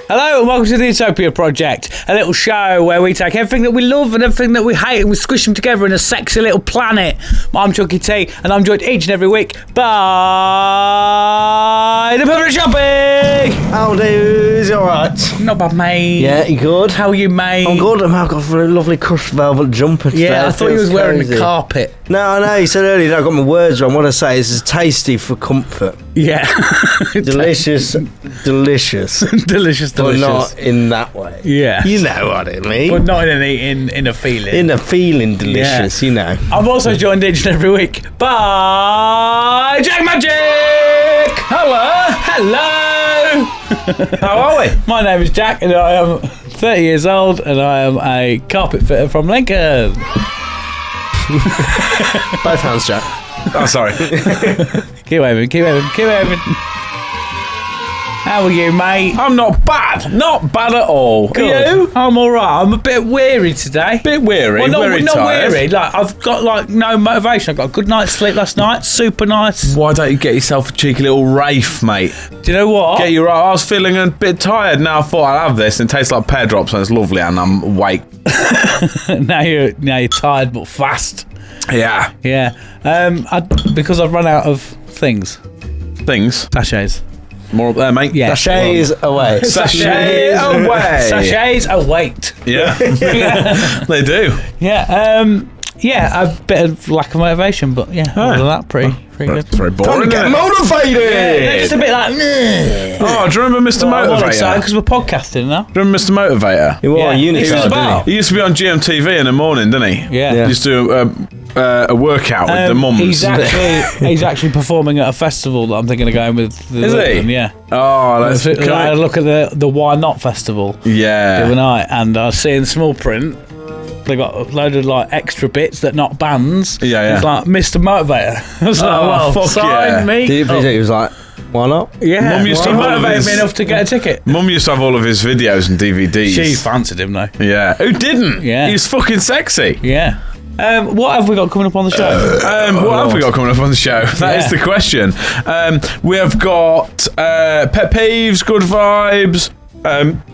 Hello and welcome to the Utopia Project, a little show where we take everything that we love and everything that we hate and we squish them together in a sexy little planet. I'm Chucky T and I'm joined each and every week by the Public Shopping. How dudes, alright? Not bad, mate. Yeah, you good? How are you, mate? I'm good. I've got a very lovely crushed velvet jumper today. Yeah, I thought you was wearing the crazy. carpet. No, I know, you said earlier, I got my words wrong. What I say is tasty for comfort. Yeah. Delicious, delicious. Delicious. But not in that way. Yeah. You know what I mean. But not in a feeling. In a feeling delicious, Yeah. you know. I'm also joined each and every week by Jack Magic! Hello! How are we? My name is Jack and I am 30 years old and I am a carpet fitter from Lincoln. Both hands, Jack. Oh, sorry. Keep waving. How are you, mate? I'm not bad at all. Good. Are you? I'm alright. I'm a bit weary today. Bit weary, Well, very not tired. weary. Like I've got no motivation. I got a good night's sleep last night. Super nice. Why don't you get yourself a cheeky little Rafe, mate? Do you know what? I was feeling a bit tired. Now I thought I'd have this and it tastes like pear drops and it's lovely and I'm awake. now you're tired but fast. Yeah. Yeah. Because I've run out of things. Things. Sachets. More up there, mate. Yeah. Sachets away. Sachet away. Sachets await. Yeah. They do. Yeah. Yeah. A bit of lack of motivation, but yeah. Other than that, pretty good. It's very Time boring. to get isn't it? motivated! Yeah, just a bit like. Oh, do you remember Mr. I'm all excited Motivator? because we're podcasting now. Do you remember Mr. Motivator? You are Yeah. unit He was star, about. didn't He used to be on GMTV in the morning, didn't he? Yeah. Yeah. He used to do a workout with the mums. He's actually performing at a festival that I'm thinking of going with. Is he? Yeah. Oh, that's I had a look at the Why Not Festival the other Yeah. night, and I was seeing small print. They got a load of like extra bits that not bands. Yeah. It's like Mr. Motivator. I was like, Oh, well, fuck sign yeah. me. Did he up. he was like, why not? Yeah, Mum used to he have all of motivated his- me enough to get a ticket. Mum used to have all of his videos and DVDs. She fancied him though. Yeah. Who didn't? Yeah. He's fucking sexy. Yeah. What have we got coming up on the show? What have we got coming up on the show? That is Yeah. the question. We have got pet peeves, good vibes.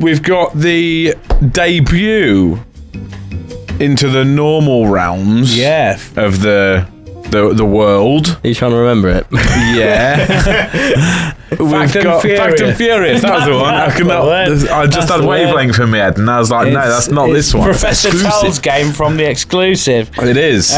We've got the debut into the normal realms Yeah. of the world. Are you trying to remember it? Yeah. Fast and Furious. Fact and Furious. That was the one. I just That's had the word. wavelength in my head, and I was like, no, that's not this one. Professor Exclusive. Tull's game from the exclusive. It is.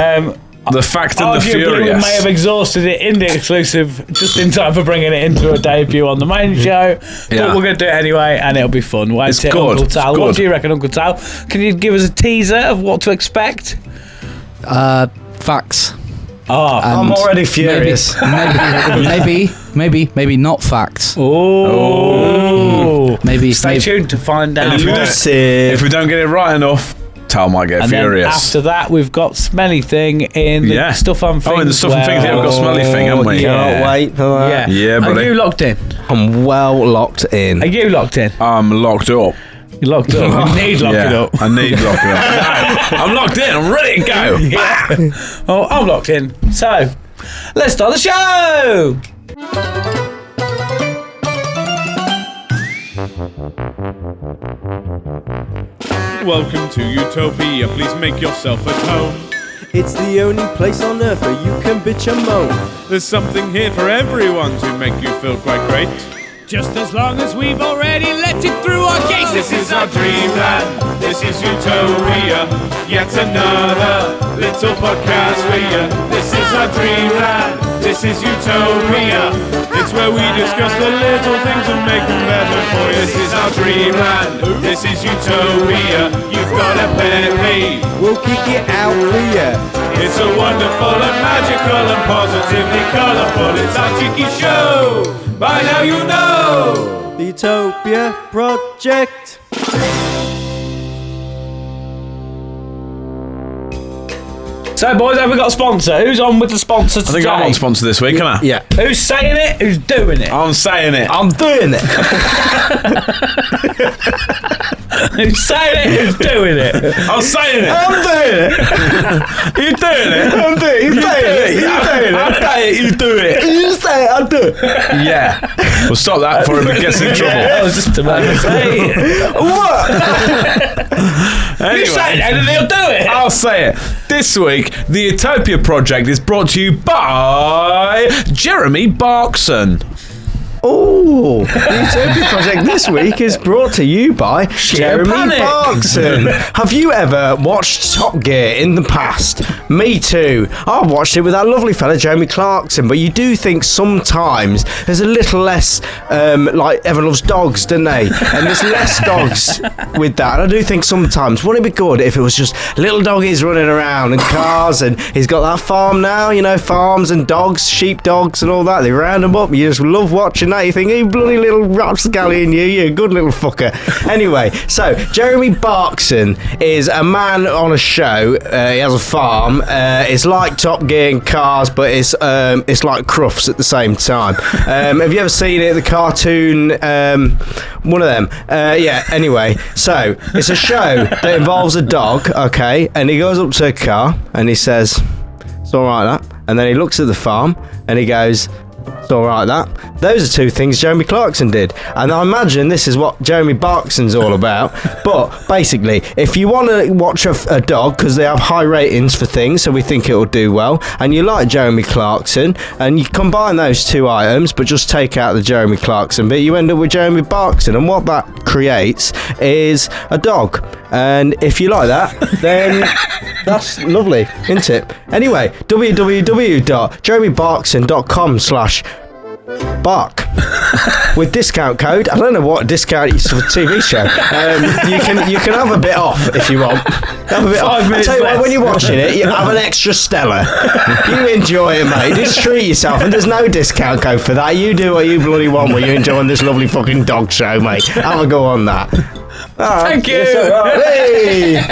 The Fact and the Arguably, Furious. we may have exhausted it in the exclusive just in time for bringing it into a debut on the main show. But Yeah. we're going to do it anyway, and it'll be fun. Wait It's till good. Uncle It's Tal. What good. do you reckon, Uncle Tal? Can you give us a teaser of what to expect? Facts. Oh, I'm already furious. Maybe not facts. oh. Maybe. Stay tuned to find out. if we don't- Elusive. If we don't get it right enough, Tal might get And then furious. after that, we've got Smelly Thing in the Yeah. Stuff and Things. Oh, in the Stuff and Things, yeah, we've got Smelly Thing, haven't we? Yeah. Can't wait for that. Yeah. Yeah, Are buddy. you locked in? I'm well locked in. Are you locked in? I'm locked up. You're locked up. You need locking up. I need locking up. No, I'm locked in. I'm ready to go. Oh, I'm locked in. So, let's start the show. Welcome to Utopia, please make yourself at home. It's the only place on earth where you can bitch and moan. There's something here for everyone to make you feel quite great. Just as long as we've already let it through our gates. This is our dreamland, this is Utopia. Yet another little podcast for you. This is our dreamland, this is Utopia. It's where we discuss the little things and make them better for you. This is our dreamland, this is Utopia. You've got a pet peeve. We'll kick it out for you. It's a wonderful and magical and positively colourful. It's our cheeky show. By now you know. The Utopia Project. So, boys, have we got a sponsor? Who's on with the sponsor I today? think I'm on sponsor this week, am I? Yeah. Who's saying it? Who's doing it? I'm saying it. I'm doing it. Who's saying it? Who's doing it? I'm saying it. I'm doing it. You doing it? I'm doing it. You saying it. You saying I it. say it. You do it. You say it. I do it. Yeah. We'll stop that before it gets in trouble. I was just about to say it. What? Anyway, You say it, and they'll do it. I'll say it. This week, the Utopia Project is brought to you by Jeremy Barkson. Oh, the Utopia Project this week is brought to you by Jeremy Panic. Barkson. Have you ever watched Top Gear in the past? Me too. I've watched it with that lovely fella Jeremy Clarkson, but you do think sometimes there's a little less, like everyone loves dogs, don't they? And there's less dogs with that. And I do think sometimes, wouldn't it be good if it was just little doggies running around and cars, and he's got that farm now, you know, farms and dogs, sheep dogs and all that. They round them up. You just love watching that. You think, you bloody little rapscallion, you good little fucker. Anyway, so Jeremy Barkson is a man on a show. He has a farm. It's like Top Gear and cars, but it's like Crufts at the same time. Have you ever seen it? The cartoon, one of them. Yeah. Anyway, so it's a show that involves a dog. Okay, and he goes up to a car and he says, "It's all right that," and then he looks at the farm and he goes, "It's all right that." Those are two things Jeremy Clarkson did, and I imagine this is what Jeremy Barkson's all about. But basically, if you want to watch a dog, because they have high ratings for things, so we think it will do well, and you like Jeremy Clarkson, and you combine those two items, but just take out the Jeremy Clarkson bit, you end up with Jeremy Barkson, and what that creates is a dog. And if you like that, then that's lovely, isn't it? Anyway, www.jeremybarkson.com/bark with discount code. I don't know what discount is for a TV show. You can have a bit off if you want. Have a bit off. I tell you what, when you're watching it, you have an extra Stella. You enjoy it, mate. Just treat yourself, and there's no discount code for that. You do what you bloody want when you're enjoying this lovely fucking dog show, mate. Have a go on that. Thank you. Hey.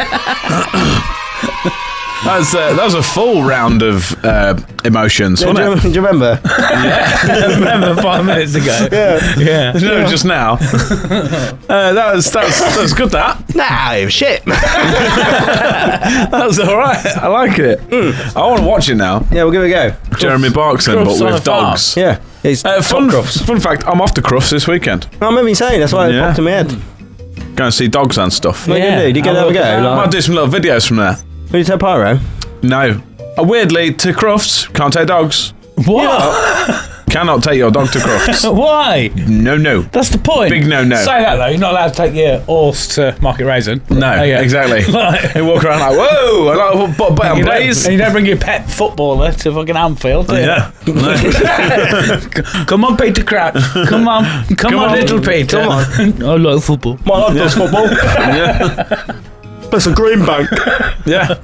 That was a full round of emotions, wasn't it? Do you remember? I remember 5 minutes ago. Yeah. No, just now. That was good. That No, shit. that was all right. I like it. I want to watch it now. Yeah, we'll give it a go. Jeremy Barkson, Crufts but on with a farm. dogs. Yeah. It's Fun fact: I'm off to Crufts this weekend. I remember you saying that's why it Yeah. popped in my head. Going to see dogs and stuff. What Yeah. did you do? Did you get to have a go? I Like, might do some little videos from there. did you take Pyro? No. Weirdly, to Crufts, can't take dogs. What? Cannot take your dog to Crufts. Why? No. That's the point. Big no. Say that though. You're not allowed to take your horse to Market Raisin. No, Oh, yeah. exactly. Like- You walk around like, whoa, I like but And you, please. don't, and you don't bring your pet footballer to fucking Anfield, do you? Yeah. Come on, Peter Crouch. Come on, Come on. little Peter. Come on. I like football. My lad does football. Yeah. That's a green bank. Yeah.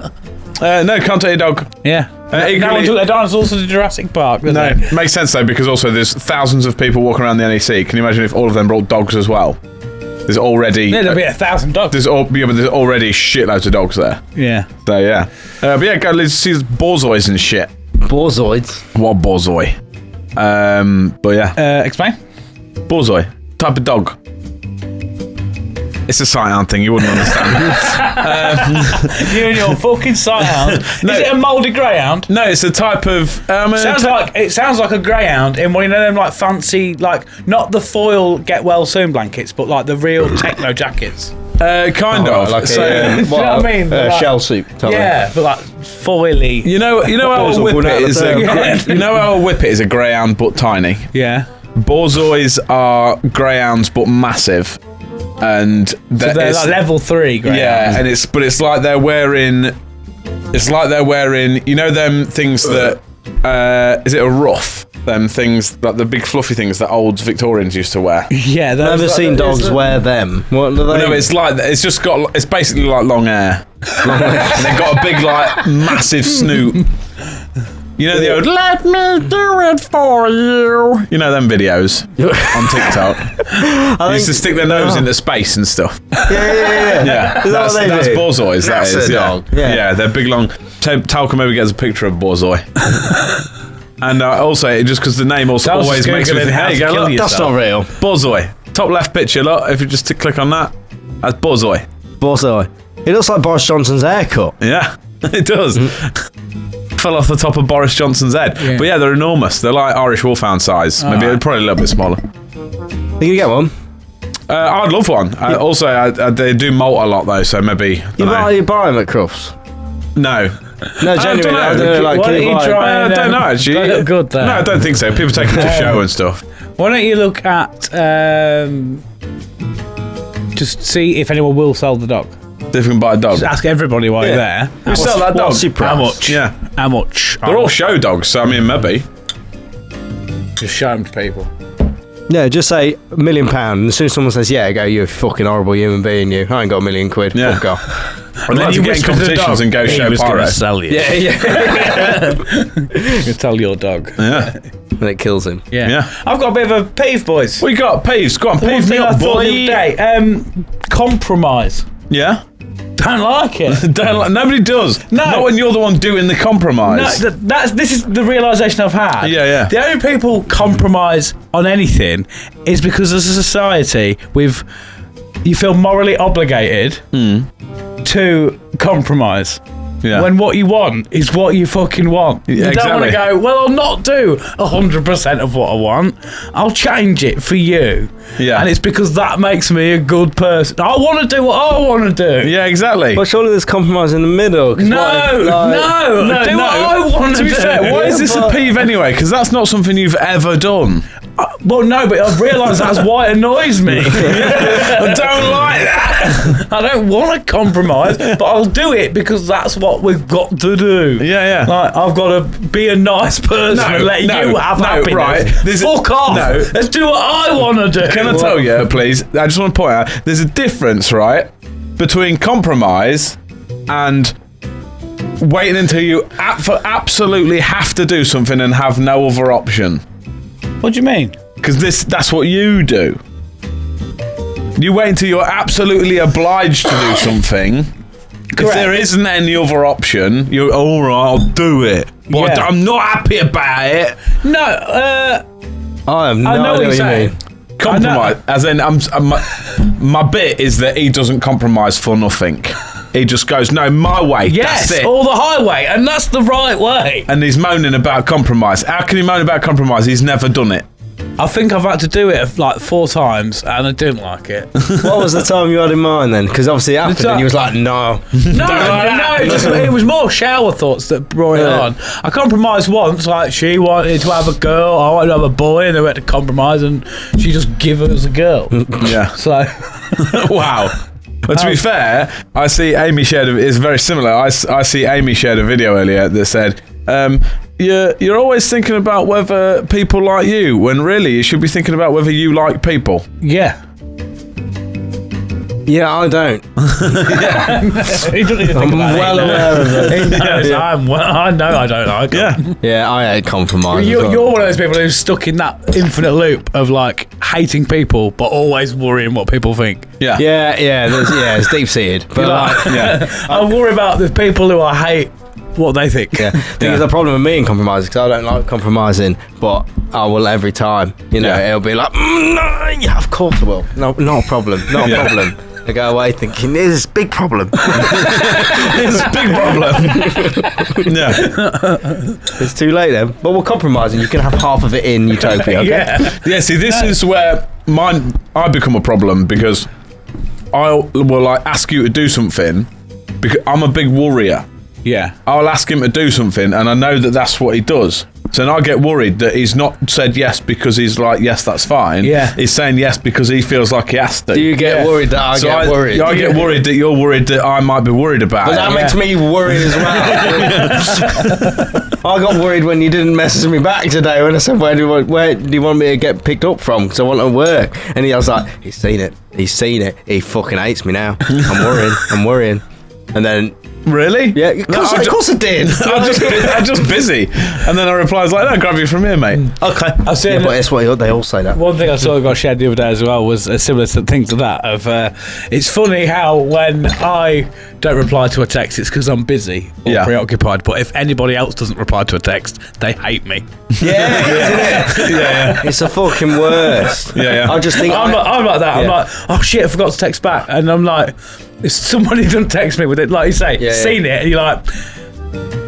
No, can't take your dog. Yeah. No one Equally, took their dinosaurs to Jurassic Park, did no, they? makes sense though, because also there's thousands of people walking around the NEC. Can you imagine if all of them brought dogs as well? There's already Yeah, there'll be 1,000 dogs. there's already shitloads of dogs there. Yeah. So yeah, but yeah, go see borzois and shit. Borzoids. What borzoi? But yeah, Explain. borzoi, type of dog. It's a sight thing, you wouldn't understand. You and your fucking sighthound. No. Is it a mouldy greyhound? No, it's a type of. Sounds like a greyhound in one of them like fancy, like not the foil get well soon blankets, but like the real techno jackets. kind of. Like So, Do you know what I mean? Like- shell soup. Yeah, but like foily. you know how Balls a will whippet run out of is. the town. You know how a whippet is a greyhound but tiny. Yeah. Borzois are greyhounds but massive, and So they're like level 3 greyhounds. yeah, and it's like they're wearing. It's like they're wearing. You know them things that. Is it a ruff? Them things, like the big fluffy things that old Victorians used to wear. Yeah, I've never seen dogs wear them. What do they? No, it's just got. It's basically like long hair. And they've got a big, like, massive snoot. You know the old "Let me do it for you." You know them videos on TikTok. They used to stick their nose into space and stuff. Yeah. Yeah, Is that what they that's do? borzois. That's That is, a yeah. dog. Yeah. They're big, long. Talcum maybe gets a picture of borzoi. And also, just because the name also That was always just makes me Googling think, how hey, to go kill look, yourself. That's not real. borzoi. Top left picture, look. If you just click on that, That's Buzzoi. Borzoi. It looks like Boris Johnson's haircut. Yeah, it does. Fell off the top of Boris Johnson's head. Yeah. But yeah, they're enormous. They're like Irish Wolfhound size. Maybe probably a little bit smaller. Are you gonna get one? I'd love one. Also, they do molt a lot though, so maybe. You buy them at Crufts? No. No, genuinely. know. I don't know, like, Why can don't you you buy try- I don't know actually. They look good, though. No, I don't think so. People take them to show and stuff. Why don't you look at just see if anyone will sell the dog? If you can buy a dog. Just ask everybody while you're there. We sell that dog. What's your price? How much? Yeah. How much? They're all show dogs, so I mean, maybe. Just show them to people. Yeah, just say £1 million, and as soon as someone says yeah, go, you fucking horrible human being, you. I ain't got £1 million. Yeah. Fuck off. I'd like to get in competitions and go show pyro. Sell you. Yeah, yeah. You tell your dog. Yeah. And it kills him. Yeah. I've got a bit of a peeve, boys. What you got? Peeves. Go on, One peeve me thing I up, thought boy. the other day. Compromise. Yeah. Don't like it. Nobody does. No. Not when you're the one doing the compromise. No, this is the realisation I've had. Yeah, yeah. The only people compromise on anything is because as a society, you feel morally obligated to compromise. Yeah. When what you want is what you fucking want. You don't want to exactly. go, well, I'll not do 100% of what I want. I'll change it for you. Yeah. And it's because that makes me a good person. I want to do what I want to do. Yeah, exactly. But surely there's compromise in the middle. 'cause No, what if, do what I want To be fair, why is this a peeve anyway? Because that's not something you've ever done. Well, no, but I've realised that's why it annoys me. I don't like that. I don't want to compromise, but I'll do it because that's what we've got to do. Yeah, yeah. Like, I've got to be a nice person and let you have happiness. right. Fuck off. No. Let's do what I want to do. Can I tell you, please? I just want to point out there's a difference, right, between compromise and waiting until you absolutely have to do something and have no other option. What do you mean? Because that's what you do. You wait until you're absolutely obliged to do something. If there isn't any other option, you're all right. I'll do it. But Yeah. I'm not happy about it. No, I have no I know what idea you're what you saying. mean. Compromise, as in, my bit is that he doesn't compromise for nothing. He just goes, no, my way. Yes, That's it. or the highway, and that's the right way. And he's moaning about compromise. How can he moan about compromise? He's never done it. I think I've had to do it like 4 times, and I didn't like it. What was the time you had in mind then? Because obviously it happened and you was like, no. No, it was more shower thoughts that brought it Yeah. on. I compromised once, like she wanted to have a girl, I wanted to have a boy, and they had to compromise, and she just gave us a girl. Yeah. So, Wow. But to be fair, I see Amy shared it's very similar. I see Amy shared a video earlier that said, you're always thinking about whether people like you, when really you should be thinking about whether you like people. yeah. Yeah, I don't. He doesn't even think I'm about well it. aware of it. He knows I know I don't like him. Yeah. Yeah, I hate compromise. as You're well. one of those people who's stuck in that infinite loop of like hating people, but always worrying what people think. Yeah. Yeah, it's deep seated. But like, Yeah. I worry about the people who I hate, what they think. yeah, there's a problem with me in compromising because I don't like compromising, but I will every time. You know, Yeah. it'll be like, no, yeah, of course I will. No, not a problem, not a Yeah. problem. I go away thinking, there's a big problem. It's a big problem. Yeah. It's too late then. But we're compromising. You can have half of it in Utopia, okay? Yeah. Yeah, see, this is where I become a problem because I will like ask you to do something because I'm a big worrier. Yeah. I'll ask him to do something and I know that that's what he does. So then I get worried that he's not said yes because he's like, yes, that's fine. Yeah. He's saying yes because he feels like he has to. Do you get worried that I get worried? I get worried that you're worried that I might be worried about But it. that makes me worried as well. I got worried when you didn't message me back today when I said, where do you want me to get picked up from? Because I want to work. And he was like, he's seen it. He fucking hates me now. I'm worrying. And then Really? Yeah, of course I did. I'm just busy. And then I replied like, no, grab you from here, mate. Okay. I've seen Yeah, but that's what they all say that. one thing I saw got shared the other day as well was a similar thing to that. It's funny how when I don't reply to a text, it's because I'm busy or preoccupied. But if anybody else doesn't reply to a text, they hate me. Yeah, isn't it? Yeah. It's the fucking worst. Yeah. I just think I'm like that. I'm Yeah. like, oh shit, I forgot to text back, and I'm like, if somebody doesn't text me with it, like you say, seen it, and you're like,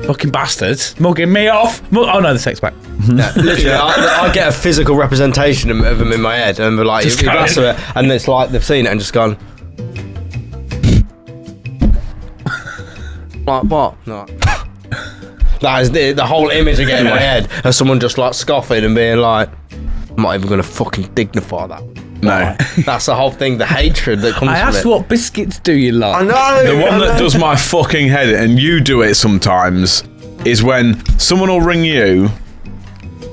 fucking bastards, mugging me off. Oh no, the text back. No, literally, I get a physical representation of them in my head, and they're like, Just you going. bastard it, and it's like they've seen it and just gone, like what? No. That is the whole image I get in my head of someone just like scoffing and being like, I'm not even going to fucking dignify that. No. That's the whole thing, the hatred that comes I from asked it. what biscuits do you like? I know. The one that does my fucking head, and you do it sometimes, is when someone will ring you,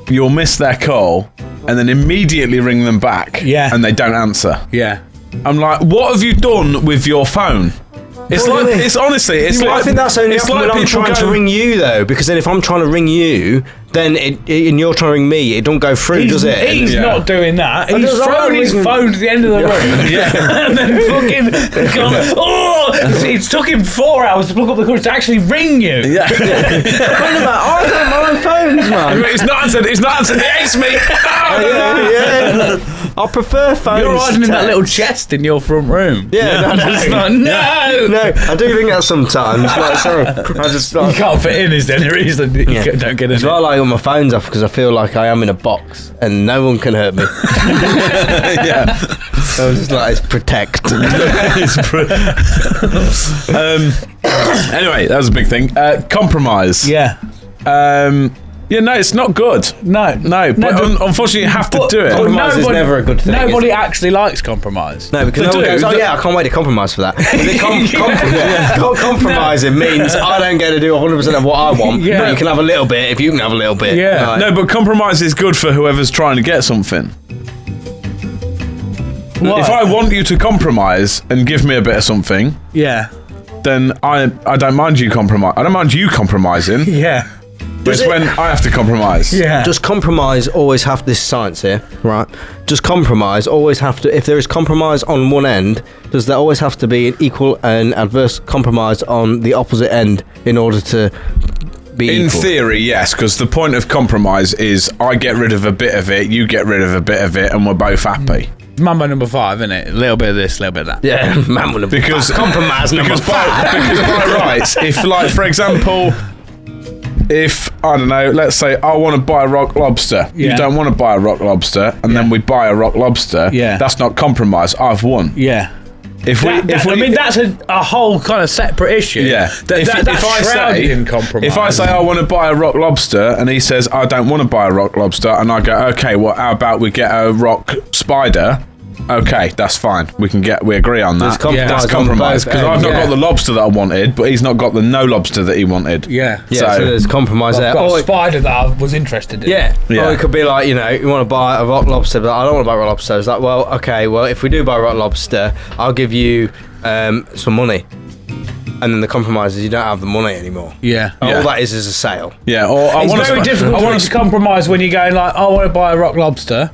you'll miss their call, and then immediately ring them back. Yeah. And they don't answer. Yeah. I'm like, what have you done with your phone? It's What do like, you mean? it's honestly, it's Yeah, like. I think that's only it's happened when I'm people trying to go- ring you though, because then if I'm trying to ring you, then and you're trying to ring me, it don't go through, does it? He's Yeah. not doing that. He's does that thrown his ring- phone to the end of the room. Yeah. And then fucking gone, oh! It's took him 4 hours to plug up the courage to actually ring you. Yeah. I don't mind phones, man. It's not answered. It's not answered. It hates me. Yeah. I prefer phones. You're hiding in that to little chest in your front room. Yeah, no, It's like, no! no, I do think that sometimes. Like, sorry, I just You like. can't fit in, is there any reason you don't get in? That's why I like all my phones off, because I feel like I am in a box and no one can hurt me. Yeah. So I'm just like, it's protect. Anyway, that was a big thing. Compromise. Yeah. Yeah, no, it's not good. No. But unfortunately, you have to But- do it. but Compromise is never a good thing, Nobody is it? actually likes compromise. No, because They no one do. goes, oh They- yeah, I can't wait to compromise for that. Compromising means I don't get to do 100% of what I want, Yeah. but you can have a little bit if you can have a little bit. Yeah. Like, No, but compromise is good for whoever's trying to get something. Why? If I want you to compromise and give me a bit of something, Yeah. then I don't mind you compromise. I don't mind you compromising. Yeah. But it's when I have to compromise. Yeah. Does compromise always have this science here, right? Does compromise always have to, if there is compromise on one end, does there always have to be an equal and adverse compromise on the opposite end in order to be In equal? theory, yes, because the point of compromise is I get rid of a bit of it, you get rid of a bit of it, and we're both happy. Mambo number 5, isn't it? A little bit of this, a little bit of that. Yeah, man, with a Because compromise number because by, five. because by rights, if like for example, if I don't know, let's say I want to buy a rock lobster, Yeah. you don't want to buy a rock lobster, and then we buy a rock lobster. Yeah. That's not compromise. I've won. Yeah. If we, I mean, that's a whole kind of separate issue. yeah. That's shrouded in compromise. If I say I want to buy a rock lobster, and he says I don't want to buy a rock lobster, and I go, okay, well, how about we get a rock spider? Okay, that's fine. We agree on that. There's compromise That's on compromise both because I've not ends. got the lobster that I wanted, but he's not got the no lobster that he wanted. Yeah. Yeah, so there's compromise there. I've got Or a it- spider that I was interested in. Yeah. Yeah. Or it could be like, you know, you want to buy a rock lobster, but I don't want to buy a rock lobster. It's like, well, okay, well, if we do buy a rock lobster, I'll give you some money. And then the compromise is you don't have the money anymore. Yeah. Yeah. All that is a sale. Yeah, or I It's want very difficult to compromise when you're going like, I want to buy a rock lobster.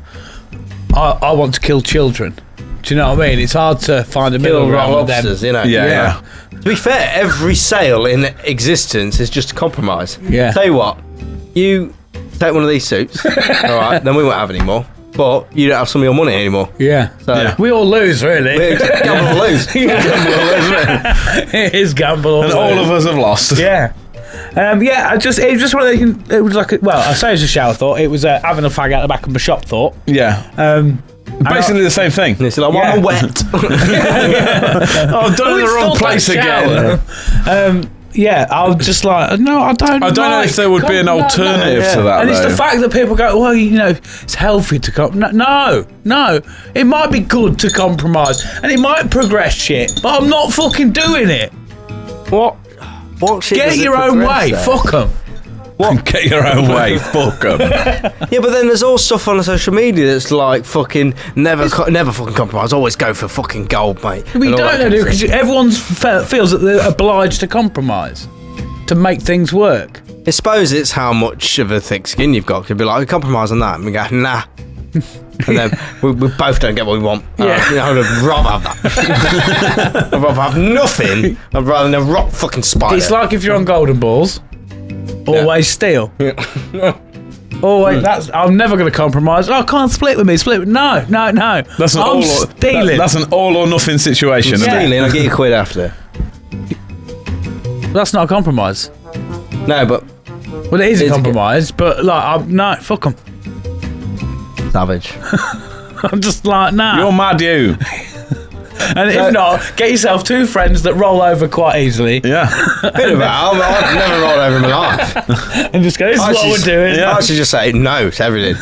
I want to kill children. Do you know what I mean? It's hard to find a middle Kill rock ground with them. lobsters, you know. Yeah. To be fair, every sale in existence is just a compromise. Yeah. Tell you what, you take one of these suits, all right, then we won't have any more. But you don't have some of your money anymore. Yeah. So Yeah. We all lose, really. we're gamble or lose. It is gamble. or And all lose. of us have lost. Yeah. It was just one of those. It was like, I say it was a shower thought. It was having a fag out the back of my shop thought. Yeah. Basically the same thing. And it's like, well, Yeah. I'm wet. Oh, I've done it in the wrong place again. I was just like, no, I don't. I don't know if there would be an alternative to that, And it's though. the fact that people go, well, it's healthy to no. It might be good to compromise, and it might progress shit, but I'm not fucking doing it. What shit Get does it your own progress way. there? Fuck them. Get your own way. Fuck 'em. Yeah, but then there's all stuff on social media that's like fucking never fucking compromise. Always go for fucking gold, mate. But you don't know, because everyone feels that they're obliged to compromise to make things work. I suppose it's how much of a thick skin you've got. You'd be like, we compromise on that, and we go, nah. And then we both don't get what we want. Yeah. I'd rather have that. I'd rather have nothing. I'd rather than a rock fucking spider. It's like if you're on golden balls, always steal. Always, I'm never going to compromise. Oh, can't split with me. No. That's an I'm stealing. That's an all or nothing situation. Isn't it? stealing. I'll get you quid after. That's not a compromise. No, but Well, it is a compromise, but like, no, fuck them. savage. I'm just like, nah. You're mad, you. And if not, get yourself 2 friends that roll over quite easily. Yeah. Bit about. I've never rolled over in my life. And just go, this is what we're doing. I actually just say no to everything.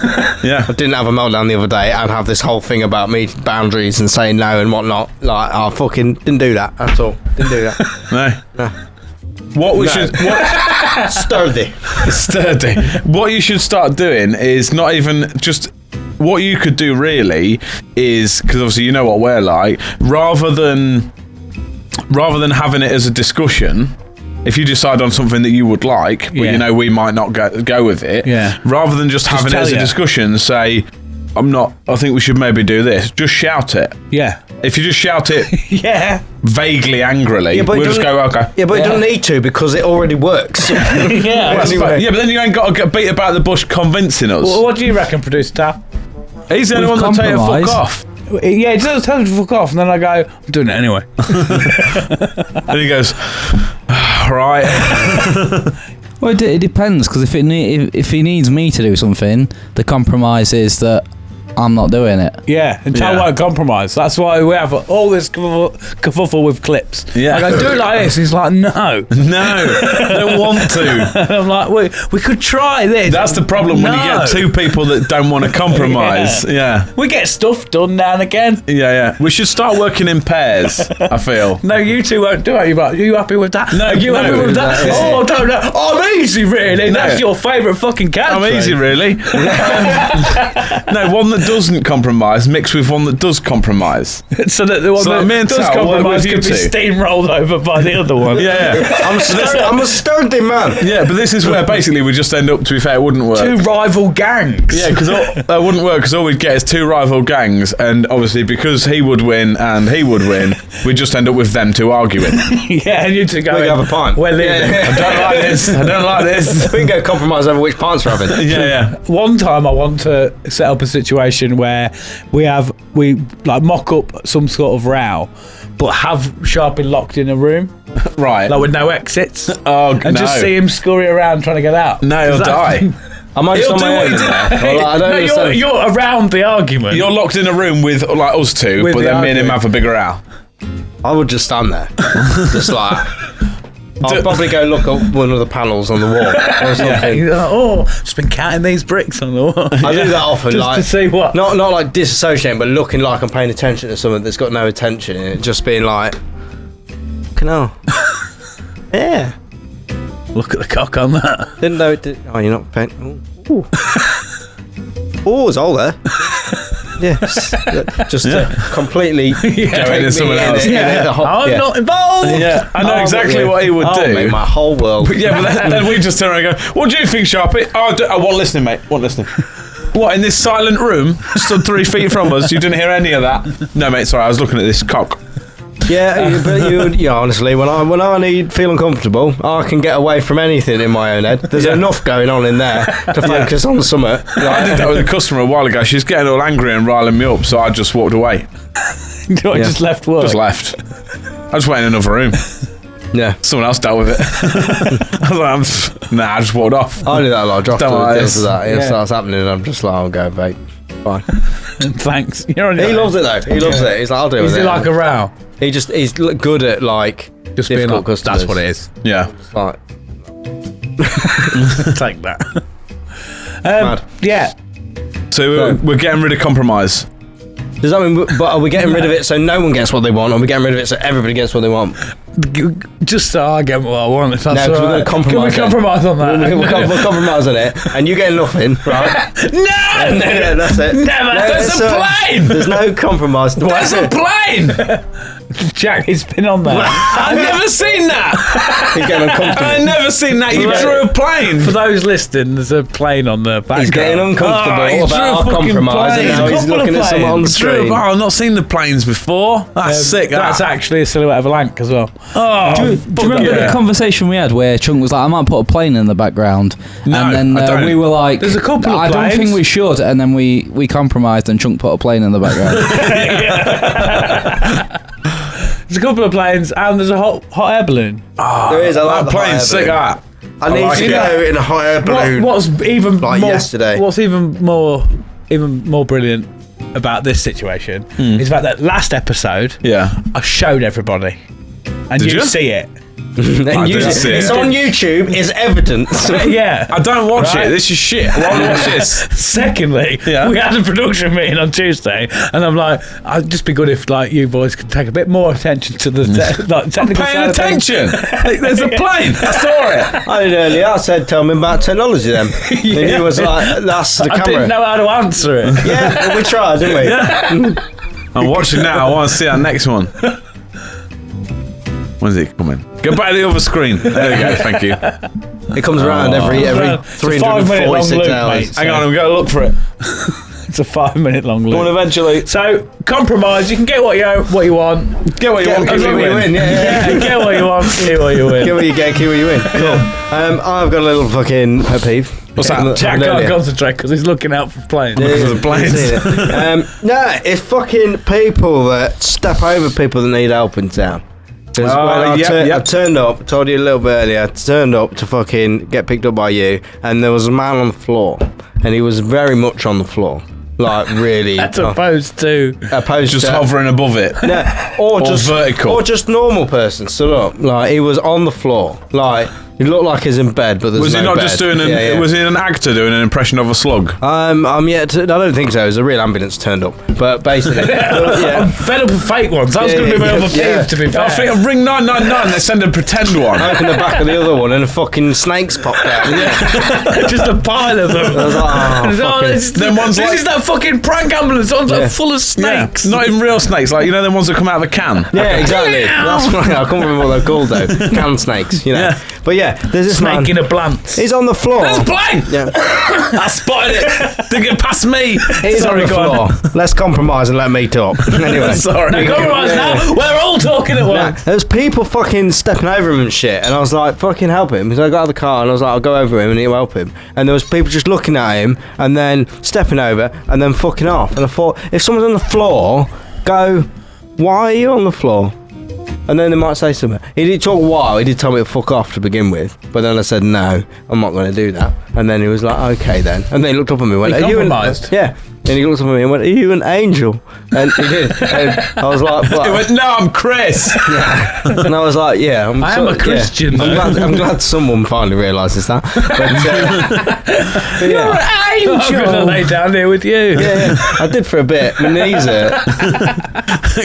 Yeah. I didn't have a meltdown the other day and have this whole thing about me boundaries and saying no and whatnot. Like, I fucking didn't do that at all. Didn't do that. No. What we should Sturdy. sturdy. What you should start doing is not even just. What you could do really is, because obviously you know what we're like, rather than having it as a discussion, if you decide on something that you would like, but you know we might not go with it, rather than just having it as a discussion, say, I think we should maybe do this, just shout it. Yeah. If you just shout it vaguely angrily, but we'll just go, okay. Yeah, but it doesn't need to because it already works. Yeah. Yeah, but then you ain't got to get beat about the bush convincing us. What do you reckon, producer Taff? He's the only one that tell you to fuck off. Yeah, he does tell me to fuck off, and then I go, I'm doing it anyway. And he goes, right. Well, it depends, because if he needs me to do something, the compromise is that I'm not doing it. Yeah, and Tal won't compromise. That's why we have all this kerfuffle with clips. Yeah. I go, do it like this. He's like, no. No, I don't want to. And I'm like, we could try this. That's the problem when you get 2 people that don't want to compromise. Yeah. We get stuff done now and again. Yeah. We should start working in pairs, I feel. No, you 2 won't do it. You're like, are you happy with that? No, are you happy with that? Oh, don't know. I'm easy, really. That's your favourite fucking cat. I'm easy, really. No, one that doesn't compromise mixed with one that does compromise. So that the one So that me and does Tal work compromise with you could be 2. steamrolled over by the other one. Yeah. I'm a sturdy man. Yeah, but this is where basically we just end up, to be fair, it wouldn't work. 2 rival gangs. Yeah, because that wouldn't work, because all we'd get is 2 rival gangs, and obviously because he would win and he would win, we'd just end up with them 2 arguing. Yeah, and you 2 go, We can have a pint. We're leaving. I don't like this. I don't like this. We can go compromise over which pints we're having. Yeah. One time I want to set up a situation where we like mock up some sort of row, but have Sharpie locked in a room, Right. like with no exits, Oh, and just see him scurry around trying to get out. No, he'll die. Am I just He'll on do my what own he in did. there? Well, I don't No, understand. you're around the argument. You're locked in a room with like us 2, With but the then me and him argument. have a bigger row. I would just stand there. Just like... I'll probably go look at one of the panels on the wall or something. You're like, oh, just been counting these bricks on the wall. I do that often, just like to see what. not like disassociating, but looking like I'm paying attention to something that's got no attention in it, just being like, fucking hell. Yeah. Look at the cock on that. Didn't know it did. Oh, you're not paying. Ooh. Oh, it's all there. Yes. Just completely Go into take me someone in else. it, in it, the whole- I'm yeah. not involved. Yeah, I know Oh, exactly yeah. what he would Oh, do. mate, my whole world. But yeah, but then we just turn around and go, what do you think, Sharpie? Oh, I want listening, mate. Want listening. What, in this silent room, stood 3 feet from us, you didn't hear any of that? No, mate, sorry, I was looking at this cock. Yeah, but yeah, honestly, when I feel uncomfortable, I can get away from anything in my own head. There's enough going on in there to focus on something. I did that with a customer a while ago. She was getting all angry and riling me up, so I just walked away. I just left work. Just left. I just went in another room. Yeah, Someone else dealt with it. I was like, nah, I just walked off. I do that a lot. Drop Don't like deals this. with that. It Yeah. starts happening, and I'm just like, I'll go, mate. Fine. Thanks. You're on He your loves it though. He loves it. He's like, I'll do Is it. it like a row? He's good at like Just being difficult like, customers. that's what it is. Yeah. Like, Take that. Mad. Yeah. So we're getting rid of compromise. does that mean? But are we getting rid of it so no one gets what they want? Or are we getting rid of it so everybody gets what they want? just so I get what I want. If that's No, 'cause all we're right. gonna compromise Can we compromise on that? We'll compromise on it, and you get nothing, right? No! No, that's it. Never. There's a plane! There's no compromise. There's a plane! Jack, he's been on there. I've never seen that! He's getting uncomfortable. I've never seen that. You drew a plane. For those listening, there's a plane on the background. He's getting uncomfortable he drew about a our fucking compromise, plane. and now There's a he's couple looking of at someone on the Drew, screen. oh, I've not seen the planes before. That's sick. That's that. actually a silhouette of a lank as well. Oh, Do you remember the conversation we had where Chunk was like, I might put a plane in the background? No, and then I don't. we were like, There's a couple of I don't planes. think we should. And then we compromised and Chunk put a plane in the background. There's a couple of planes and there's a hot air balloon. There is, I like that the hot air plane's sick. balloon. That. I need like to it. go in a hot air balloon. What's even Like more, yesterday. What's even more brilliant about this situation is the fact that last episode Yeah. I showed everybody, and Did you? see it. And I use didn't it. see it. It's on YouTube. It's evidence. Yeah. I don't watch Right. it. This is shit. Why watch this? Secondly, Yeah. we had a production meeting on Tuesday, and I'm like, I'd just be good if like you boys could take a bit more attention to the technical Paying side of things. attention. There's a plane. I saw it. I did earlier. I said, tell me about technology then. And he was like, that's the I camera. didn't know how to answer it. Yeah, well, we tried, didn't we? I'm watching now. I want to see that next one. When's it coming? Go back to the other screen. There we go. Thank you. It comes around every It's a 5-minute long 346 loop, hours. mate. Hang on, I'm going to look for it. It's a 5-minute long Go on, loop. eventually. So compromise. You can get what you want. Get what you want. Get Keep what it you win, yeah. Yeah, get what you want. Get what you win. Get what you get, get what you win. Cool. I've got a little fucking pet peeve. What's that? Jack Earlier. can't concentrate because he's looking out for planes. For the planes. No, it's fucking people that step over people that need help in town. Because Oh, when yep. I turned up, told you a little bit earlier, I turned up to fucking get picked up by you, and there was a man on the floor, and he was very much on the floor. Like, really. As opposed to opposed Just to, hovering above it. No, or just vertical. or just normal person stood up. Like, he was on the floor. Like, he looked like he's in bed, but there's Was no he not bed. just doing Yeah. Was he an actor doing an impression of a slug? I'm yet to, I don't think so. It was a real ambulance turned up. But basically, I'm yeah. fed up with fake ones. That was Yeah, going to be my yeah, other yeah. peeve, to be fair. I think of ring 999. They send a pretend one. I opened the back of the other one and a fucking snakes popped out. Just a pile of them. I was like, Oh, fucking- this Them ones this like- is that fucking prank ambulance. One's Yeah. full of snakes. Not even real snakes, like the ones that come out of a can. Yeah, exactly. That's right. I can't remember what they're called though. Can snakes, you know. Yeah. But yeah, there's this Snake man. in a plant. He's on the floor. There's a plane. Yeah, I spotted it. Didn't get past me. he's Sorry, on the go on. floor. Let's compromise and let me talk. Anyway. Sorry. No, compromise now. We're all talking at Nah, once. there's people fucking stepping over him and shit, and I was like, fucking help him. So I got out of the car and I was like, I'll go over him and he'll help him. And there was people just looking at him and then stepping over and then fucking off. And I thought, if someone's on the floor, go, why are you on the floor? And then they might say something. He did talk a while. He did tell me to fuck off to begin with. But then I said, no, I'm not going to do that. And then he was like, okay then. And then he looked up at me and went, He are you an... compromised. Yeah. And he looked up at me and went, are you an angel? And he did. And I was like, He what? went, no, I'm Chris. And I was like, yeah. I am a Christian. Yeah. I'm glad someone finally realises that. But yeah. I'm going to lay down here with you. Yeah, I did for a bit. My knees hurt.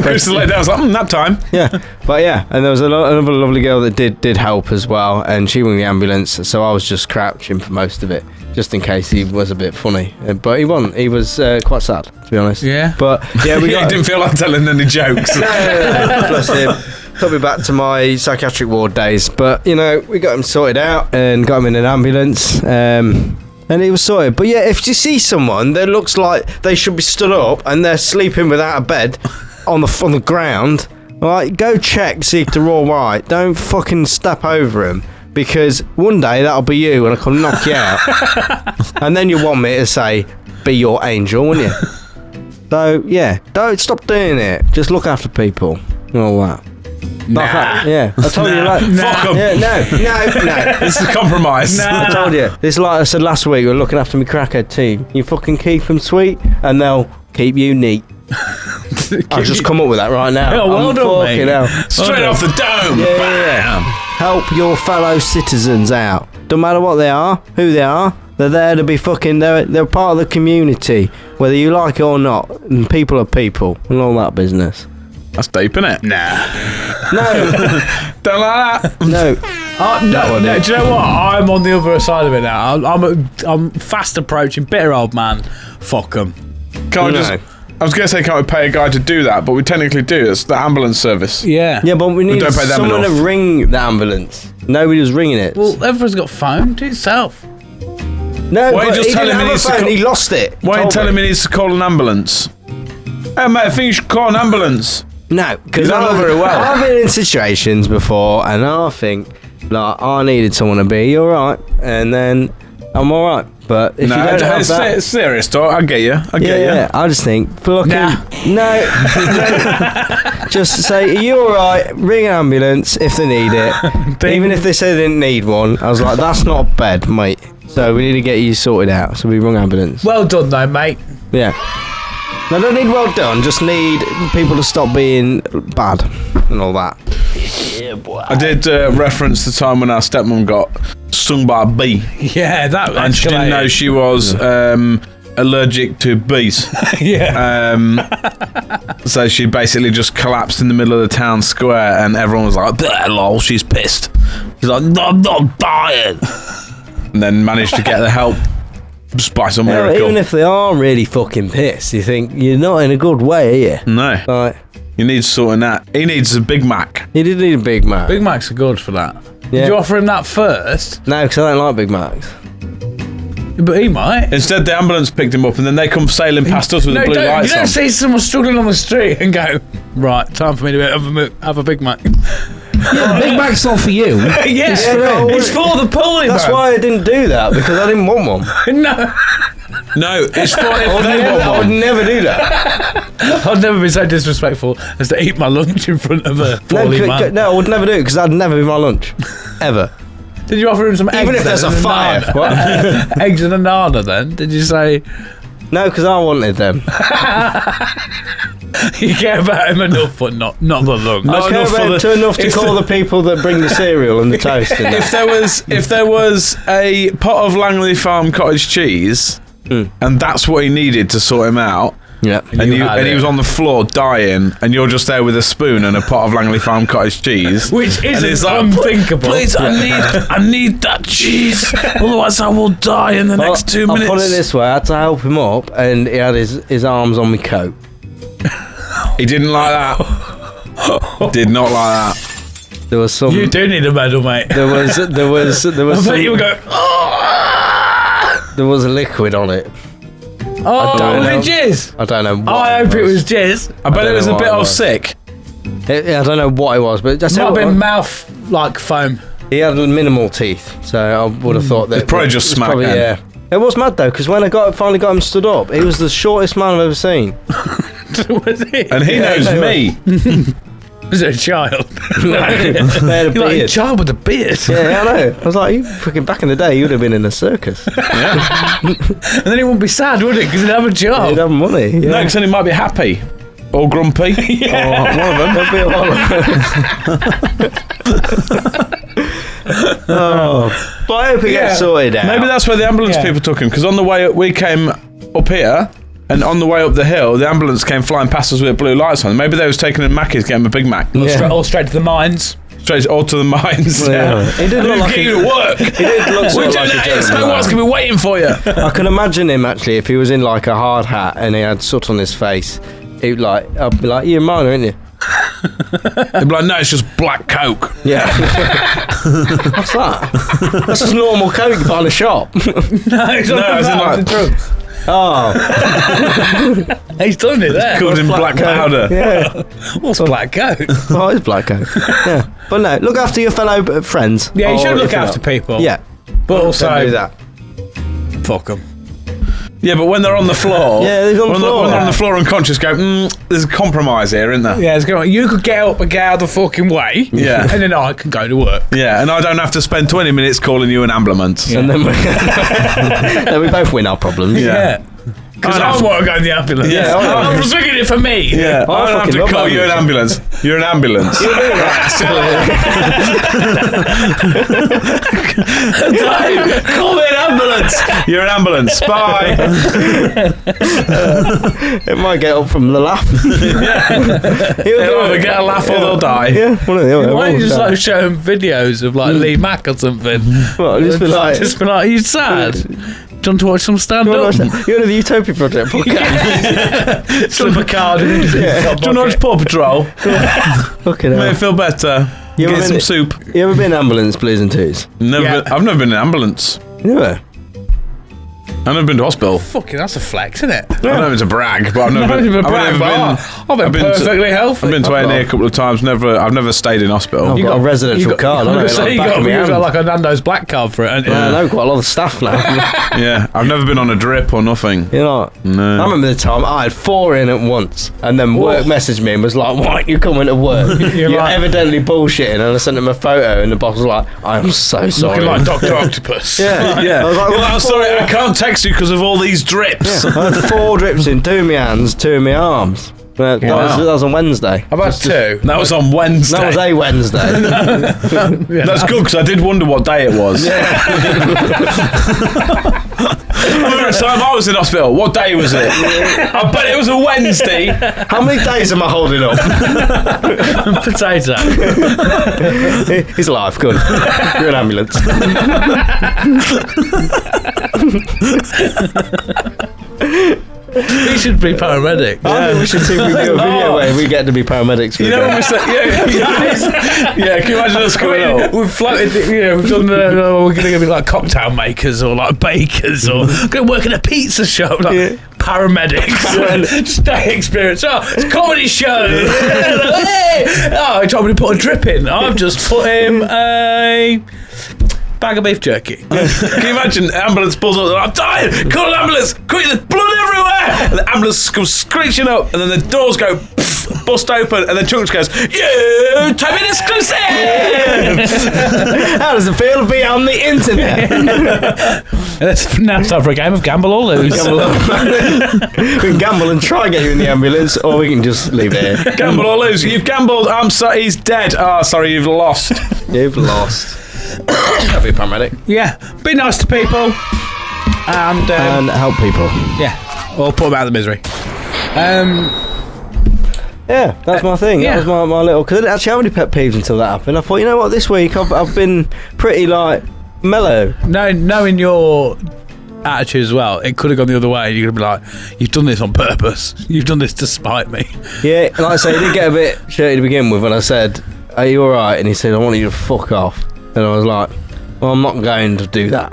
Chris laid down. I was like, nap time. Yeah, but yeah, and there was another lovely girl that did help as well, and she rang the ambulance. So I was just crouching for most of it, just in case he was a bit funny. But he wasn't. He was quite sad, to be honest. Yeah. But yeah, we He got. didn't feel like telling any jokes. Bless him. Took me back to my psychiatric ward days, but we got him sorted out and got him in an ambulance. And he was sorted. But yeah, if you see someone that looks like they should be stood up and they're sleeping without a bed on the ground, like, go check, see if they're all right. Don't fucking step over them, because one day that'll be you and I can knock you out. And then you want me to say, be your angel, wouldn't you? So yeah, don't stop doing it. Just look after people and all that. Yeah, I told you like. Fuck 'em. Yeah, no. This is a compromise. I told you. This is like I said last week. We're looking after my crackhead team. You fucking keep them sweet, and they'll keep you neat. I've just come up with that right now. Oh, well I'm done, fucking mate. hell. Straight off the dome. Yeah, Bam. Help your fellow citizens out. Don't matter what they are, who they are. They're there to be fucking. They're part of the community, whether you like it or not. And people are people, and all that business. That's deep, isn't it? Nah. No, Don't like that. no. No, do you know what? I'm on the other side of it now. I'm fast approaching. Bitter old man. Fuck them. Can't we No. just... I was going to say, can't we pay a guy to do that? But we technically do. It's the ambulance service. Yeah. Yeah, but we need don't pay them someone to enough. ring the ambulance. Nobody was ringing it. Well, everyone's got phone. Do it yourself. no, why but you just he tell didn't him he have a needs to phone. call- He lost it. Why are you Told telling me? me he needs to call an ambulance? Hey, mate, I think you should call an ambulance. No, because You don't know very well. I've been in situations before, and I think like I needed someone to be all right, and then I'm all right. But if No, you don't have it's that, serious talk. I get you. I get you. yeah, I just think fucking Nah. no. Just say, are you all right? Ring an ambulance if they need it. Even if they say they didn't need one, I was like, that's not a bed, mate. So we need to get you sorted out. So we rung ambulance. Well done, though, mate. Yeah. I don't need well done. Just need people to stop being bad and all that. I did reference the time when our stepmom got stung by a bee, Yeah, that. and she didn't know she was allergic to bees. Yeah. So she basically just collapsed in the middle of the town square, and everyone was like, "Bleh, lol, she's pissed." She's like, "No, I'm not dying," and then managed to get the help just by some Yeah, miracle. even if they are really fucking pissed, you think you're not in a good way, are you? No, Like, you need sorting that. He needs a Big Mac. you did need a Big Mac. Big Macs are good for that. Yeah. Did you offer him that first? No, because I don't like Big Macs. But he might. Instead, the ambulance picked him up, and then they come sailing past us with the blue you lights don't on. see someone struggling on the street and go, right, time for me to have a Big Mac. Yeah, Big Mac's not for you. Yeah, it's for the pulling. That's why I didn't do that, because I didn't want one. No, No, it's for if I would, they never, want I would one. never do that. I've never been so disrespectful as to eat my lunch in front of a poorly man. No, I would never do it, because that'd never be my lunch. Ever. Did you offer him some eggs? Even if then there's a and fire. naan? What? Eggs and a nana then? Did you say No, because I wanted them. you care about him enough but not the lunch? Not I care enough for about the- enough to if call the people that bring the cereal and the toast and If that. there was a pot of Langley Farm cottage cheese, and that's what he needed to sort him out, Yeah. and You had he it. was on the floor dying, and you're just there with a spoon and a pot of Langley Farm cottage cheese, Which and isn't it's like, unthinkable. Please, I need that cheese, otherwise I will die in the next 2 minutes. I'll put it this way, I had to help him up, and he had his arms on my coat. He didn't like that. Did not like that. There was some. You do need a medal, mate. There was I bet you would go, there was a liquid on it. oh, don't was know. it jizz? I don't know. What Oh, I hope it was jizz. I bet don't it was know a what bit it of was. sick. I don't know what it was, but just Might have been mouth like foam. he had minimal teeth, so I would have thought that It's probably just smack then. Yeah, it was mad though, because when I finally got him stood up, he was the shortest man I've ever seen. Was it? And he knows no, me. Was it a child? They had a You're like a beard. child with a beard. Yeah, I know. I was like, you fucking back in the day, you would have been in a circus. And then he wouldn't be sad, would it? Because he'd have a job. You'd have money. Yeah. No, because then he might be happy. Or grumpy. Or one of them. There'd be a lot of oh, but I hope it gets sorted out. Maybe that's where the ambulance people took him, because on the way up, we came up here, and on the way up the hill, the ambulance came flying past us with blue lights on. Maybe they was taking him Mackey's, getting him a Big Mac. Yeah. All straight to the mines. Straight all to the mines. Yeah. He did look like Get you to work. He did look We're sort of doing like a it here. gentleman. Snow White's going to be waiting for you. I can imagine him actually if he was in like a hard hat and he had soot on his face. He'd like, I'd be like, you're a miner, aren't you? They'd be like, no, it's just black Coke. Yeah. What's that? That's just normal Coke you buy in a shop. No, he's No, as in like- the drugs. Oh, He's done it there. Covered in black powder. yeah. What's black coat? Oh, it's black Coke. Yeah. But no, look after your fellow friends. Yeah, you Or should look if you're after not. people. Yeah. But also, Don't do that. fuck them. Yeah, but when they're on the floor, Yeah, they're on the when floor. when they're on the floor unconscious, go, there's a compromise here, isn't there? Yeah, it's going. You could get up and get out of the fucking way. Yeah. And then I can go to work. Yeah, and I don't have to spend 20 minutes calling you an ambulance. And then we, then we both win our problems. Yeah. Because I want to go in the ambulance. Yeah, I'm just looking it for me. Yeah, I don't have to love call you an ambulance. You're an ambulance. Dave, call me an ambulance. You're an ambulance. Bye. It might get up from the laugh. They'll either get a laugh or they'll die. Yeah, one of the other. Why don't you just like show him videos of like Lee Mack or something? Well, just be like, Just be like, are you sad? Do you want to watch some stand you're up? the Utopia Project podcast. Slip a card in his Do you want to watch Paw Patrol? Fucking Make me hell. feel better. You Get ever some been- soup. You ever been ambulance, please and twos? I've never been in an ambulance. Never. I've never been to hospital. Fucking, that's a flex, isn't it? I don't know if it's a brag, but I've never Not been. even a I've brag, never but I've been perfectly healthy. I've been to A&E a couple of times. I've never stayed in hospital. I've got a residential card. I know, like, you back got, of my you got hand. like a Nando's black card for it, haven't you? I know quite a lot of staff now. Yeah, I've never been on a drip or nothing. You know, No. I remember the time I had 4 in at once, and then work messaged me and was like, "Why aren't you coming to work? You're like- evidently bullshitting." And I sent him a photo, and the boss was like, "I'm so sorry." Looking like Dr. Octopus. yeah, Yeah. I was like, You're like, I'm sorry, I can't text you because of all these drips. I had 4 drips in, 2 in my hands, 2 in my arms. That was on Wednesday. I've had 2. That was on Wednesday. That was a Wednesday. That's good because I did wonder what day it was. I remember the time I was in hospital. What day was it? I bet it was a Wednesday. How many days am I holding up? Potato. He's alive. Good. You're an ambulance. He should be paramedic. I think we should see if we do a video where we get to be paramedics. You know when we said, yeah, can you imagine us coming up? We've floated, we've done we're going to be like cocktail makers or like bakers or going to work in a pizza shop, like paramedics. Just day experience. Oh, it's a comedy show. Hey! Oh, he told me to put a drip in. I've just put him a bag of beef jerky. Can you imagine? Ambulance pulls up. I'm dying. Call an ambulance. Quick, there's blood everywhere. And the ambulance comes screeching up, and then the doors go bust open, and then Chunks goes, "You time in exclusive." How does it feel to be on the internet? It's now time for a game of gamble or lose. We can gamble and try and get you in the ambulance, or we can just leave it here. Gamble or lose. You've gambled. I'm sorry. He's dead. Oh, sorry. You've lost. You've lost. That'd be a paramedic. Yeah, be nice to people and And help people. yeah, or put them out of the misery. Yeah, that's my thing. yeah. That was my little. Because I didn't actually have any pet peeves until that happened. I thought, you know what, this week I've been pretty like mellow. Knowing your attitude as well, it could have gone the other way. You're gonna be like, you've done this on purpose. You've done this to spite me. Yeah, like I say, he did get a bit shirty to begin with when I said, "Are you alright?" And he said, "I want you to fuck off." And I was like, "Well, I'm not going to do that."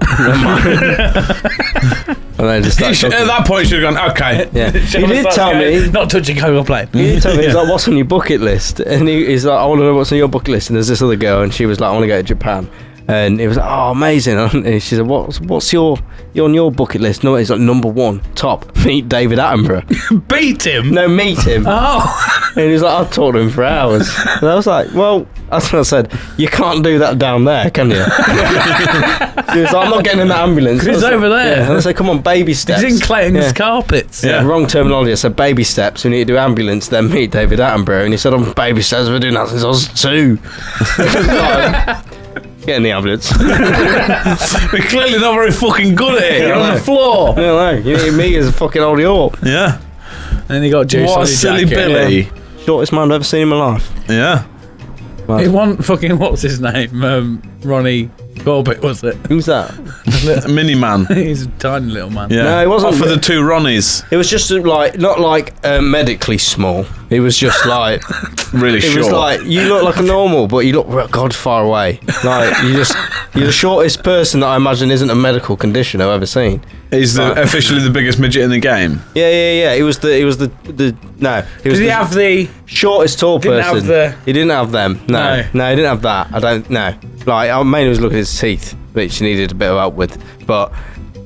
And then just You should, at that point, you should have gone, okay. yeah. He did tell me. not touching Coca plane. He did tell me, he's like, "What's on your bucket list?" And he's like, "I want to know what's on your bucket list." And there's this other girl, and she was like, "I want to go to Japan." And he was like, "Oh, amazing!" And she said, "What's your on your bucket list?" No, he's like, "Number 1, top, meet David Attenborough." Beat him. No, meet him. Oh, And he was like, "I've talked to him for hours." And I was like, "Well," that's what I said, "you can't do that down there, can you?" He was like, "I'm not getting in that ambulance." He's I was like, over there. Yeah. And I said, "Come on, baby steps." he's in Clayton's Yeah. carpets. Yeah, wrong terminology. I said baby steps. We need to do ambulance, then meet David Attenborough. And he said, "I'm baby steps. I've been doing that since I was 2." Get in the ambulance. We're clearly not very fucking good at it. You're I on know. the floor. I don't know. You need me as a fucking old York. Yeah. And then he got juice What on a his silly jacket. Billy. Shortest man I've ever seen in my life. Yeah. He won fucking, what's his name? Ronnie Corbett, was it? Who's that? Mini man. He's a tiny little man. Yeah. No, it wasn't- Off for the 2 Ronnies. It was just like, not like medically small. It was just like, Really it short. was like, you look like a normal, but you look, God, far away. Like, you're the shortest person that I imagine isn't a medical condition I've ever seen. He's officially the biggest midget in the game. Yeah. He was the no. He was Did he the have the... shortest tall Didn't person. have the- He didn't have them. No, No. he didn't have that. I don't know. Like, I mainly was looking at his teeth, which he needed a bit of help with. But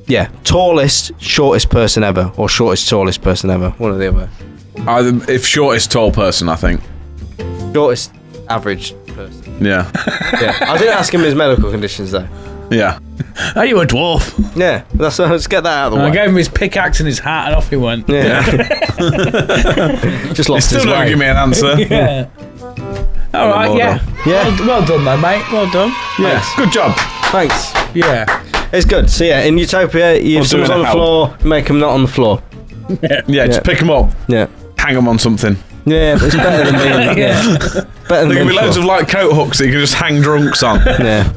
yeah, tallest, shortest person ever, or shortest, tallest person ever. One or the other. If shortest tall person, I think. Shortest, average person. Yeah. Yeah, I didn't ask him his medical conditions though. Yeah. Are you a dwarf? Yeah, let's get that out of the And I way. gave him his pickaxe and his hat, and off he went. Yeah. Just He lost still his don't way. give me an answer. Yeah. All right. well Yeah. done. Yeah. Well done, though, mate. Well done. Yeah. Good job. Thanks. Yeah. It's good. So yeah, in Utopia, if someone's on the floor, make them not on the floor. Yeah, just pick them up, Yeah. hang them on something. Yeah, but it's better than being. Yeah. Better than There can being be loads floor. of like coat hooks that you can just hang drunks on. Yeah.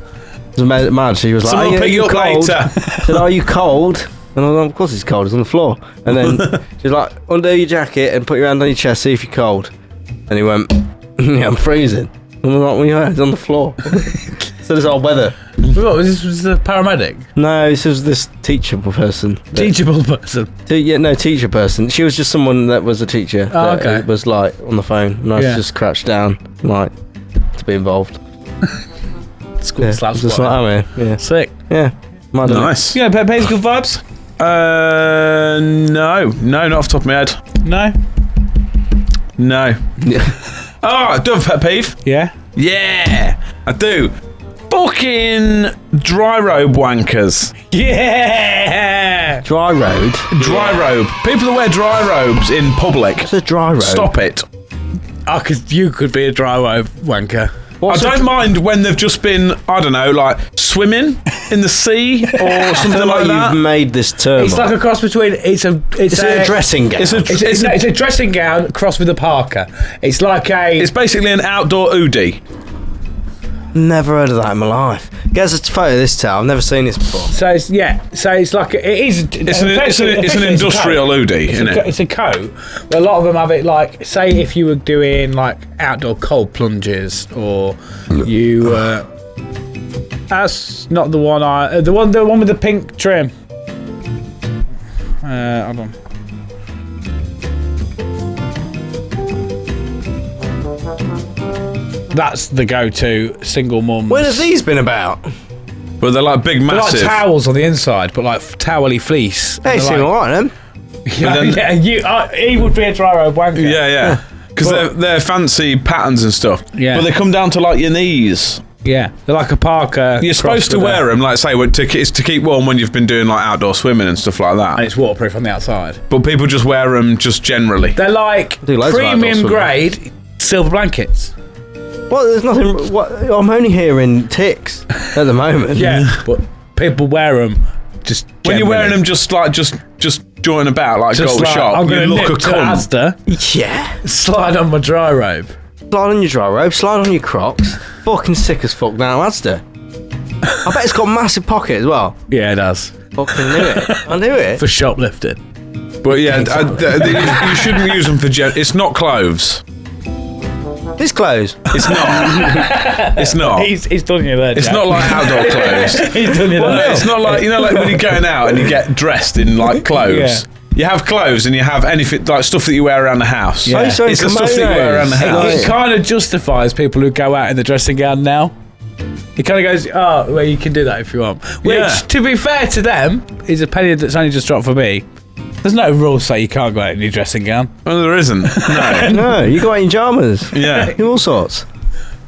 It was mad. She was like, Someone will "Are pick you up cold?" later. I said, "Are you cold?" And I was like, "Of course it's cold. It's on the floor." And then she's like, "Undo your jacket and put your hand on your chest. See if you're cold." And he went, "Yeah, I'm freezing." And I'm like, "Well, yeah, it's on the floor." So there's all weather. What was this? Was the paramedic? No, this was this teacher person. Teachable person. Teacher person. She was just someone that was a teacher. Oh, that okay. Was like on the phone, and I Yeah. just crouched down, like to be involved. School Yeah, slap just like, squad. I'm here. Yeah, Sick. yeah. Mad, isn't it? Nice. Yeah, Pepe's good vibes? No, not off the top of my head. No? No. Yeah. Oh, I do have a pet peeve. Yeah? Yeah, I do. Fucking dry robe wankers. Yeah! Dry road. Dry robe. People that wear dry robes in public. It's a dry road. Stop it. Oh, because you could be a dry robe wanker. What's I a don't mind when they've just been, I don't know, like swimming in the sea or I something feel like like that. you've made this term. It's like a cross between. It's a dressing gown. It's It's a dressing gown crossed with a parka. It's like a. It's basically an outdoor oodie. Never heard of that in my life. Get us a photo of this towel. I've never seen this before. So it's So it's like it is. It's an industrial oodie, isn't it? It's a coat. But a lot of them have it like, say, if you were doing like outdoor cold plunges, or you. That's not the one. The one with the pink trim. Hold on. That's the go-to single mums. When have these been about? But they're like big, They're like massive. towels on the inside, but like towely fleece. They And seem they're alright, then. yeah, he would be a dry robe wanker. Yeah. Because they're fancy patterns and stuff. Yeah. But they come down to like your knees. Yeah, they're like a parka. You're supposed to wear them, like say, it's to keep warm when you've been doing like outdoor swimming and stuff like and that. it's waterproof on the outside. But people just wear them just generally. They're like Do loads of outdoor premium swimming. grade silver blankets. What? There's nothing. What? I'm only hearing ticks at the moment. Yeah, but people wear them just When you're wearing generally. them just jointing about like Just go to like, shop, I'm you gonna look nip a to cunt. Asda, Yeah. slide on my dry robe. Slide on your dry robe. Slide on your Crocs. Fucking sick as fuck now, Asda. I bet it's got massive pocket as well. Yeah, it does. Fucking knew it. I knew it. For shoplifting. But yeah, you shouldn't use them for it's not clothes. This clothes. It's not. It's not. He's done you there. It's Jack. not like outdoor clothes. He's done you Well, there. no, it's not like, you know, like when you're going out and you get dressed in like clothes. Yeah. You have clothes and you have anything like stuff that you wear around the house. Yeah. Oh, you're saying It's the stuff that you wear around the kimonos. house. It kind of justifies people who go out in the dressing gown now. It kind of goes, oh, well, you can do that if you want. Which, Yeah. to be fair to them, is a penny that's only just dropped for me. There's no rules say you can't go out in your dressing gown. Well, there isn't. No. No, you go out in pajamas. Yeah. All sorts.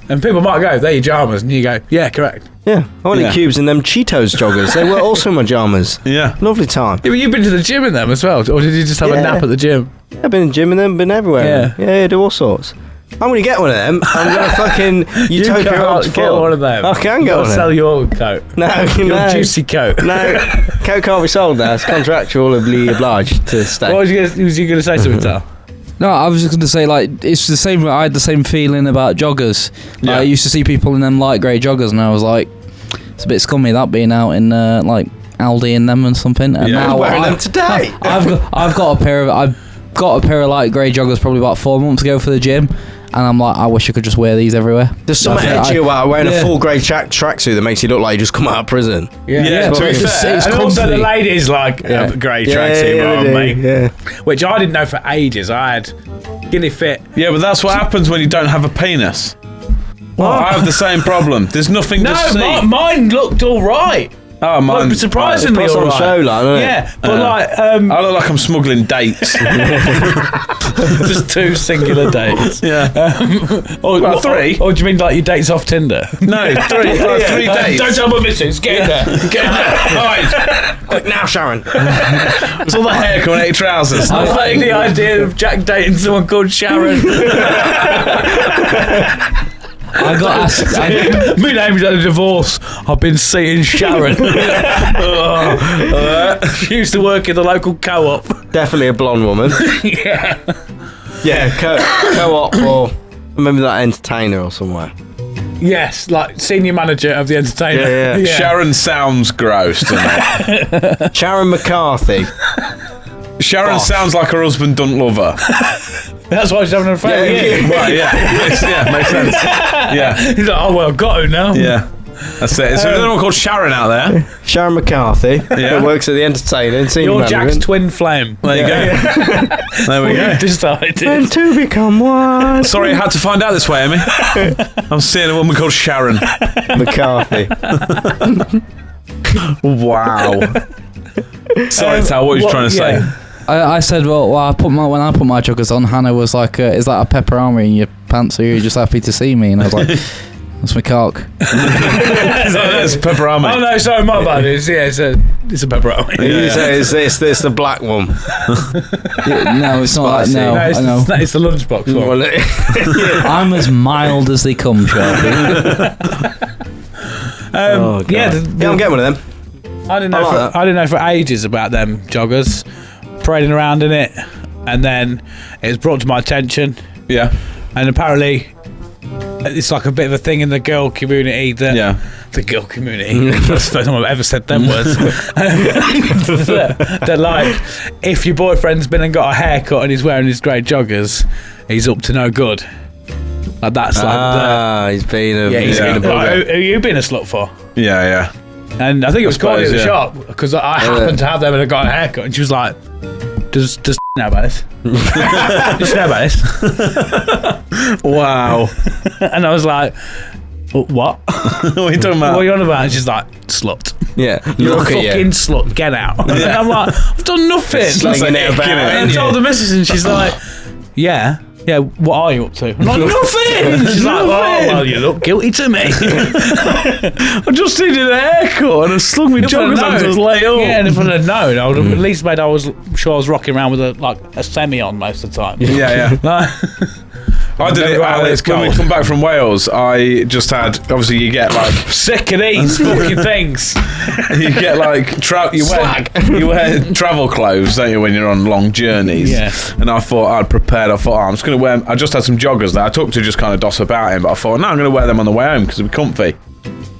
And people might go, they're your pajamas, and you go, yeah, correct. Yeah. I went Yeah. in cubes in them Cheetos joggers. They were also my pajamas. Yeah. Lovely time. Yeah, but you've been to the gym in them as well, or did you just have a Yeah. nap at the gym? I've been in the gym in them, been everywhere. Yeah, do all sorts. I'm gonna get one of them. I'm gonna fucking Utopia can't Rock get full. one of them. I can You get gotta one of sell them. your coat. No, Your no. juicy coat. No, coat can't be sold now. It's contractually obliged to stay. What was you going to say something, Tal? No, I was just going to say, like, it's the same. I had the same feeling about joggers. Like, Yeah. I used to see people in them light grey joggers, and I was like, it's a bit scummy that being out in like Aldi and them and something. And Yeah. now I'm wearing them today. I've got a pair of light grey joggers probably about 4 months ago for the gym, and I'm like, I wish I could just wear these everywhere. There's something That's it. edgy about wearing a yeah. full grey tracksuit that makes you look like you just come out of prison. Yeah, to be it's- fair. it's And also the comfy. ladies like a grey tracksuit on they me, do, yeah. which I didn't know for ages. I had Guinea Fit. Yeah, but that's what happens when you don't have a penis. I have the same problem. There's nothing to No, see. mine looked all right. Oh, mine. Look, surprisingly, Puts on alright. show, like, doesn't it? Yeah, but I look like I'm smuggling dates. just 2 singular dates. Yeah. Or 3. Or do you mean like your dates off Tinder? No, 3 dates. Don't tell my missus. Get in there. Get in there. Right. Quick now, Sharon. It's all the hair coming out your trousers. I like the idea of Jack dating someone called Sharon. I got asked. My name's had a divorce. I've been seeing Sharon. She used to work in the local co-op. Definitely a blonde woman. Yeah. Yeah, co-op or remember that Entertainer or somewhere. Yes, like senior manager of the Entertainer. Yeah. Sharon sounds gross, doesn't it? Sharon McCarthy. Sharon sounds like her husband don't love her. That's why she's having an affair with you. Right, yeah. Makes sense. Yeah. He's like, oh, well, I've got her now. Yeah. That's it. So there's anyone called Sharon out there. Sharon McCarthy. Yeah. That works at the Entertainer and senior You're management. Jack's twin flame. There you go. There we go. Decided. And to become one. Sorry, I had to find out this way, Amy. I'm seeing a woman called Sharon. McCarthy. Wow. Sorry, Tal, what were you trying to say? I said, well, when I put my joggers on, Hannah was like, "Is that a pepperoni in your pants? Or are you just happy to see me?" And I was like, "That's my cock." It's pepperoni. Oh no, sorry, my bad. It's a pepperoni. You say it's this the black one. No, it's not. Like, no, it's, I know. it's the lunchbox one. Well, I'm as mild as they come, Sharpie. God. Yeah, Yeah, I'm getting one of them. I didn't know. I like that. I didn't know for ages about them joggers, parading around in it, and then it was brought to my attention, Yeah. and apparently it's like a bit of a thing in the girl community that the girl community. That's the first time I've ever said them words. that like, if your boyfriend's been and got a haircut and he's wearing his grey joggers, he's up to no good. Like that's like he's been a he's been a who bugger. you been a slut for? Yeah. And I think it was Courtney at the suppose, shop because I happened to have them and I got a haircut, and she was like, "Does know about this? Does she know about this?" Wow. And I was like, "What? What are you talking about? What are you on about?" And she's like, "Slut. Yeah, You're a look at fucking you. slut. Get out." And I'm like, "I've done nothing." Slinging it about, And I told the missus, and she's like, "Yeah, what are you up to?" I'm like, "Nothing." She's like, "Oh, well, you look guilty to me." I just needed a haircut and I slung my joggers on to lay up. Yeah, and if I'd have known, I would have at least made. I was sure I was rocking around with a semi on most of the time. Yeah. Like, I did it Wow, it's when we cold. come back from Wales. I just had, obviously you get like, sick of these fucking things. you get like, you wear travel clothes, don't you, when you're on long journeys? Yeah. And I thought I'm just going to wear, I just had some joggers that I took to just kind of doss about in, but I thought, no, I'm going to wear them on the way home because it'll be comfy.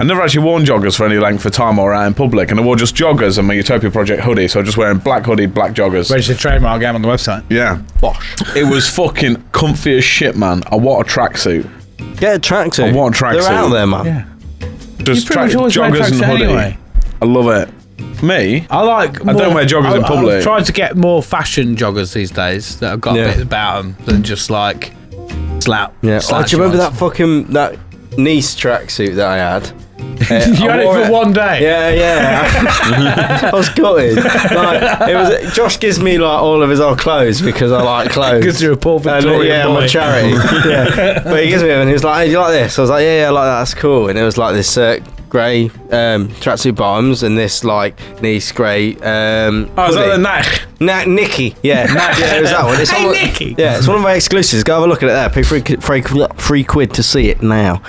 I never actually worn joggers for any length of time or out in public, and I wore just joggers and my Utopia Project hoodie, so I was just wearing black hoodie, black joggers. Registered trademark game on the website. Yeah. Bosh. It was fucking comfy as shit, man. I want a tracksuit. Get a tracksuit. I want a tracksuit. They're out there, man. Yeah. Just You pretty much always wear joggers and tracksuit hoodie. anyway. I love it. Me? I like. I don't wear joggers in public. I'm trying to get more fashion joggers these days that have got a bit about them than just like slap. Yeah. slouchy Do you remember ones. that Nice tracksuit that I had? You had it for one day. Yeah. I was gutted. Like, Josh gives me like all of his old clothes because I like clothes. Because you're a poor Victorian I'm boy. a charity. Yeah. But he gives me them and he was like, "Hey, do you like this?" I was like, "Yeah, I like that. That's cool." And it was like this grey tracksuit bottoms and this like Nice grey. Is that the Nike? Nicky, yeah, yeah, it was that one. It's Hey, on- Nicky. Yeah, it's one of my exclusives. Go have a look at it there. Pay free quid to see it now.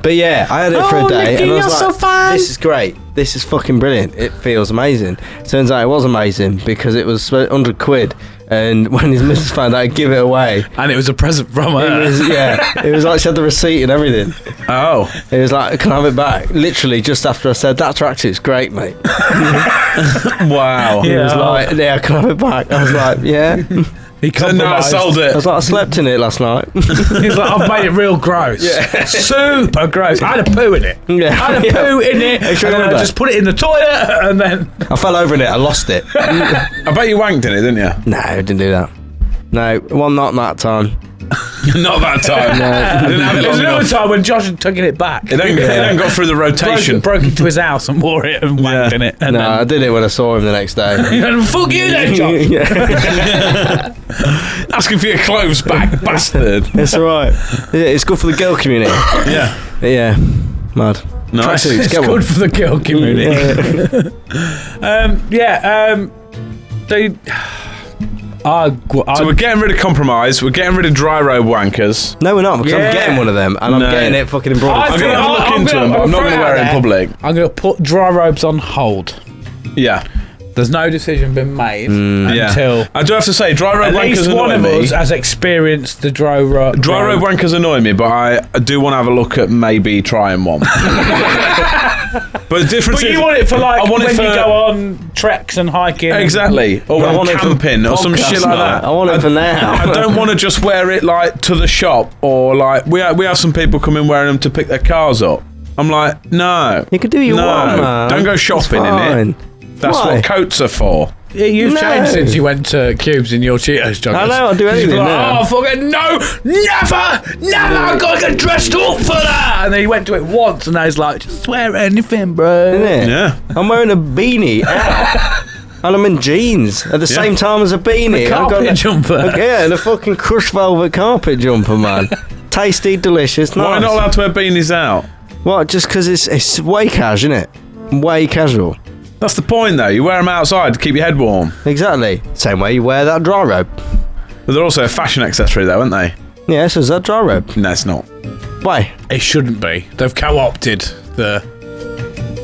But yeah, I had it for a day, Nicky, and I was you're like, so fun. "This is great. This is fucking brilliant. It feels amazing." Turns out it was amazing because it was 100 quid, and when his missus found out, I'd give it away. And it was a present from It her. was, it was like she had the receipt and everything. Oh. It was like, "Can I have it back?" Literally just after I said, "That tracksuit's great, mate." Wow. He was like, "Yeah, can I have it back?" I was like, "Yeah." He So now I compromised. sold I it. was like, "I slept in it last night." He's like, "I've made it real gross. Yeah. Super gross. I had a poo in it. Yeah. I had a poo in it, Extra and then I number. just put it in the toilet, and then I fell over in it. I lost it. I bet you wanked in it, didn't you? No, I didn't do that. No, well, not that time. Not that time. I didn't have it There's long another enough. time when Josh had taken it back. It don't got through the rotation. Broke into his house and wore it and wanked in it. And No, I did it when I saw him the next day. then, fuck you then, Josh. Asking for your clothes back, bastard. It's alright. It's good for the girl community. Yeah. Yeah. Mad. Nice. Tracksuits, It's get one. good for the girl community. So we're getting rid of compromise. We're getting rid of dry robe wankers. No, we're not, because Yeah. I'm getting one of them, and I'm No. getting it fucking embroidered. I'm going to have a look into them, but I'm not going to wear it in public. I'm going to put dry robes on hold. Yeah. There's no decision been made Yeah. until I do have to say, dry robe at wankers least one annoy of me. us has experienced the dry robe. Dry robe wankers annoy me, but I do want to have a look at maybe trying one. But the difference But is, you want it for like I want when it for you go on treks and hiking. exactly, or when I I'm want it for camping or some podcast shit like night. that. I want it for now. I don't want to just wear it like to the shop or like we have some people come in wearing them to pick their cars up. I'm like, no, You can do your no, one, man. don't go It's shopping in fine. it. That's Why? what coats are for. Yeah, you've No. changed since you went to Cubes in your Cheetos joggers. I know, I'll do You're anything like, now. oh, fucking no, never, I've got to get dressed up for that. And then he went to it once and now he's like, just wear anything, bro. Isn't it? Yeah. I'm wearing a beanie out. And I'm in jeans at the same time as a beanie. Carpet jumper. Yeah, and a fucking crushed velvet carpet jumper, man. Tasty, delicious, nice. Why not allowed to wear beanies out? What? Just because it's way cash, isn't it? Way casual. That's the point, though. You wear them outside to keep your head warm. Exactly. Same way you wear that dry robe. But they're also a fashion accessory, though, aren't they? Yeah, so is that dry robe. No, it's not. Why? It shouldn't be. They've co-opted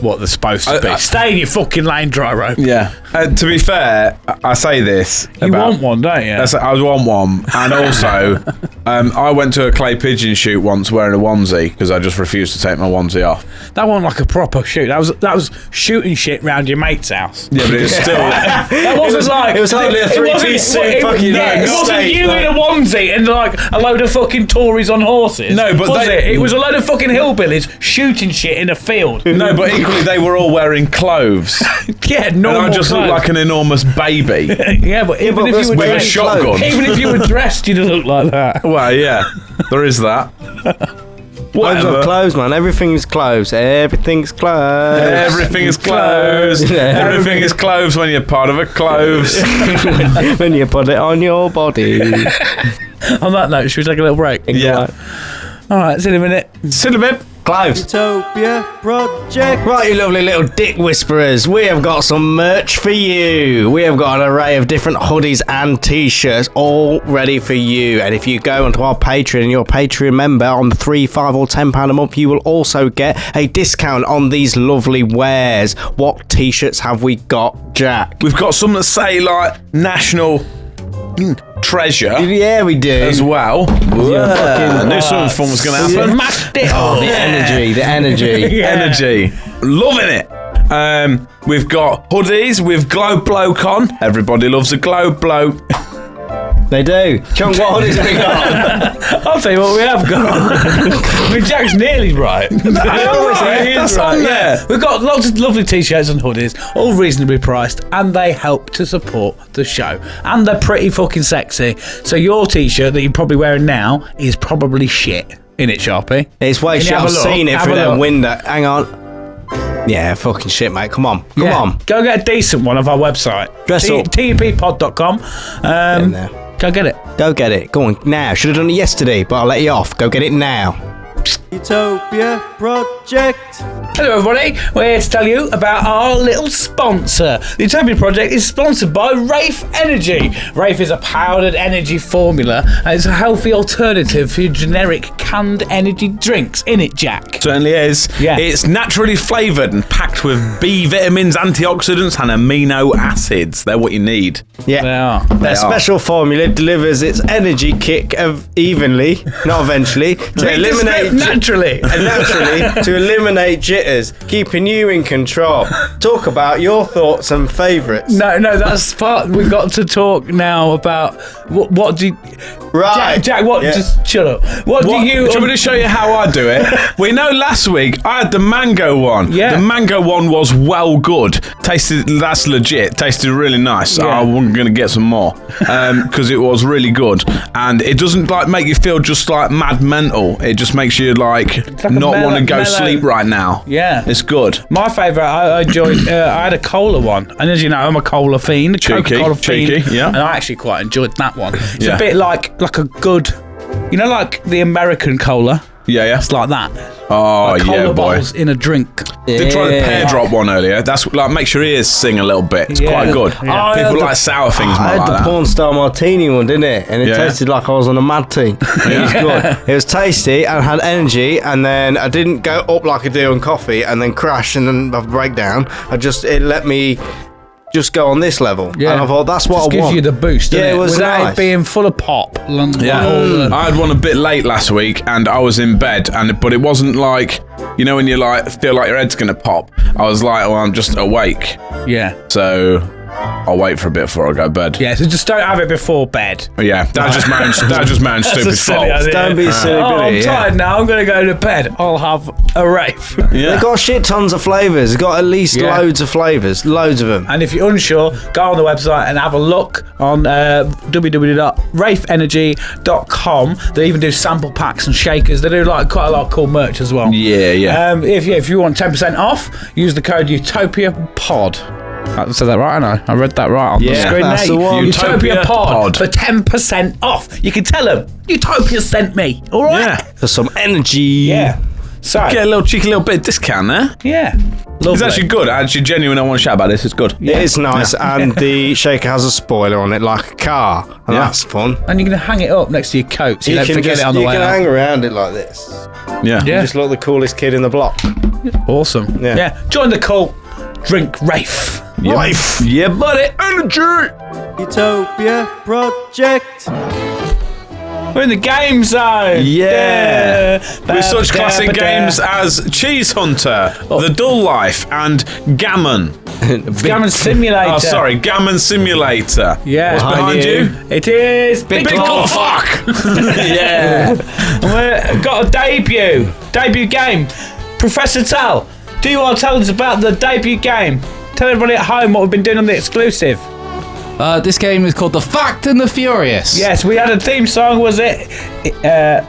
what they're supposed to be. I- Stay in your fucking lane, dry robe. Yeah. To be fair, I say this. You about- want one, don't you? I want one, and also, I went to a clay pigeon shoot once wearing a onesie because I just refused to take my onesie off. That wasn't like a proper shoot. That was shooting shit round your mate's house. Yeah, but it's still. That wasn't like it was hardly a it wasn't- three-piece suit, it- fucking yeah, it wasn't state, you like- in a onesie and like a load of fucking Tories on horses. No, but was they- it was a load of fucking hillbillies shooting shit in a field. No, but equally they were all wearing clothes, Yeah, and normal I just looked clothes. like an enormous baby Yeah, but even but if you were with a dressed, shotgun. even if you were dressed, you'd look like that. Well, yeah, there is that. Clothes Whatever. are clothes, man. Everything's clothes. Everything's clothes. Everything is clothes. Everything is clothes when you're part of a clothes. When you put it on your body. On that note, should we take a little break? Yeah. All right, see you in a minute. Cinnamon. Clothes. Utopia Project. Right, you lovely little dick whisperers, we have got some merch for you. We have got an array of different hoodies and t-shirts all ready for you. And if you go onto our Patreon and you're a Patreon member on the £3, £5 or £10 a month, you will also get a discount on these lovely wares. What t-shirts have we got, Jack? We've got some that say like national treasure Yeah, we do. as well. I knew something fun was going to happen. Oh, the energy, the energy. Energy. Loving it. We've got hoodies with Globe Bloke on. Everybody loves a Globe Bloke. They do. Chunk, what hoodies have we got? I'll tell you what we have got. I mean, Jack's nearly right. He is That's on there. Yeah. We've got lots of lovely t-shirts and hoodies, all reasonably priced, and they help to support the show. And they're pretty fucking sexy. So your t-shirt that you're probably wearing now is probably shit. In it, Sharpie? It's way Can you shit. have a I've look? seen it Have through a that look. window. Hang on. Yeah, fucking shit, mate. Come on. Come Yeah. on. Go get a decent one off our website. Dress up. tuppod.com. in there. Go get it. Go get it. Go on now. Should have done it yesterday, but I'll let you off. Go get it now. Utopia Project. Hello everybody, we're here to tell you about our little sponsor. The Utopia Project is sponsored by Rafe Energy. Rafe is a powdered energy formula and it's a healthy alternative for your generic canned energy drinks. In it, Jack? Certainly is. Yeah. It's naturally flavoured and packed with B vitamins, antioxidants, and amino acids. They're what you need. Yeah. They are. Their special formula delivers its energy kick of evenly, not eventually, to eliminate naturally. naturally to eliminate bitters, keeping you in control. Talk about your thoughts and favourites. No, that's part. We've got to talk now about what do you... Right. Jack, what... Yeah. Just shut up. What do you... Do you want me to show you how I do it? We know last week I had the mango one. Yeah. The mango one was well good. Tasted, that's legit. Tasted really nice. Yeah. I'm going to get some more because it was really good. And it doesn't like make you feel just like mad mental. It just makes you like a not want to go mellow- sleep right now. Yeah. It's good. My favourite, I enjoyed, I had a cola one. And as you know, I'm a cola fiend. Coca-Cola cheeky, fiend. yeah. And I actually quite enjoyed that one. It's Yeah. a bit like a good... You know, like the American cola? Yeah. It's like that. Oh, Like yeah, cola boy. bottles in a drink. Did try the pear drop one earlier. That's like makes your ears sing a little bit. It's Yeah. quite good. Yeah. People like sour things I more had like the that. porn star martini one, didn't it? And it Yeah. tasted like I was on a mad team. It was good. It was tasty and had energy, and then I didn't go up like I do on coffee and then crash and then have a breakdown. It let me just go on this level. Yeah. And I thought that's what Just I gives want. you the boost, doesn't Yeah, it was without nice. it being full of pop. Yeah, I had one a bit late last week, and I was in bed, but it wasn't like, you know, when you like feel like your head's gonna pop. I was like, well, I'm just awake, Yeah. so I'll wait for a bit before I go to bed. Yeah, so just don't have it before bed. But yeah, that's just my own stupid a silly fault. idea. Don't be silly, Oh, I'm Billy. tired now. I'm going to go to bed. I'll have a rave. Yeah. They've got shit tons of flavours. They've got at least Yeah. loads of flavours. Loads of them. And if you're unsure, go on the website and have a look on www.rafeenergy.com. They even do sample packs and shakers. They do like quite a lot of cool merch as well. Yeah. If you want 10% off, use the code UtopiaPod. I said that right, I read that right on the Yeah, screen. that's there. the one. Utopia Pod Pod. for 10% off. You can tell them Utopia sent me. All right. Yeah. For some energy. Yeah. So Get a little cheeky little bit of discount there. yeah, It's lovely. actually good. Actually, genuine. I want to shout about this. It's good. It is nice, and the shaker has a spoiler on it like a car, and Yeah. that's fun. And you're gonna hang it up next to your coat, so you, don't forget it on the you way can out. hang around it like this. Yeah. Yeah. You just look the coolest kid in the block. Awesome. Yeah. Yeah. Join the cult. Drink Rafe. Life. Yeah, buddy. Energy. Utopia Project. We're in the game zone. Yeah. With such classic games as Cheese Hunter, The Dull Life, and Gammon. Gammon Simulator. Oh, sorry, Gammon Simulator. Yeah. What's behind you? It is Big Claw Fuck. Yeah. And we've got a debut game. Professor Tal, do you want to tell us about the debut game? Tell everybody at home what we've been doing on the exclusive. This game is called The Fact and the Furious. Yes, we had a theme song, was it?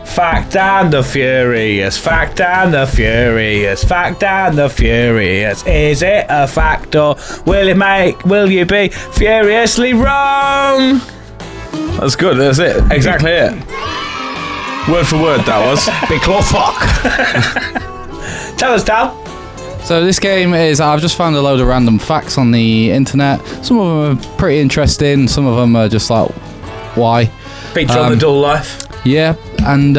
Fact and the Furious, Fact and the Furious, Fact and the Furious. Is it a fact or will you be furiously wrong? That's good. That's it. Exactly it. Word for word, that was. Big Claw Fuck. Tell us, Tal. So this game is, I've just found a load of random facts on the internet. Some of them are pretty interesting. Some of them are just like, why? Feature on the Dull Life. Yeah, and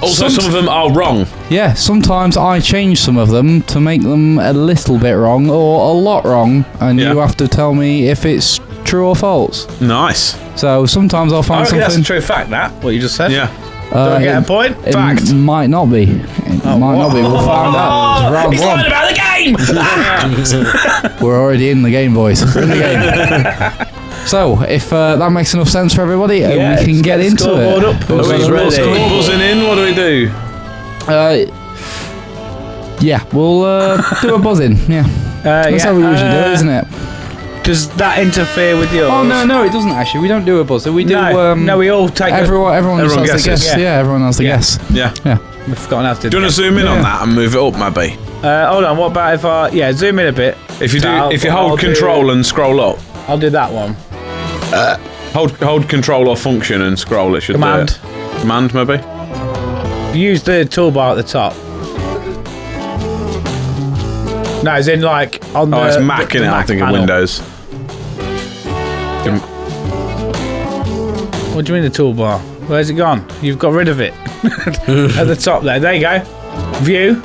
Also, some of them are wrong. yeah, sometimes I change some of them to make them a little bit wrong or a lot wrong, and Yeah. you have to tell me if it's true or false. Nice. So sometimes I'll I find reckon that's a something. true fact, that, what you just said. Yeah. Do I get a point? It Fact. might not be. It might not be. We'll find out. It's round He's lying one. about the game! We're already in the game, boys. We're in the game. So, if that makes enough sense for everybody, Yeah, we can let's get get the into scoreboard it. up. Are we Ready. buzzing in? What do we do? Yeah, we'll do a buzz-in. Yeah, that's how we usually do it, isn't it? Does that interfere with yours? Oh no, it doesn't actually. We don't do a buzz-in. We do. No, we all take Everyone just Everyone has to guesses. guess. Yeah, everyone has to Yeah. guess. Yeah. Yeah. We've forgotten how to do Do you want to zoom in on that and move it up, maybe? Hold on, what about if I... Yeah, zoom in a bit. If you Tal, do, if you I'll hold do- control and scroll up, I'll do that one. hold control or function and scroll. It should Command. do it. Command, maybe. Use the toolbar at the top. No, it's in like on the... Oh, it's Mac the in it. I Mac think in panel. Windows. What do you mean the toolbar? Where's it gone? You've got rid of it. At the top there. There you go. View.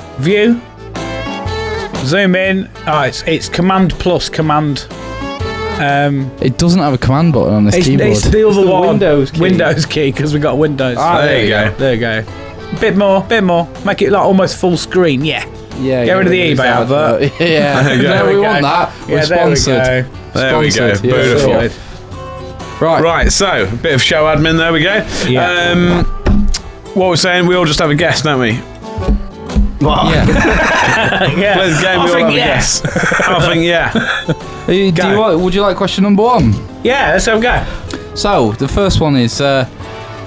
Zoom in. Oh, it's Command plus Command. It doesn't have a command button on this keyboard. It's the other one. Windows key. Windows key because we got Windows. Ah, there you go. There you go. Bit more. Make it like almost full screen. Yeah. Yeah, Get rid of the this eBay advert. Yeah, There no, we we go. want that. We're Yeah, there we sponsored. go. There we go. Sponsored, yeah. Beautiful. Sorted. Right. Right, so a bit of show admin. There we go. Yeah. What we're saying, we all just have a guess, don't we? Wow. Yeah. Yeah. Play the game, I we all think have a yes. guess. I think yeah. Would you like question number 1? Yeah, let's have a go. So, the first one is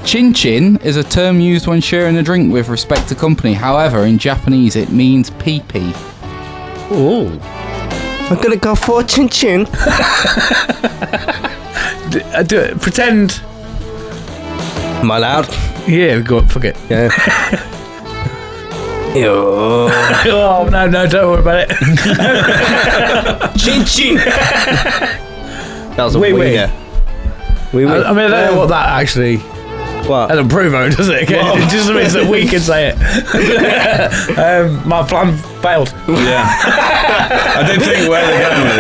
chin chin is a term used when sharing a drink with respect to company. However, in Japanese, it means pee-pee. Ooh. I'm gonna go for chin chin. Do it. Pretend. Am I loud? Yeah, go. Fuck it. Yeah. Yo. Oh no, don't worry about it. Chin chin. That was a Wee wee. wiener. Wee wee. I mean, I don't know what that actually What? doesn't prove, does it? It just means that we can say it. My plan failed. Yeah. I did think where they're going with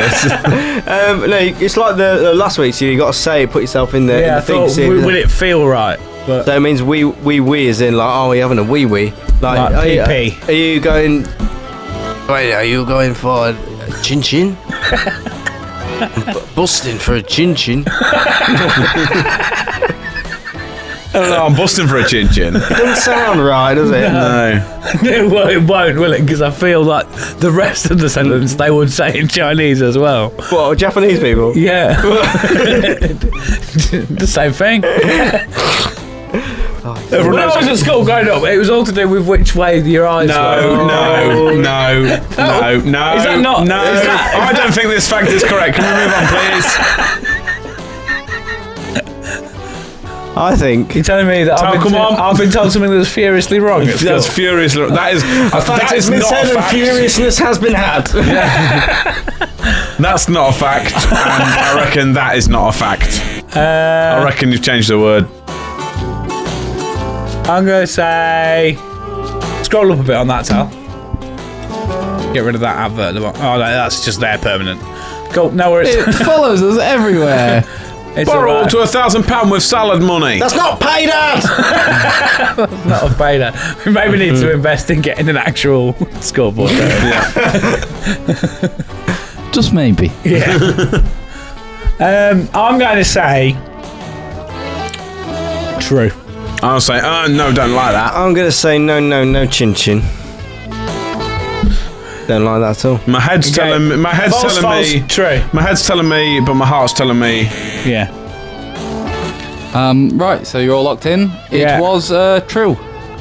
this. No, it's like the last week. So you got to say it, put yourself in the, in Yeah, I the thing. thought, see will it feel right? But So it means wee is in like, oh, you're having a wee wee. Like pee-pee. Are you going? Wait, are you going for a chin chin? Busting for a chin chin. I don't know, I'm busting for a chin chin. Doesn't sound right, does it? No. well, it won't, will it? Because I feel like the rest of the sentence they would say in Chinese as well. What, Japanese people? Yeah. The same thing. When I was at school growing up, it was all to do with which way your eyes were. No. Is that not? No. Is that- I don't think this fact is correct. Can we move on, please? I think. You're telling me that Come on. I've been told something that's furiously wrong at school? That's furious. That is a fact. That is not a Missaid and fact. furiousness has been had. That's not a fact. And I reckon that is not a fact. I reckon you've changed the word. I'm going to say... Scroll up a bit on that, Tal. Get rid of that advert at the bottom. Oh, no, that's just there permanent. Go, no worries. It follows us everywhere. It's Borrow alright. up to £1,000 with salad money. That's not paid ad. Not a beta. We maybe need to invest in getting an actual scoreboard. Just maybe. Yeah. I'm going to say... True. I'll say, no, don't like that. I'm gonna say no, chin chin. Don't like that at all. My head's Okay. telling me. My head's False, telling false, me. true. My head's telling me, but my heart's telling me. Yeah. Right, so you're all locked in. It Yeah. was true.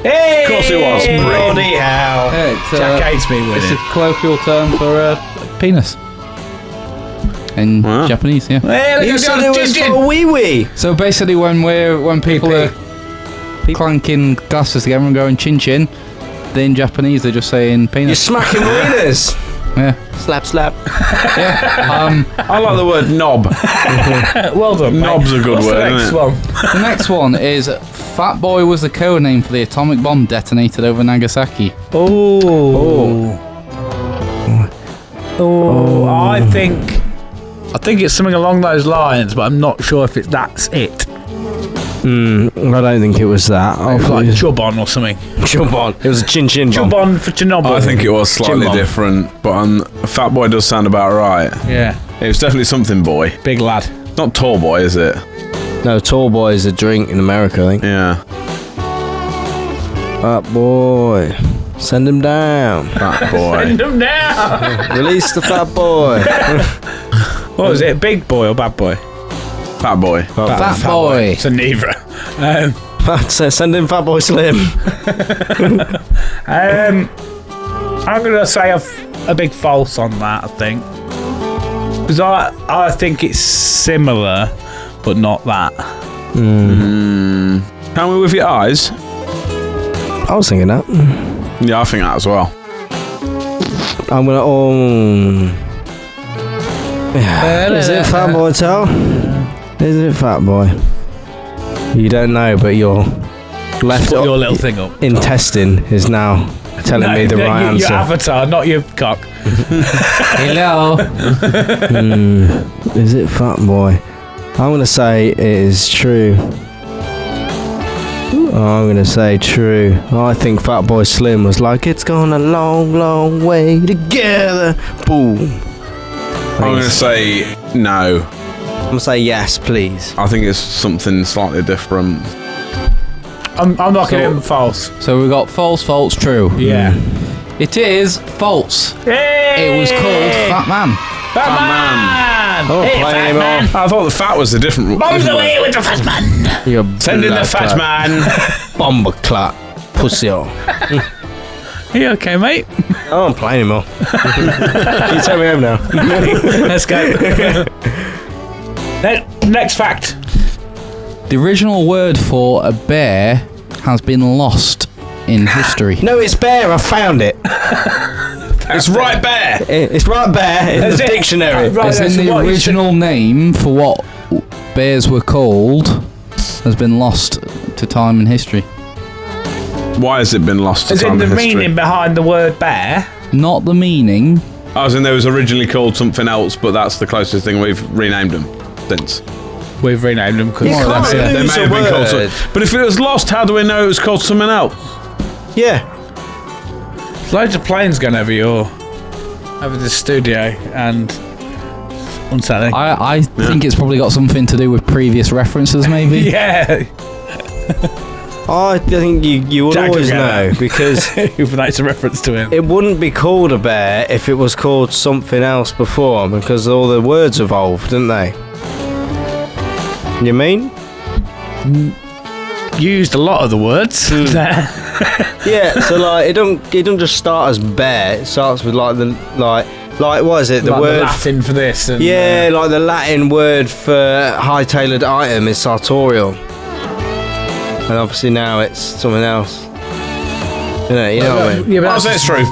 Hey! Of course it was. Bloody hell. Yeah, it's, Jack hates me It's winning. a colloquial term for penis. In Wow. Japanese, yeah. Hey, look You at said the it was gin. for a wee wee. So basically, when people are clanking glasses together and going chin chin, then in Japanese they're just saying You're penis. smacking wieners. Yeah. Slap, slap. Yeah. I like the word knob. Well done, mate. Knob's a good What's word, the next isn't it? one? The next one is Fat Boy was the code name for the atomic bomb detonated over Nagasaki. Oh. I think it's something along those lines, but I'm not sure if that's it. I don't think it was that. It was like Chubon or something. Jump on. It was a chin chin bomb. Chubon for Chernobyl. I think it was slightly Jim Bob. different, but Fat Boy does sound about right. Yeah. It was definitely something boy. Big lad. Not Tall Boy, is it? No, tall boy is a drink in America, I think. Yeah. Fat boy. Send him down. Fat Boy. Send him down. Release the fat boy. What was it? Big boy or bad boy? Fat Boy. Fat Boy. It's a neither. Send him fat boy slim. I'm gonna say a big false on that. I think because I think it's similar, but not that. Can we with your eyes? I was thinking that. Yeah, I think that as well. I'm gonna. Yeah. Is it fat boy, Tal? Is it fat boy? You don't know, but your left Put your little thing up. intestine is now telling me the right Your answer. avatar, not your cock. Hello. Is it fat boy? I'm gonna say it is true. I'm gonna say true. I think Fatboy Slim was like, it's gone a long, long way together. Boom. I'm going to say no. I'm gonna say yes, please. I think it's something slightly different. I'm locking it in false. So we've got false, false, true. Yeah. It is false. Hey! It was called Fat Man. Fat Man! Oh, Hey, play Fat him Man! I thought the fat was a different. Bombs different away word. with the Fat Man! You Send in the fat man. Bomber clat. Pussy. Oh, Are you okay, mate? I'm playing him off. Can you take me home now? Let's go. Next fact. The original word for a bear has been lost in history. No, it's bear. I found it. It's right bear. It's right bear in the That's it. dictionary. Right, As that's in the what you original name for what bears were called has been lost to time and history. Why has it been lost to As time in the and history? meaning behind the word bear. Not the meaning. As in there was originally called something else, but that's the closest thing we've renamed them since. We've renamed them because You can't They lose may a have been called word. But if it was lost, how do we know it was called something else? Yeah. loads of planes going over the studio and unsettling. I think it's probably got something to do with previous references, maybe. Yeah. I think you would Jack always will get know that. because Even though it's a reference to him. it wouldn't be called a bear if it was called something else before, because all the words evolved, didn't they? You mean? Used a lot of the words there. Yeah. So like, it don't just start as bear. It starts with like what is it? The Like word. the Latin for this. And, Yeah, like the Latin word for high-tailored item is sartorial, and obviously now it's something else. You know what I mean? yeah, but I'll that's say it's true.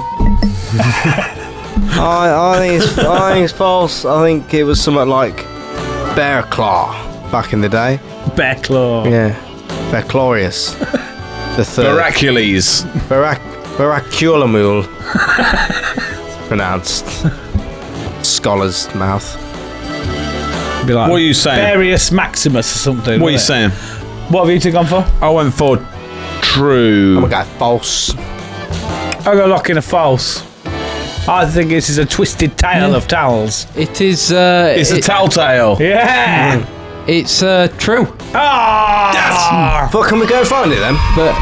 I think it's false. I think it was something like bear claw back in the day. bear claw. Yeah, Bear Glorious. The third. Miracules. Baraculamule. Pronounced. Scholar's mouth. Be like What are you saying? Various Maximus or something. What are you wasn't saying? it? What have you two gone for? I went for true. I'm gonna go false. I'll go lock in a false. I think this is a twisted tale of towels. It is. It's a telltale. Yeah. It's true. Ah. Fuck, can we go find it then? But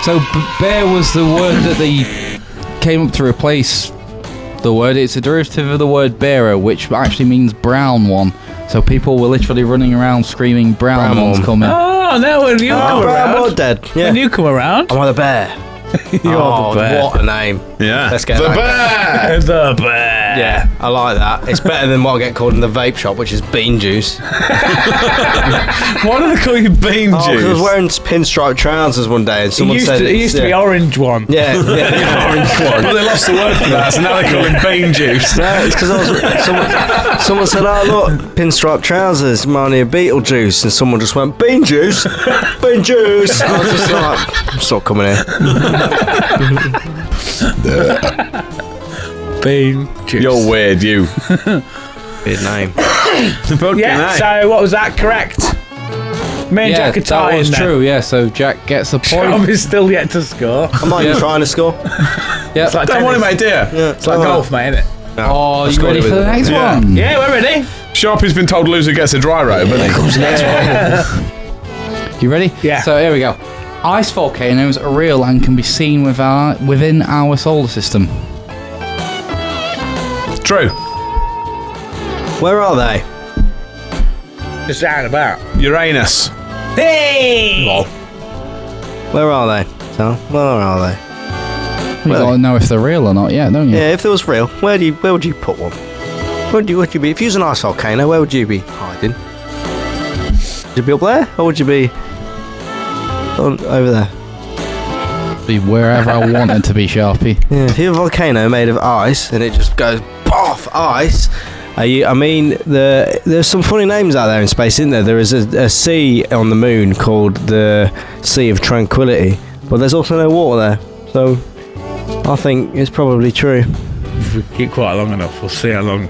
so bear was the word that they came up to replace the word. It's a derivative of the word bearer, which actually means brown one. So people were literally running around screaming brown Brown one's one. coming. Oh, now when you come Brown around. Boy dead. Yeah. When you come around, Am I the bear? you're Oh, the bear. what a name. Yeah. Let's get the that. bear. The bear. Yeah, I like that. It's better than what I get called in the vape shop, which is bean juice. Why do they call you bean Oh, because I was juice? wearing pinstripe trousers one day and It someone used, said to, it used to be orange one. Yeah, the orange one. Well, they lost the word for that, so now they call him bean juice. No, it's because someone said, "Oh look, pinstripe trousers, remind me of Beetlejuice," and someone just went, "Bean juice, bean juice." I was just like, "I'm still coming here." Bean juice. You're weird, you. Weird name. Fucking Yeah, A. so what was that correct? Me and Yeah, Jack are that tying was then. true. Yeah, so Jack gets a point. Tom is still yet to score. I'm not even trying to score. Yeah. It's like Don't worry, tennis. mate, dear. Yeah, It's like golf, mate, isn't it? Oh, you scored ready it for with the it. next Yeah. one? Yeah, we're ready. Sharpie's been told loser gets a dry robe, hasn't he? You ready? Yeah. So here we go. Ice volcanoes are real and can be seen within our solar system. True. Where are they? Just round about. Uranus. Hey! Where are they? So, where are they? You Well- gotta know if they're real or not, yeah, don't you? Yeah, if there was real, where would you put one? Where would you be? If you was an ice volcano, where would you be hiding? Would you be up there, or would you be over there? Be wherever I wanted to be, Sharpie. Yeah. If you're a volcano made of ice and it just goes off ice, there's some funny names out there in space, isn't there? There is a sea on the moon called the Sea of Tranquility, but there's also no water there. So I think it's probably true. If we keep quiet long enough, we'll see how long.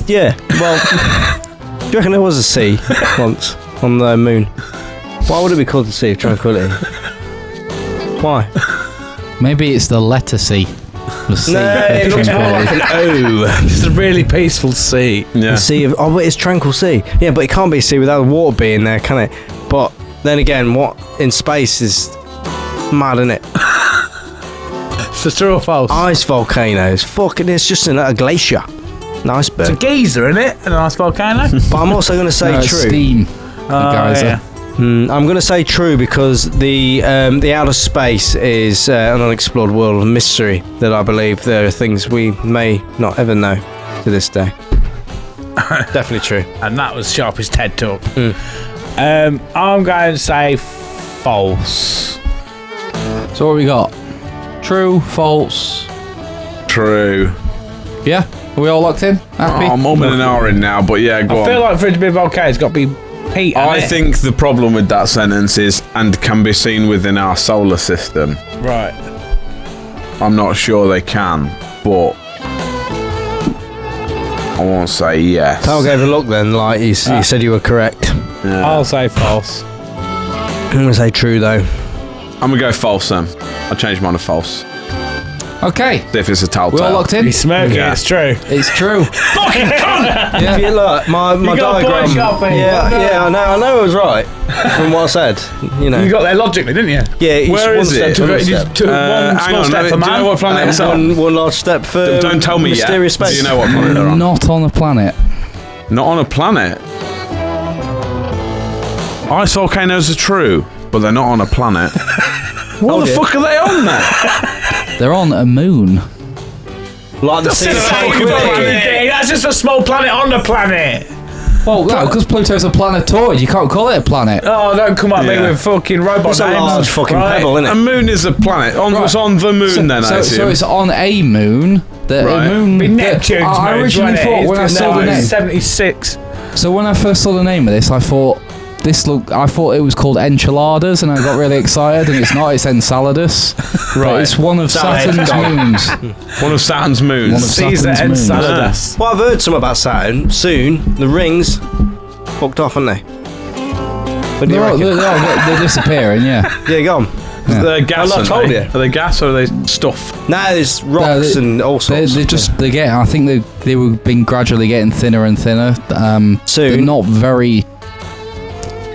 Yeah. Well, do you reckon there was a sea once? on the moon. Why would it be called the Sea of Tranquility? Why? Maybe it's the letter C. The C. No, it looks more like an O. It's a really peaceful sea. Yeah. The Sea of... Oh, but it's Tranquil Sea. Yeah, but it can't be a sea without the water being there, can it? But then again, what in space is mad, isn't it? So true or false? Ice volcanoes. Fucking, it's just a glacier. An iceberg. It's a geyser, isn't it? An ice volcano? But I'm also going to say No, it's true. steam. Geyser. yeah. I'm going to say true because the outer space is an unexplored world of mystery that I believe there are things we may not ever know to this day. Definitely true. And that was sharp as TED Talk. I'm going to say false. So what we got? True, false. True. Yeah? Are we all locked in? Happy? I'm umming and ahhing now, but yeah, go I on. feel like for it to be a volcano, it's got to be heat. I hasn't it? think the problem with that sentence is, and can be seen within our solar system. Right. I'm not sure they can, but I won't say yes. Tal gave a look then, like you said you were correct. Yeah. I'll say false. I'm going to say true though. I'm gonna go false then. I'll change mine to false. Okay. See if it's a telltale. We're all locked in? He's smirking, Yeah. it's true. It's true. Yeah, look, my You got a diagram. point, Sharpie. Yeah, I know I was right from what I said. You know. You got there logically, didn't you? Yeah, each Where one is step it? to another You step. took one hang small on, step do for you know man. what planet it's on? One large step for Don't tell me yet. mysterious space. Do you know what planet they're on? Not on a planet. Not on a planet. Ice volcanoes are true, but they're not on a planet. What the dear. fuck are they on then? They're on a moon. Like the Sea of Tranquility. That's just a small planet on the planet. Well, no, because Pluto's a planetoid. You can't call it a planet. Oh, don't come at me Yeah. with fucking robot It's a names. large fucking Right. pebble, isn't A it? moon is a planet. It's on the moon then, I So assume. it's on a moon. The Right. moon. Be that- Neptune's I moon, originally thought when I saw the name. 76. So when I first saw the name of this, I thought it was called Enchiladas, and I got really excited. And it's not. It's Enceladus. Right. It's one of Saturn's moons. One of Saturn's moons. One of Caesar Saturn's moons. Enceladus. Well, I've heard some about Saturn. Soon, the rings fucked off, haven't they? What do you reckon? They're disappearing. Yeah. Yeah, go on. They're gas, I aren't told they? you. Are they gas or are they stuff? Nah, there's rocks they- and all sorts. They're getting. I think they were been gradually getting thinner and thinner. Soon. They're not very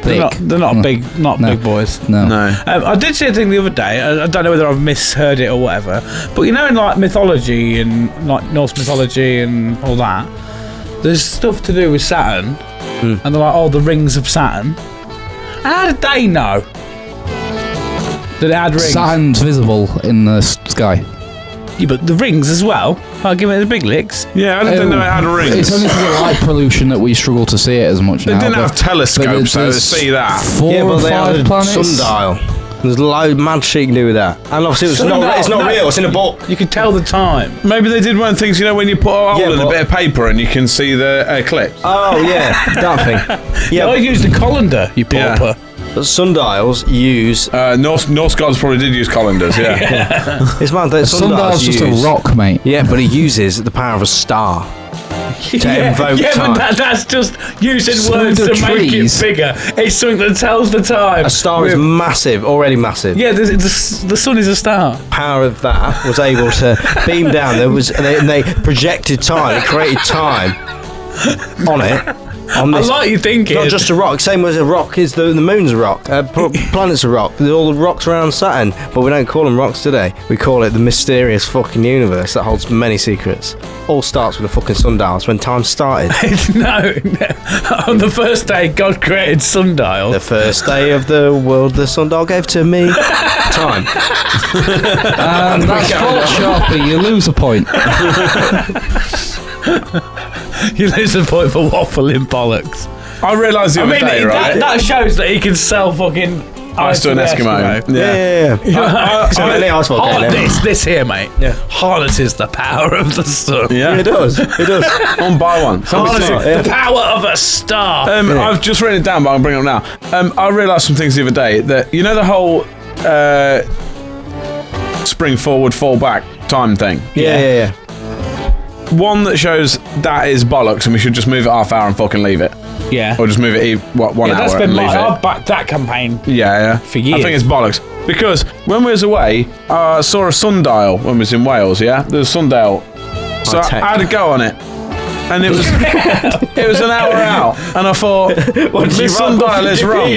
thick. They're not big, not No. big boys. No. No. I did see a thing the other day. I don't know whether I've misheard it or whatever, but you know, in like mythology and like Norse mythology and all that, there's stuff to do with Saturn, and they're like, oh, the rings of Saturn. How did they know that it had rings? Saturn's visible in the sky. Yeah, but the rings as well. I'll give it the big licks. Yeah, I didn't know it had rings. It's only because of light pollution that we struggle to see it as much They now. didn't but- have telescopes, so to there's see that. 4 Yeah, or but they had 5 a planets. sundial. There's mad shit you can do with that. And obviously, it's Sundial, not no. real. It's in a book. You could tell the time. Maybe they did one of the things, you know, when you put a hole Yeah, in a but- bit of paper and you can see the eclipse. Oh yeah, that thing. Yeah, I Yeah, used the colander, you pauper. but sundials use. Norse gods probably did use colanders, yeah. It's mad that Sundial's just use. a rock, mate. Yeah, but it uses the power of a star. invoke yeah, time. but that's just using So words do to make it trees. bigger. It's something that tells the time. A star is With- massive, already massive. Yeah, the sun is a star. Power of that was able to beam down. They projected time. It created time on it. On I this, like you thinking. not just a rock. Same as a rock is the moon's a rock. Planet's a rock. There's all the rocks around Saturn, but we don't call them rocks today. We call it the mysterious fucking universe that holds many secrets. All starts with a fucking sundial. It's when time started. no. On the first day, God created sundial. The first day of the world, the sundial gave to me time. That's false, Sharpie. You lose a point. You lose a point for waffling bollocks. I realised the I other mean, day, right? that shows that he can sell fucking Ice to an Eskimo. Yeah. So many ice volcanoes. This here, mate. Yeah. Harnesses the power of the sun. Yeah. It does. It does. On buy one. Harnesses Smart. the power of a star. I've just written it down, but I'll bring it up now. I realised some things the other day that, you know, the whole spring forward, fall back time thing. Yeah. One that shows that is bollocks and we should just move it half hour and fucking leave it. Or just move it 1 hour that's been and leave I've it. backed that campaign. Yeah. For years. I think it's bollocks. Because when we was away, I saw a sundial when we was in Wales, yeah? There was a sundial. So I had a go on it. And it was it was an hour out, and I thought this sundial is wrong.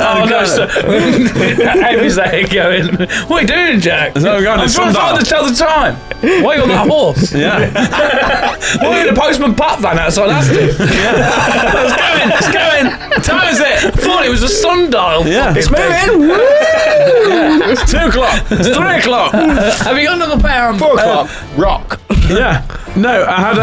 Oh no! Amy's there going, "What are you doing, Jack?" So I'm going I'm to trying sundial. to tell the time. Why are you on that horse? Yeah. Why are you in a postman Pat van outside Aston? It's going. What time is it? I thought it was a sundial. Yeah. It's Moving. It's 2 o'clock. It's 3 o'clock. Have you got another pair on? 4 o'clock. Rock. Yeah. No, I had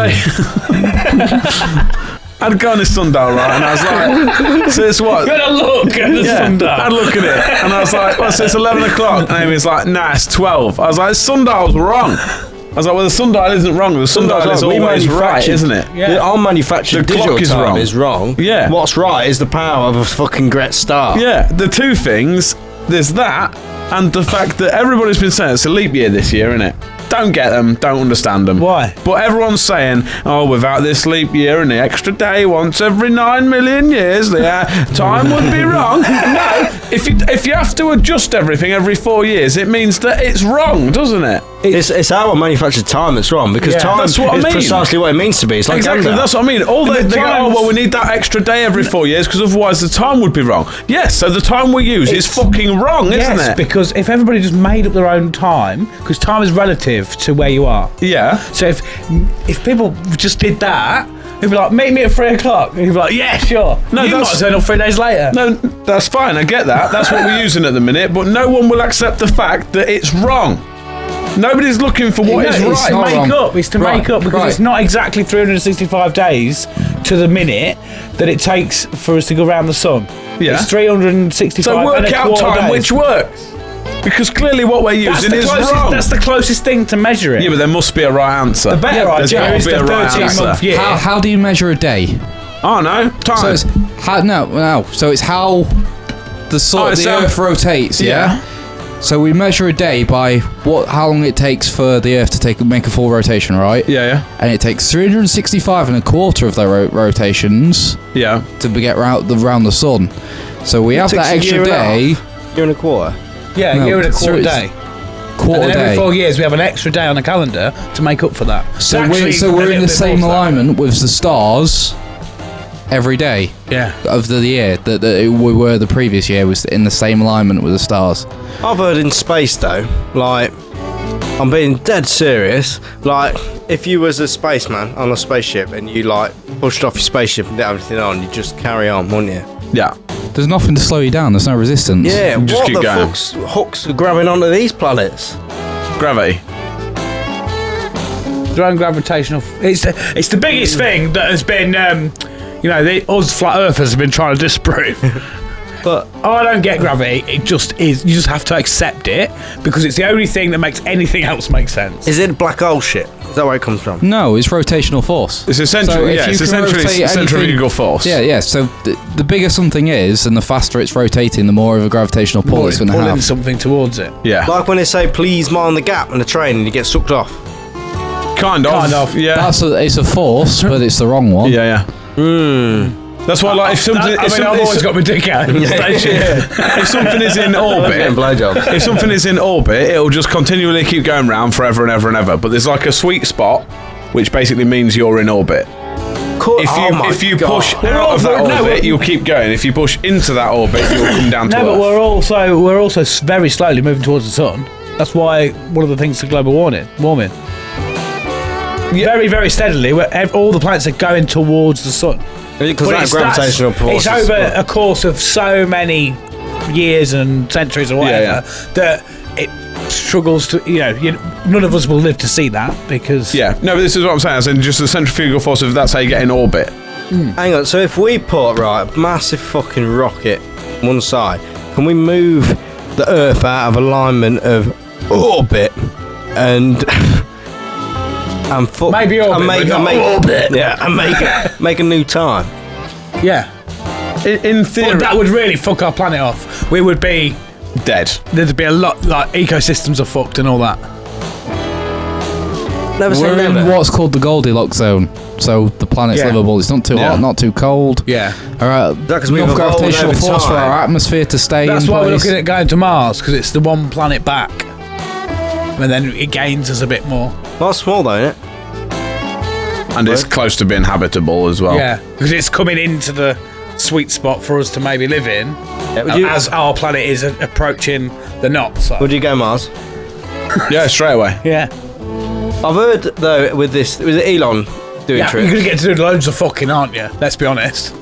I'd go on this sundial, right? And I was like, so it's what? You had a look at the sundial. I'd look at it, and I was like, well, so it's 11 o'clock. And Amy's like, nah, it's 12. I was like, the sundial's wrong. I was like, well, the sundial isn't wrong. The sundial is always right, isn't it? Yeah. Our manufactured The digital clock is time wrong. is wrong. Yeah. What's right is the power of a fucking great start. Yeah, the two things, there's that, and the fact that everybody's been saying it's a leap year this year, innit? Don't get them, don't understand them. Why? But everyone's saying, oh, without this leap year and the extra day once every 9 million years, the time would be wrong. No, if you have to adjust everything every 4 years, it means that it's wrong, doesn't it? It's our manufactured time that's wrong because Yeah. time That's what I is mean. precisely what it means to be. It's like Exactly, gender. that's what I mean. All they go, oh, well, we need that extra day every 4 years because otherwise the time would be wrong. Yes, so the time we use is fucking wrong, isn't Yes, it? because if everybody just made up their own time, because time is relative to where you are. Yeah. So if people just did that, they'd be like, meet me at 3 o'clock. And you'd be like, yeah, sure. No, you that's- might turn up 3 days later. No, that's fine. I get that. That's what we're using at the minute. But no one will accept the fact that it's wrong. Nobody's looking for what is it's right. to not make wrong. up. It's to Right, make up because right. it's not exactly 365 days to the minute that it takes for us to go around the sun. Yeah. It's 365 So and work a out quarter time days. which works. Because clearly what we're That's using the is closest. wrong. That's the closest thing to measure it. Yeah, but there must be a right answer. the better there's idea gotta is be the a right 13-month answer. year. How do you measure a day? Oh no, time. So it's no. So it's how the Earth rotates. Yeah. So we measure a day by how long it takes for the Earth to make a full rotation, right? yeah. And it takes 365 and a quarter of their rotations Yeah. to get around the sun. So we have takes that a extra year and a day, Year and a quarter. Yeah, No, a year and a so quarter it's day. quarter And then every day. 4 years we have an extra day on the calendar to make up for that. So It's we're actually in a the little bit same more than alignment with the stars every day that. Yeah. of the year that we were the previous year, was in the same alignment with the stars. I've heard in space though, like, I'm being dead serious. Like, if you was a spaceman on a spaceship and you like pushed off your spaceship and did everything on, you'd just carry on, wouldn't you? Yeah. There's nothing to slow you down. There's no resistance. Yeah. Just What keep the going. fuck's hooks are grabbing onto these planets? Gravity. Their own gravitational. It's the biggest thing that has been, us flat earthers have been trying to disprove. But I don't get gravity. It just is. You just have to accept it because it's the only thing that makes anything else make sense. is it black hole shit? Is that where it comes from? No, it's rotational force. It's essentially, So if yeah, you it's can essentially rotate anything- centrifugal force. Yeah. So the bigger something is, and the faster it's rotating, the more of a gravitational pull Or it's it's going to pulling have. something towards it. Yeah. Like when they say, please mind the gap in the train and you get sucked off. Kind of. Kind of. Yeah. It's a force, but it's the wrong one. Yeah. That's why, like, if something, I've always got my dick out in the station. if something is in orbit, blowjobs. if something is in orbit, it'll just continually keep going round forever and ever and ever. But there's like a sweet spot, which basically means you're in orbit. If you push out of that orbit, you'll keep going. If you push into that orbit, you'll come down to No, but Earth. we're also very slowly moving towards the sun. That's why one of the things to global warming. Very, very steadily, all the planets are going towards the sun. Because But that gravitational force. It's over a course of so many years and centuries or whatever that it struggles to. None of us will live to see that because. Yeah, no, but this is what I'm saying. As in just the centrifugal force of that's how you get in orbit. Hang on, so if we put, a massive fucking rocket on one side, can we move the Earth out of alignment of orbit and Maybe orbit, but not orbit. Yeah, and make a new time. Yeah. In theory, But that would really fuck our planet off. We would be. dead. There'd be a lot, like, ecosystems are fucked and all that. Never say We're in never. what's called the Goldilocks zone, so the planet's Yeah. livable. It's not too hot, not too cold. Yeah. All right, that 'cause we've enough evolved gravitational over force for time? our atmosphere to stay That's in why we're place. looking at going to Mars, because it's the one planet back. And then it gains us a bit more. Well, small though, isn't it? And it's close to being habitable as well. Yeah, because it's coming into the sweet spot for us to maybe live in, as our planet is approaching the knot. So. Would you go Mars? Yeah, straight away. Yeah. I've heard though with this, was it Elon doing Yeah, trips? you're going to get to do loads of fucking, aren't you? Let's be honest.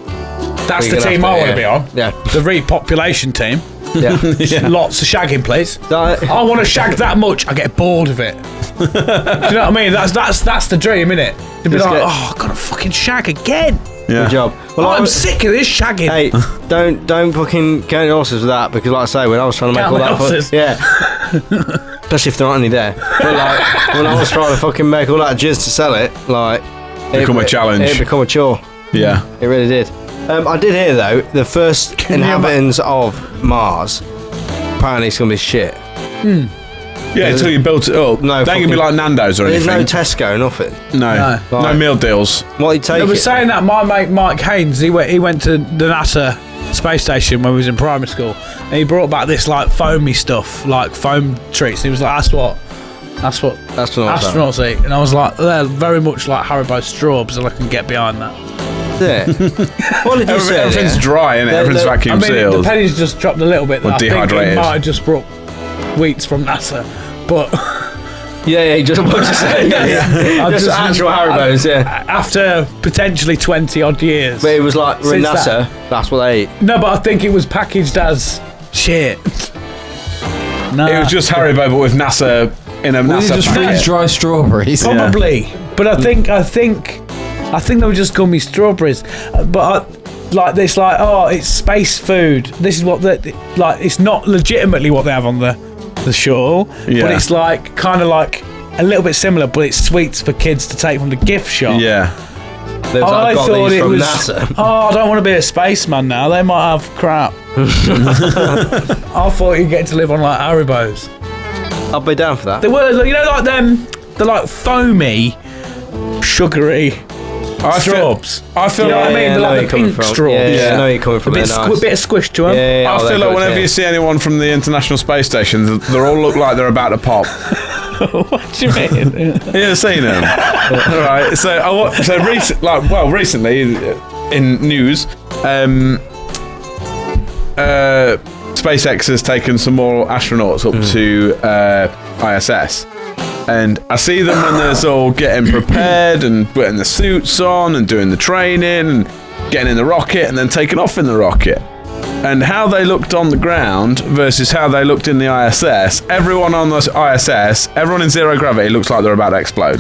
That's You're the gonna team have I to, want to be on. Yeah. The repopulation team. Yeah. Lots of shagging, please. That- I want to shag that much, I get bored of it. Do you know what I mean? That's the dream, innit? To be Just like, get- oh, I've got to fucking shag again. Yeah. Good job. Well, I'm sick of this shagging. Hey, don't fucking count your horses with that, because like I say, when I was trying to make Count all my that horses. yeah. Especially if there aren't any there. But like when I was trying to fucking make all that jizz to sell it, like Become a challenge. It become a chore. Yeah. It really did. I did hear though the first inhabitants of Mars apparently it's gonna be shit. Yeah, until you built it up. No, They ain't gonna be like Nando's or There's anything. no Tesco, nothing. No. No. No meal deals. What you take? I was saying that my mate Mike Haynes, he went to the NASA space station when we was in primary school, and he brought back this like foamy stuff, like foam treats. He was like, "That's what astronauts eat," and I was like, "They're very much like Haribo straws, so I can get behind that." Yeah. What did you say? Everything's dry, innit? Everything's vacuum I mean, the sealed. pennies just dropped a little bit. Or I think dehydrated. it might have just brought wheats from NASA, but Yeah, just what you say. I Just actual Haribos, yeah. after potentially 20 odd years. But it was like with Since NASA, that's what they eat. No, but I think it was packaged as shit. No, It was just Haribo, but with NASA in a We NASA just packet. freeze dry strawberries. probably. But I think they were just gummy strawberries. But like this, like it's space food. This is what it's not legitimately what they have on the shuttle, Yeah. but it's like kind of like a little bit similar. But it's sweets for kids to take from the gift shop. Yeah. They was like, I got thought these it from was. NASA. Oh, I don't want to be a spaceman now. They might have crap. I thought you'd get to live on like Haribos. I'll be down for that. They were, you know, like them. They're like foamy, sugary straws. I feel You know what I like mean? They're I know like where the you're coming pink from. straws. Yeah, Yeah. I know where you're coming A from. bit, They're nice. bit of squish to them. Yeah, I oh, feel they're like good, whenever yeah. you see anyone from the International Space Station, they all look like they're about to pop. What do you mean? You ever seen them? All right. So recently in news, SpaceX has taken some more astronauts up to ISS. And I see them when they're all getting prepared and putting the suits on and doing the training and getting in the rocket and then taking off in the rocket. And how they looked on the ground versus how they looked in the ISS. Everyone on the ISS, everyone in zero gravity looks like they're about to explode.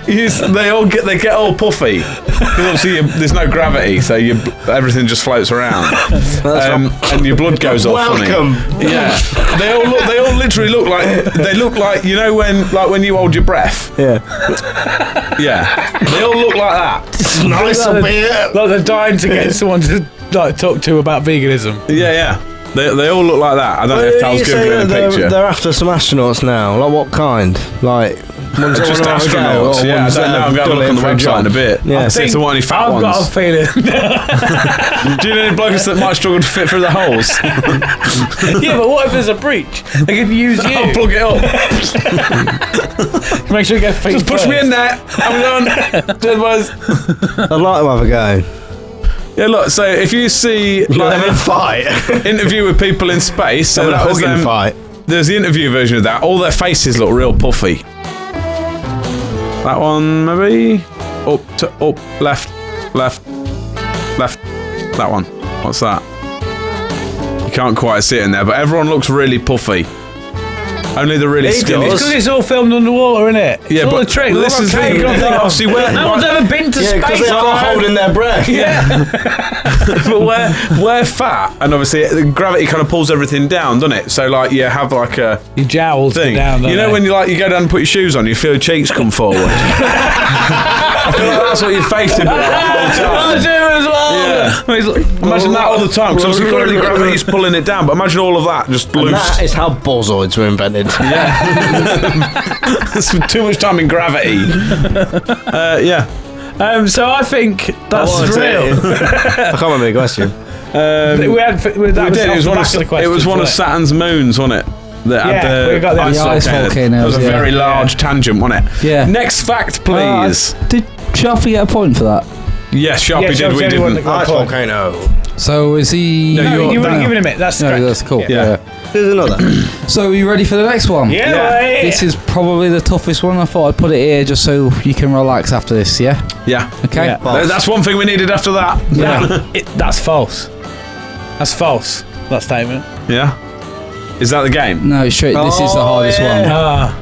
They get all puffy because obviously there's no gravity, so everything just floats around, and your blood goes all Welcome. funny. Yeah, they all literally look like you know when you hold your breath. Yeah. Yeah, they all look like that. It's nice up here. Like they're dying to get someone to like talk to about veganism. Yeah. They all look like that. I don't know if Tal's You say googling a that picture. they're after some astronauts now. Like what kind? Like ones that Just wanna have a go, astronauts. or Yeah, I ones don't that know. have I'm going to done look it on the for a website in a job? bit. Yeah. See if there weren't any fat I've got a ones. feeling. Do you know any blokes that might struggle to fit through the holes? Yeah, but what if there's a breach? They could use you. I'll plug it up. Make sure you get feet Just push me in there. I'm done. Dead boys. I'd like to have a go. Yeah, look. So if you see Like like a fight. an interview with people in space, so Having a that was hugging them. fight. There's the interview version of that. All their faces look real puffy. That one, maybe. Up, left. That one. What's that? You can't quite see it in there, but everyone looks really puffy. Only the really He skinny. does. Because it's all filmed underwater, isn't it? Yeah, it's all but a trick. this is the thing. Obviously, no one's ever been to Yeah, because space. they are holding their breath. Yeah. but we're fat, and obviously the gravity kind of pulls everything down, doesn't it? So like you have like a Your jowls thing. go down. You know don't when you go down and put your shoes on, you feel your cheeks come forward. I feel like that's what your face did the whole I time. do as well. Yeah. He's like, Imagine that all the time, because obviously currently gravity's pulling it down, but imagine all of that just And loose. that is how buzzoids were invented. Spend too much time in gravity. Yeah. So I think that's real. I can't remember the question. We had that We did. It was one of, the question. it was one of Saturn's moons, wasn't it? That Yeah, had we got the ice ice volcanoes, That was a yeah. very large tangent, wasn't it? Yeah. Next fact, please. Did Sharpie get a point for that? Yes, Sharpie did. Sharpie's We the only one didn't. that got Ice a point. volcano. So is he? No, No, you're- you wouldn't no. give him it. That's No, correct. that's cool. Yeah. Yeah. There's another. So are you ready for the next one? Yeah. This is probably the toughest one. I thought I'd put it here just so you can relax after this. Yeah. Yeah. Okay. Yeah. That's one thing we needed after that. That's false. That's false. That statement. Yeah. Is that the game? No, straight. This is the hardest Ah,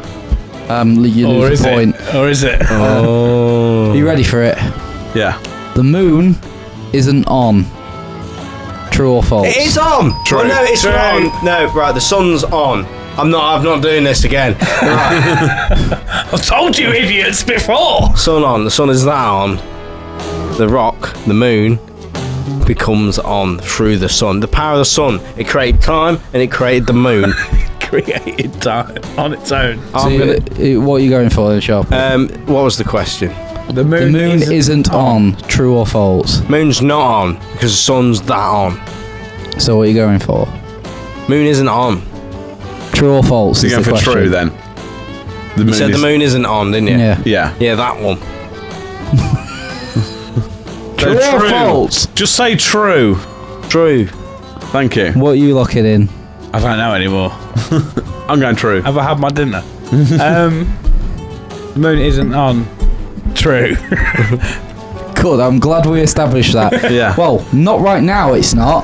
one. You or lose is a point. it? Or is it? Oh. Are you ready for it? Yeah. The moon isn't on. True or false? It is on. True. Oh, no, it's True. on. No, right. The sun's on. I'm not doing this again. Right. I told you idiots before. Sun on. The sun is that on. The rock, the moon, becomes on through the sun. The power of the sun. It created time and it created the moon. Created time on its own. So I'm gonna. what are you going for then, Sharpie? What was the question? The The moon isn't on. True or false? Moon's not on because the sun's that on. So what are you going for? Moon isn't on. True or false? So is you're the going for question. true then. The You said the is- moon isn't on, didn't you? Yeah. Yeah. Yeah, that one. True So or false? Just say true. True. Thank you. What are you locking in? I don't know anymore. I'm going true. Have I had my dinner? The moon isn't on. True. Good. I'm glad we established that. Yeah. Well, not right now. It's not.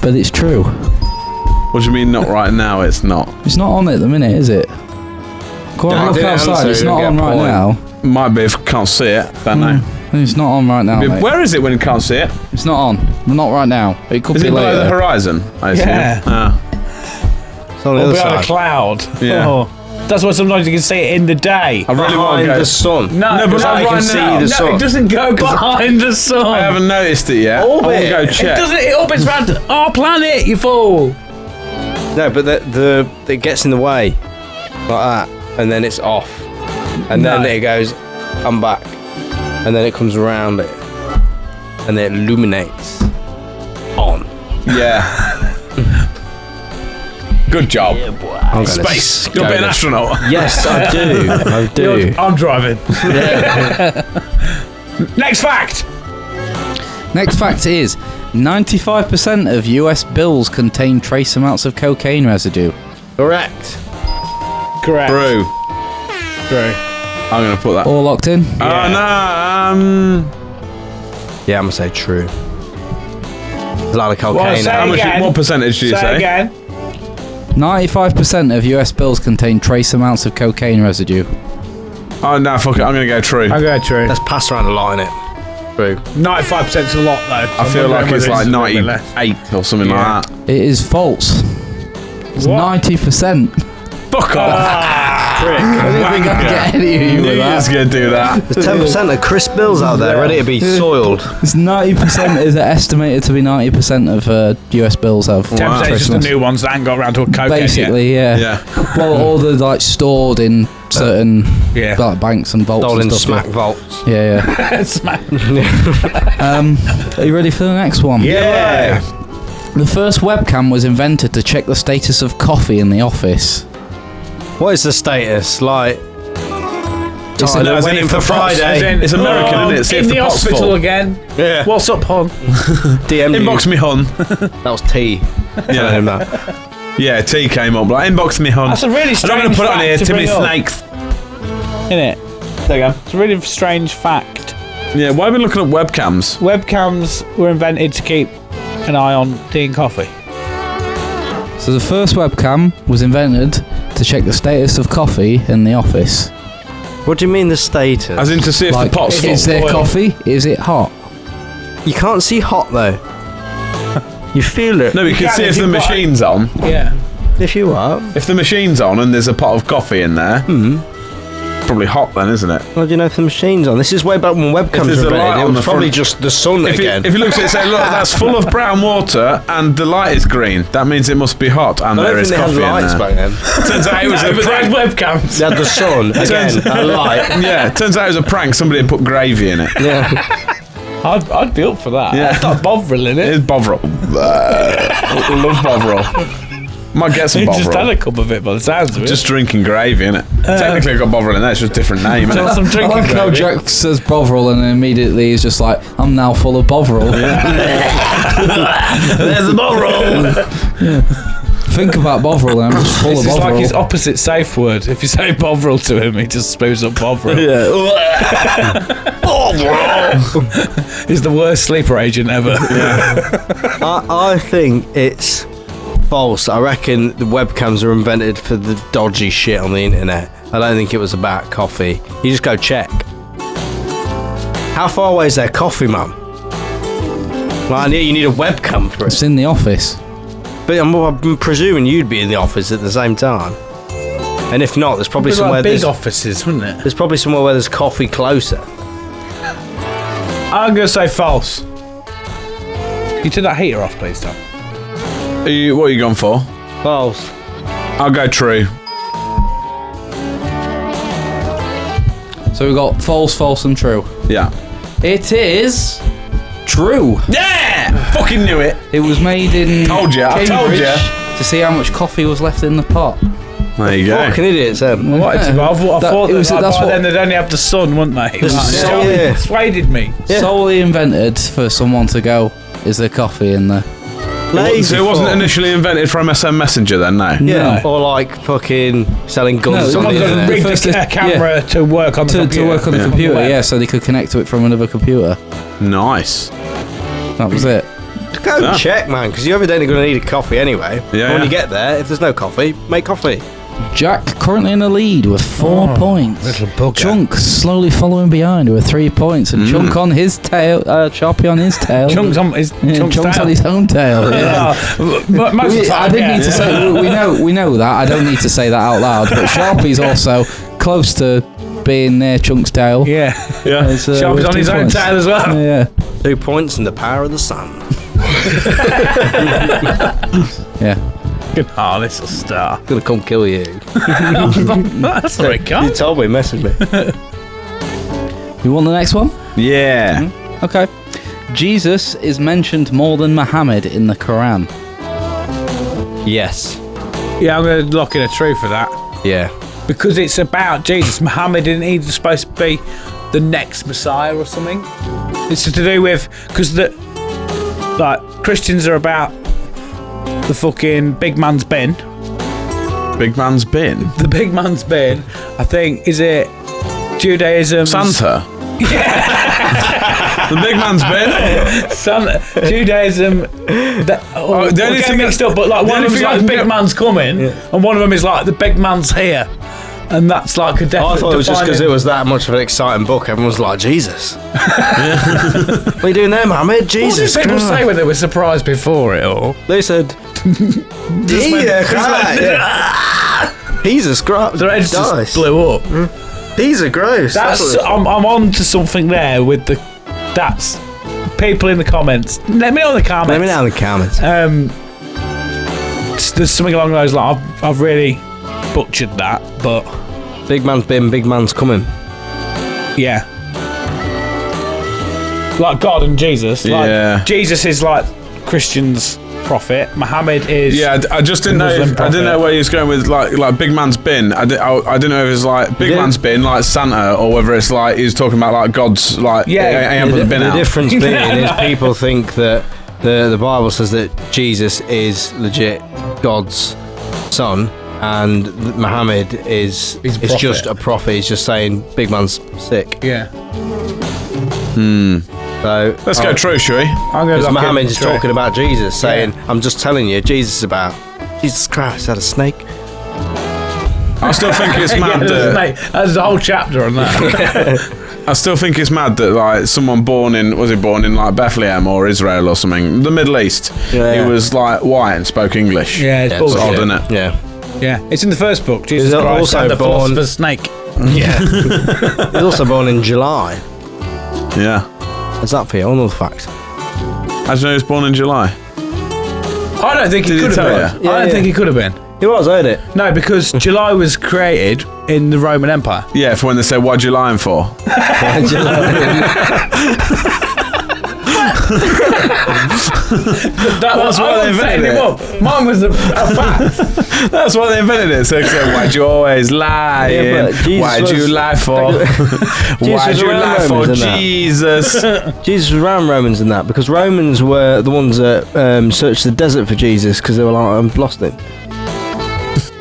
But it's true. What do you mean not right now? It's not. It's not on at the minute, is it? Go on, I look didn't outside. answer, It's you not don't on get a right point. now. Might be if I can't see it. Don't know. It's not on right now. Mate. Where is it when you can't see it? It's not on. Not right now. It could Is be it below the later. horizon? I assume. Yeah. It's on the Or other behind a side. cloud. Yeah. Oh. That's why sometimes you can see it in the day. I really want to Behind go. the sun. No, No, but because not I right can now. see No, the sun. sun. It doesn't go behind the sun. I haven't noticed it yet. Orbit. I want to go It check. doesn't. It orbits around our planet. You fool. No, but it gets in the way like that, and then it's off, and then No. it goes, I'm back, and then it comes around it, and it illuminates on. Yeah. Good job. I'm gonna Space. go You'll be an there. astronaut. Yes, I do. I do. I'm driving. Next fact. Next fact is 95% of US bills contain trace amounts of cocaine residue. Correct. Correct. True. True. I'm going to put that. All locked in? Oh, no. Yeah, I'm gonna say true. There's a lot of Well, cocaine. say How much? again. What percentage do you Say say? again. 95% of US bills contain trace amounts of cocaine residue. Oh, no, fuck it. I'm going to go true. I'm going true. That's passed around a lot in it. True. 95% is a lot though. I feel like it's like 98 98. or something Yeah. like that. It is false. It's What? 90%. Fuck off. I didn't think I'd get any of you Knew with you was that. going to do that. There's 10% of crisp bills out there ready to be soiled. It's 90% is estimated to be 90% of US bills have 10% is just the Christmas. new ones that ain't got around to a cocaine Basically, yeah. Yeah. Well, all the like stored in certain Yeah. like banks and vaults Stolen and stuff. smack vaults. Yeah, yet. Smack. yeah. Are you ready for the next one? Yeah. The first webcam was invented to check the status of coffee in the office. What is the status? Like, It's Tyler, as in waiting if for the pots- Friday. As in, It's American, isn't it? See in if the the pot's hospital full. again. Yeah. What's up, hon? DM Inbox you. me, hun. That was T. Telling him that. Yeah, T came up. Like, inbox me, hun. That's a really I'm not going strange to put it on fact here. to Timmy bring up. Snakes. Isn't it? There you go. It's a really strange fact. Yeah, why have we been looking at webcams? Webcams were invented to keep an eye on tea and coffee. So the first webcam was invented to check the status of coffee in the office. What do you mean the status? As in to see if Like, the pot's full. is there Boiled. coffee? Is it hot? You can't see hot though. You feel it. No, you can can see if if the you've got- machine's on. Yeah. If you are. If the machine's on and there's a pot of coffee in there, probably hot then, isn't it? Well, do you know if the machine's on? This is way back when webcams there's were a light invented. It on was the probably front- just the sun If again. you look at it, say, look, that's full of brown water, and the light is green. That means it must be hot, and I there don't is think they coffee had in lights there. back then. Turns out it was a But they had prank. webcams. They had the sun again, a light. Yeah, turns out it was a prank. Somebody had put gravy in it. Yeah. I'd be up for that. Yeah. I'd start Bovril in it. It's Bovril. Love Bovril. Might get some You just had Bovril. a cup of it by the sounds of it. Just drinking gravy, innit? Technically, I got Bovril in there. It's just a different name, innit? some I drinking like how gravy. Jack says Bovril and then immediately he's just like, I'm now full of Bovril. There's the Bovril. Think about Bovril and I'm just full This of is Bovril. like his opposite safe word. If you say Bovril to him, he just spews up Bovril. He's the worst sleeper agent ever. I think it's false. I reckon the webcams were invented for the dodgy shit on the internet. I don't think it was about coffee. You just go check. How far away is their coffee, man? Like, you need a webcam for It's it. in the office. But I'm presuming you'd be in the office at the same time. And if not, there's probably It'd be somewhere like big there's, offices, wouldn't it? there's probably somewhere where there's coffee closer. I'm going to say false. Can you turn that heater off, please, Tom? What are you going for? False. I'll go true. So we've got false, false and true. Yeah. It is true. Yeah! Fucking knew it. It was made in Told ya, I told Cambridge ya. to see how much coffee was left in the pot. There you go. Fucking idiots, I wanted to, but I thought That- that, it was- like, that's by what- then they'd only have the sun, wouldn't they? The sun, yeah. Persuaded me. Yeah. Solely invented for someone to go, is there coffee in there? Lazy So it wasn't fuck. initially invented for MSN Messenger then, no? Yeah, No. or like fucking selling guns No, on Someone the got internet. to rig First the is- camera to work on the To computer. work on the Yeah. computer, web. yeah, so they could connect to it from another computer. Nice. That was it. Go Yeah. check, man, because you're evidently going to need a coffee anyway. Yeah, When yeah. you get there, if there's no coffee, make coffee. Jack currently in the lead with 4 points. little bugger. Chunk slowly following behind with 3 points, and Chunk on his tail, Choppy on his tail. Chunks on his Yeah, Chunk's Chunk's tail. on his own tail. Yeah. Most of the I time, didn't yeah. need to say. We know that. I don't need to say that out loud. But Sharpie's also close to being near Chunk's tail. Yeah. It's, Sharp's with on 2 his own points. tail as well. Yeah, 2 points and the power of the sun. yeah. Oh, this will start. Gonna come kill you. That's not very You kind. told me, message me. You want the next one? Yeah. Okay. Jesus is mentioned more than Muhammad in the Quran. Yes. Yeah, I'm going to lock in a true for that. Yeah. Because it's about Jesus. Muhammad isn't he supposed to be the next Messiah or something? It's to do with because like Christians are about the fucking big man's bin. Big man's bin. The big man's bin. I think is it Judaism. Santa. The big man's bin. Judaism. That, oh, the only get thing mixed that- up, but like the one only of them's thing I like can the big get- man's coming, and one of them is like the big man's here, and that's like a definite. I thought it was just because defining- it was that much of an exciting book. Everyone was like, Jesus. What are you doing there, Mohammed? What Jesus did people Christ. say when they were surprised before it all? They said, Jesus Christ. Jesus Christ. Their heads just blew up. These are gross. That's I'm on to something there with the. That's people in the comments. Let me know in the comments. Let me know in the comments. There's something along those lines. I've really butchered that, but Big man's been, big man's coming. yeah. Like God and Jesus. Like Yeah. Jesus is like Christians' prophet. Muhammad is. Yeah, I just didn't know. Muslim I didn't know prophet. where he was going with like big man's bin. I didn't know if it was like big Yeah. man's bin, like Santa, or whether it's like he's talking about like God's like. Yeah, ain't put the bin The out. difference being is people think that the Bible says that Jesus is legit God's son, and Muhammad is He's a it's just prophet. a prophet. He's just saying big man's sick. Yeah. So Let's go true, shall we? I'm going because to Muhammad is talking about Jesus, saying, "I'm just telling you, Jesus is about Jesus Christ had a snake." I still think it's mad that. There's a whole chapter on that. I still think it's mad that like someone born in like Bethlehem or Israel or something, the Middle East. Yeah. He was like white and spoke English. Yeah, it's Yeah, It's bullshit. odd, isn't it? Yeah. Yeah, it's in the first book. Jesus He's Christ also and the born- philosopher's snake. Yeah. He was also born in July. Yeah. Is that for you? Another fact. How do you know he was born in July? I don't think he Did he could tell have been. you? I don't think he could have been. He was, I heard it. No, because July was created in the Roman Empire. Yeah, for when they say, "What'd you lying for?" That's why they invented it. Mine was a fact. That's why they invented it. So they said, "Why'd you always lie? Yeah, but Jesus Why'd you was- lie for? Why'd was you around lie for Romans, isn't it? Jesus?" Jesus was around Romans and that, because Romans were the ones that searched the desert for Jesus because they were like, I've lost him.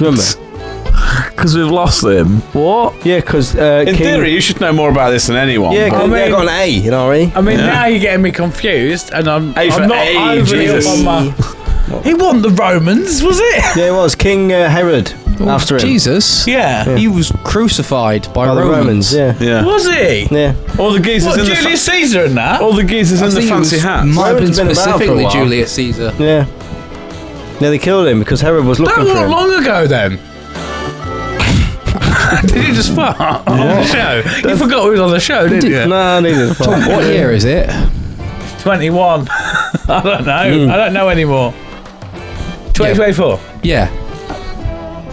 Remember? Because we've lost him. What? Yeah, because In theory, you should know more about this than anyone. Yeah, but- I mean, I got an A, you know what I mean? I mean, Yeah. now you're getting me confused, and I'm for not A, overly Jesus. up on my... He wasn't the Romans, was it? Yeah, it was King Herod after him. Jesus. Yeah. He was crucified by By the Romans. Romans, yeah. Yeah. Was he? Yeah. All the geezers What, in the Julius Caesar and that? all the geezers I in the think it fancy was- hats. Might have been Roman's been around for a specifically while. Julius Caesar. Yeah. Yeah, they killed him because Herod was That looking for wasn't him. long ago then. Did you just fart on the show? You forgot who was on the show, didn't you? No, neither. Tom, what year is it? 21. I don't know. I don't know anymore. 2024. Yeah.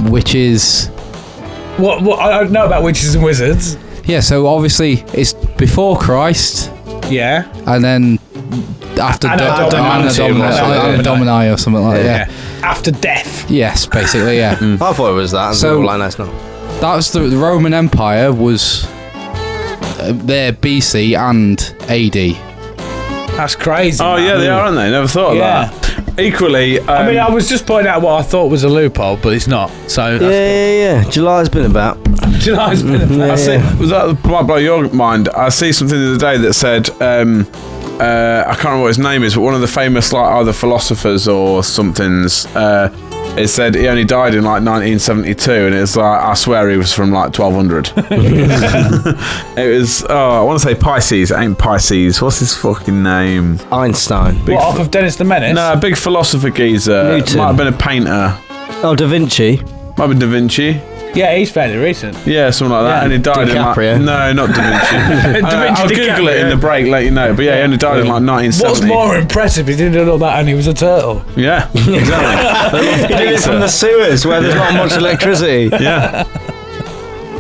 Which is... What I don't know about witches and wizards. Yeah, so obviously it's before Christ, Yeah. and then after Anno Domini or something like that. Yeah. After death. Yes, basically, yeah. I thought it was that. And So- they were like, no, it's not. That was the Roman Empire was there BC and AD. That's crazy. Oh man. yeah, they are, aren't they? Never thought of Yeah. that. Equally, I mean, I was just pointing out what I thought was a loophole, but it's not. So Yeah. July's been about. July's been a I see, was that might blow your mind? I see something the other day that said, I can't remember what his name is, but one of the famous like either philosophers or somethings. It said he only died in like 1972, and it's like I swear he was from like 1200. It was I want to say Pisces. It ain't Pisces. What's his fucking name? Einstein. Big What, off of Dennis the Menace? No, big philosopher geezer. Newton. Might have been a painter. Oh, Da Vinci. Might have been Da Vinci. Yeah, he's fairly recent. Yeah, something like that. Yeah. And he died DiCaprio. in like... No, not Da Vinci. Da Vinci I'll Google it in the break, let you know. But yeah, he only died in like 1970. What's more impressive, he didn't know that and he was a turtle. Yeah, exactly. He did it from the sewers where there's not much electricity. Yeah.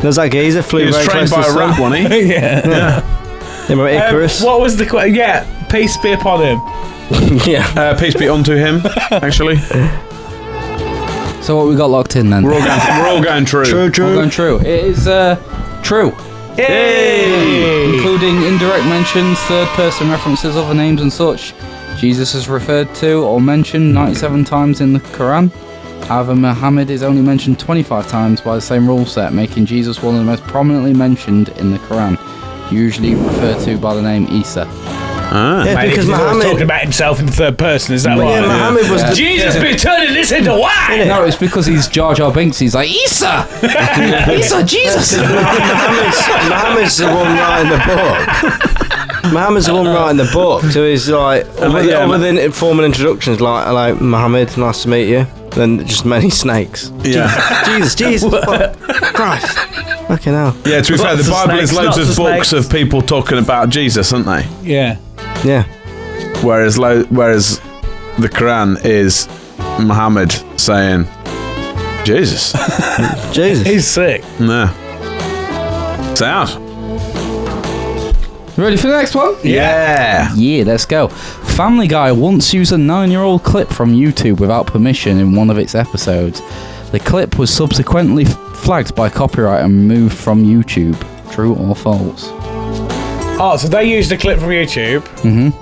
There's that geezer flew He was very trained close by to a the rat, sun. wasn't he? Yeah. Yeah, remember Icarus? What was the question? Yeah, peace be upon him. Yeah. Peace be unto him, actually. So what we got locked in then? We're all going true. True, All true. going true. It is true. Yay! Including indirect mentions, third person references, other names and such. Jesus is referred to or mentioned 97 times in the Quran. However, Muhammad is only mentioned 25 times by the same rule set, making Jesus one of the most prominently mentioned in the Quran, usually referred to by the name Isa. Ah. Yeah, Mate, because he's always talking Muhammad. about himself in the third person, is that Yeah, right? Muhammad was the. Jesus be turning this into wine! No, it's because he's Jar Jar Binks. He's like, Isa! Isa, Jesus! Muhammad's the one writing the book. Muhammad's the one writing the book, so he's like, other than formal introductions like, hello, Muhammad, nice to meet you, then just many snakes. Yeah. Jesus, fuck, Christ. Fucking hell. Yeah, to be fair, the Lots of Bible is snakes, loads lots of of books snakes. of people talking about Jesus, aren't they? Yeah. Yeah. Whereas the Quran is Muhammad saying, Jesus. Jesus. He's sick. No. Sound. Ready for the next one? Yeah. Yeah, let's go. Family Guy once used a 9-year-old clip from YouTube without permission in one of its episodes. The clip was subsequently flagged by copyright and removed from YouTube. True or false? Oh, so they used a clip from YouTube,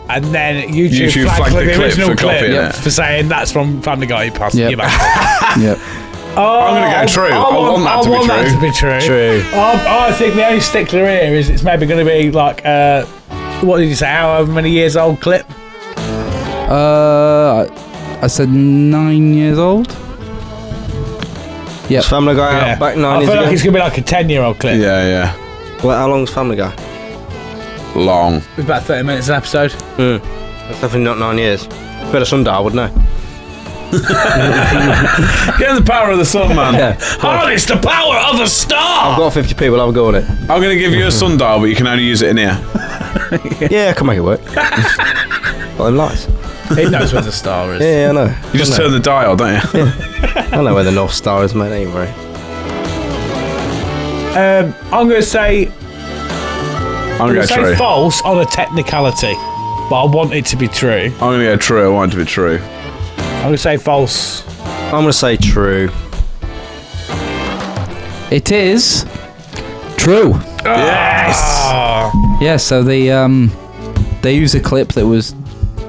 and then YouTube, flagged the clip original for clip copying it. for saying that's from Family Guy. You passed Yep. you back. Yep. Oh, I'm gonna go true. I want that to be true. True. I think the only stickler here is it's maybe going to be like, what did you say, however many years old clip? I said 9 years old. Yep. Was Family Guy out back 9 I years feel like ago? it's going to be like a 10-year-old clip. Yeah. Well, how long's Family Guy? Long. It's about 30 minutes an episode. That's definitely not 9 years. Better Sunday, I would know. Get in the power of the sun, man. Yeah. Harness the power of a star! I've got 50 people. Have a go on it. I'm going to give you a sundial, but you can only use it in here. Yeah, I can make it work. Got them lights. He knows where the star is. Yeah, I know. You just turn the dial, don't you? I know where the North Star is, mate. Ain't worry. I'm going to say True. false on a technicality, but I want it to be true. I'm going to go true. I want it to be true. I'm going to say false. I'm going to say true. It is true. Yes! Yeah, so they used a clip that was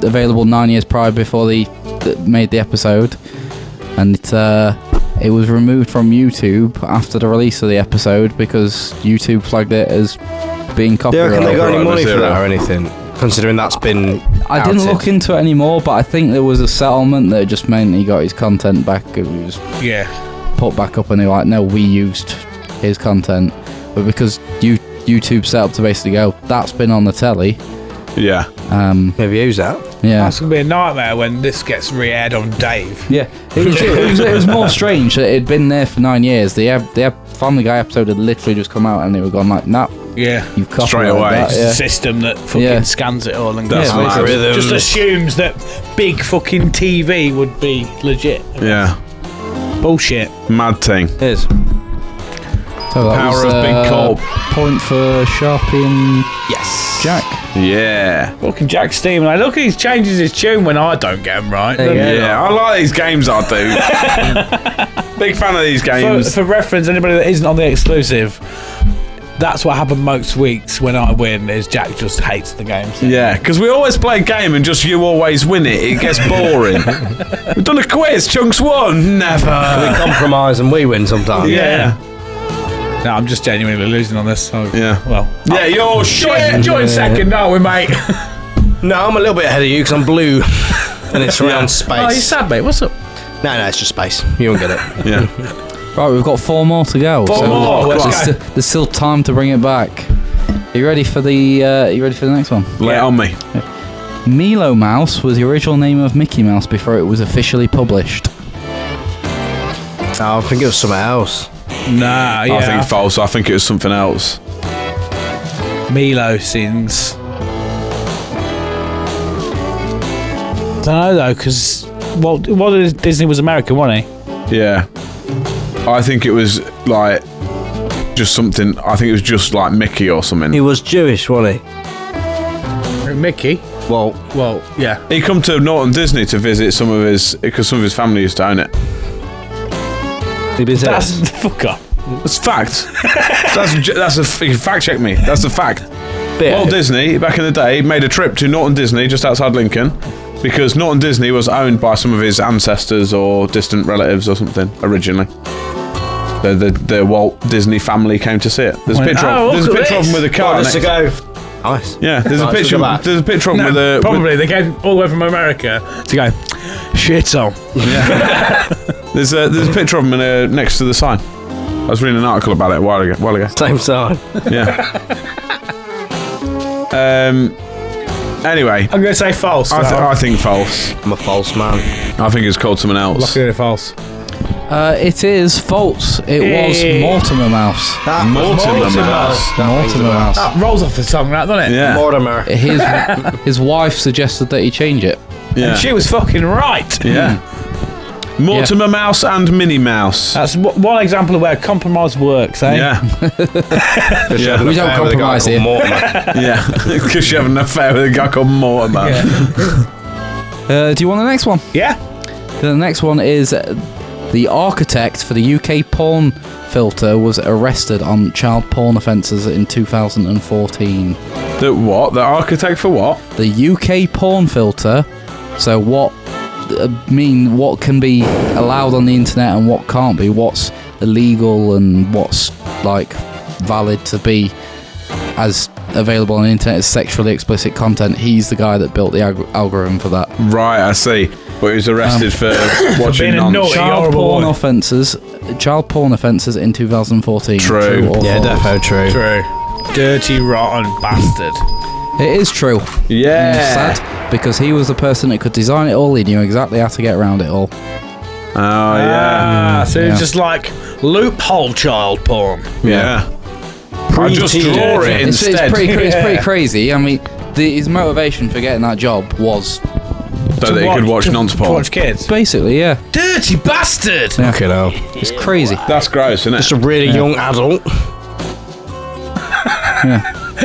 available 9 years prior before they made the episode, and it was removed from YouTube after the release of the episode because YouTube flagged it as being Do you reckon copyrighted. they got any Right, money for zero. that or anything? Considering that's been I didn't outed. look into it anymore, but I think there was a settlement that just meant he got his content back. It was Yeah. put back up, and they were like, no, we used his content, but because YouTube set up to basically go, that's been on the telly. Yeah. Maybe use that. Yeah. That's going to be a nightmare when this gets re-aired on Dave. Yeah, it was more strange that it'd been there for 9 years. The Family Guy episode had literally just come out, and they were gone like, "Nah, Yeah. you've copyrighted Straight away. that." Yeah. System that fucking Yeah. scans it all and That's goes, mad. Algorithms. just assumes that big fucking TV would be legit. Yeah. Bullshit. Mad thing. It is. So that Power was, of big corp. point for Sharpie and Yes. Jack. Yeah. Fucking Jack Steven. Like, look, he changes his tune when I don't get him right. There you go. Yeah, I like these games, I do. Big fan of these games. For reference, anybody that isn't on the exclusive, that's what happened most weeks when I win, is Jack just hates the games. Yeah, because we always play a game and just you always win it. It gets boring. We've done a quiz, Chunks won. We Never. compromise and we win sometimes. Yeah. No, I'm just genuinely losing on this. So, Yeah. well. Yeah, you're shit. Join second, aren't we, mate? No, I'm a little bit ahead of you because I'm blue. And it's around space. Oh, you sad, mate. What's up? No, it's just space. You won't get it. Yeah. Right, we've got 4 more to go. Four more, let's there's, go. there's still time to bring it back. Are you ready for the? You ready for the next one? Lay it on me. Milo Mouse was the original name of Mickey Mouse before it was officially published. No, I think it was something else. Nah, yeah. I think false. I think it was something else. Milo sings. I don't know though, because Walt Disney was American, wasn't he? Yeah. I think it was like just something. I think it was just like Mickey or something. He was Jewish, wasn't he? Mickey. Well, Yeah. He come to Norton Disney to visit some of his, because some of his family used to own it. he been That's fuck off. That's fact. that's a you can fact check me. That's a fact. Walt Disney back in the day made a trip to Norton Disney just outside Lincoln because Norton Disney was owned by some of his ancestors or distant relatives or something originally. The Walt Disney family came to see it. There's a picture. There's a picture of him with a car. Just to next- go. Nice. Yeah, there's a Nice, picture. look at that. There's a picture of him No, with a probably they came all the way from America to go shit on. There's a picture of him next to the sign. I was reading an article about it a while ago. Same sign. Yeah. Anyway, I'm gonna say false. I think false. I'm a false man. I think it's called someone else. Lucky they're false. It is false. It was Mortimer Mouse. Mortimer Mouse. Mortimer Mouse. That rolls off the tongue, that doesn't it? Yeah. Mortimer. His wife suggested that he change it. Yeah. And she was fucking right. Yeah. Mortimer Mouse and Minnie Mouse. That's one example of where compromise works, eh? Yeah. Yeah. We don't compromise here. Yeah. Because you have an affair with a guy called Mortimer. Do you want the next one? Yeah. The next one is the architect for the UK porn filter was arrested on child porn offences in 2014. The what? The architect for what? The UK porn filter. So what can be allowed on the internet and what can't be? What's illegal and what's like valid to be as available on the internet as sexually explicit content? He's the guy that built the algorithm for that. Right, I see. But he was arrested for watching being a non. naughty- Child porn boy. offences in 2014. True. or Yeah, false? defo true. True. Dirty, rotten bastard. It is true. Yeah. It's sad because he was the person that could design it all. He knew exactly how to get around it all. Oh yeah. So it's just like loophole child porn. Yeah. I'll just draw it It's instead. pretty crazy. I mean, his motivation for getting that job was So that he could watch to non-porn. watch kids. basically, yeah, Dirty bastard! Yeah. Fucking hell. it's crazy. That's gross, isn't it? Just a really young adult.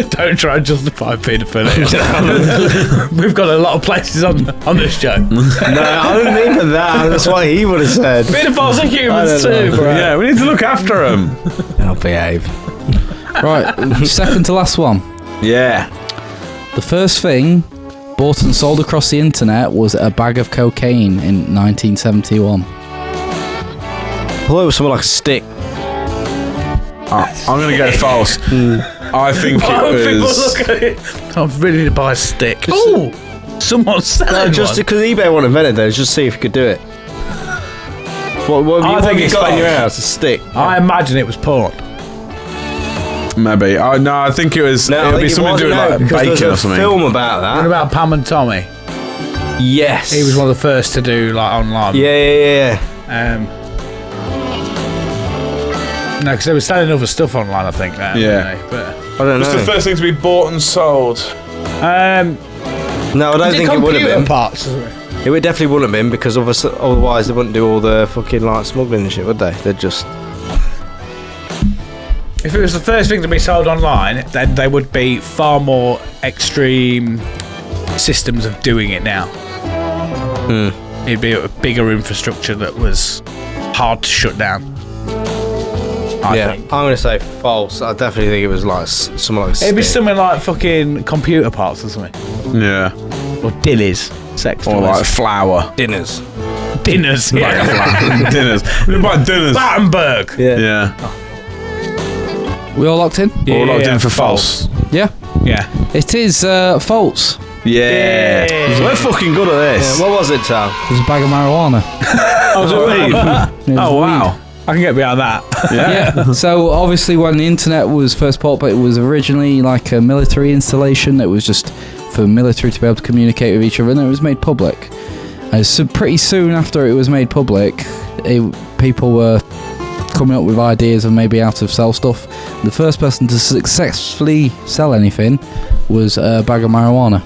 Don't try and justify paedophilia. We've got a lot of places on this show. No, I don't mean for that. That's what he would have said. Paedophiles are humans too, bro. Yeah, we need to look after him. I'll behave. Right, second to last one. Yeah. The first thing bought and sold across the internet was a bag of cocaine in 1971. I thought it was something like a stick. I'm going to go false. I think Oh, it people was... look at it. I'm ready to buy a stick. Oh, someone's selling No, just one. because eBay won't invent it, though, just see if you could do it. What I have think you it's got in your false. house? A stick. I imagine it was porn. Maybe. No, I think it was... No, I it'll be think it something to do with wasn't, like because bacon there's or a something. film about What that. about Pam and Tommy? Yes. He was one of the first to do like online. Yeah. No, because they were selling other stuff online, I think. Now, Yeah. weren't they? But I don't know. first thing to be bought and sold. No, I don't think it would have been. parts. It would definitely wouldn't have been because otherwise they wouldn't do all the fucking like smuggling and shit, would they? They'd just. If it was the first thing to be sold online, then there would be far more extreme systems of doing it now. It'd be a bigger infrastructure that was hard to shut down. I think. I'm gonna say false. I definitely think it was like something like a It'd be stick. something like fucking computer parts or something. Yeah. Or dillies. Sex Or toys. like flour. dinners. dinners. Yeah. Dinners. We buy dinners. Battenberg. Yeah. We all locked in? All locked in for false. Yeah. Yeah. It is false. Yeah. Yeah. We're fucking good at this. What was it, Tal? It was a bag of marijuana. Oh, wow. I can get behind that. Yeah. So obviously, when the internet was first put up, it was originally like a military installation. It was just for military to be able to communicate with each other, and it was made public. So pretty soon after it was made public, people were coming up with ideas of maybe how to sell stuff. The first person to successfully sell anything was a bag of marijuana.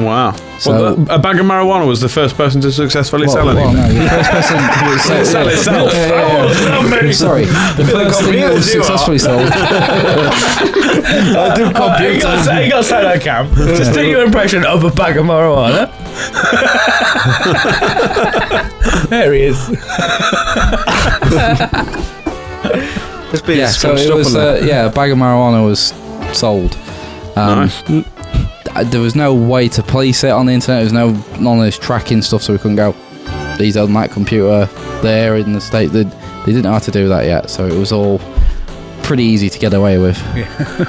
Wow. So- Well, a bag of marijuana was the first person to successfully sell Well, anything. no, the first person who Sell itself. Sorry, the first thing that was successfully sold. You got to say that, Cam. Just do your impression of a bag of marijuana. There he is. It's been Yeah, so it was a bag of marijuana was sold. Nice. There was no way to place it on the internet. There was none of this tracking stuff, so we couldn't go. These on that computer there in the state. They didn't know how to do that yet, so it was all pretty easy to get away with.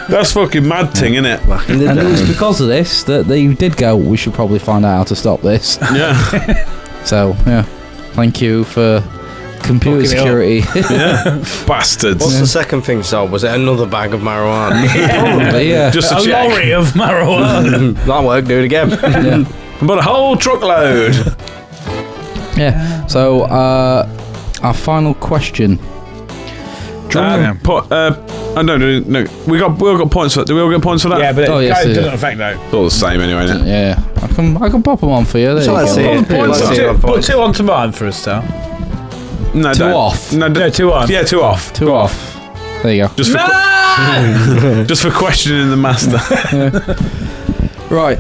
That's fucking mad thing, isn't it? And it was because of this that they did go, we should probably find out how to stop this. Yeah. So yeah, thank you for computer Fucking security. Bastards. What's the second thing sold? Was it another bag of marijuana? Probably, yeah. Just A a check. lorry of marijuana. That worked. Do it again. Yeah. But a whole truckload. Yeah. So our final question. No. We all got points for that. Do we all get points for that? Yeah, but Oh, it yes, yeah. doesn't affect though. It's all the same anyway, isn't it? Yeah, I can pop them on for you. There you Let's go. see it. Points Let's are- see it on Put points. 2 on to mine for us, Sal. No, Two don't. off. No, No, 2 on. Yeah, 2 off. Two off. There you go. Just for just for questioning the master. Right.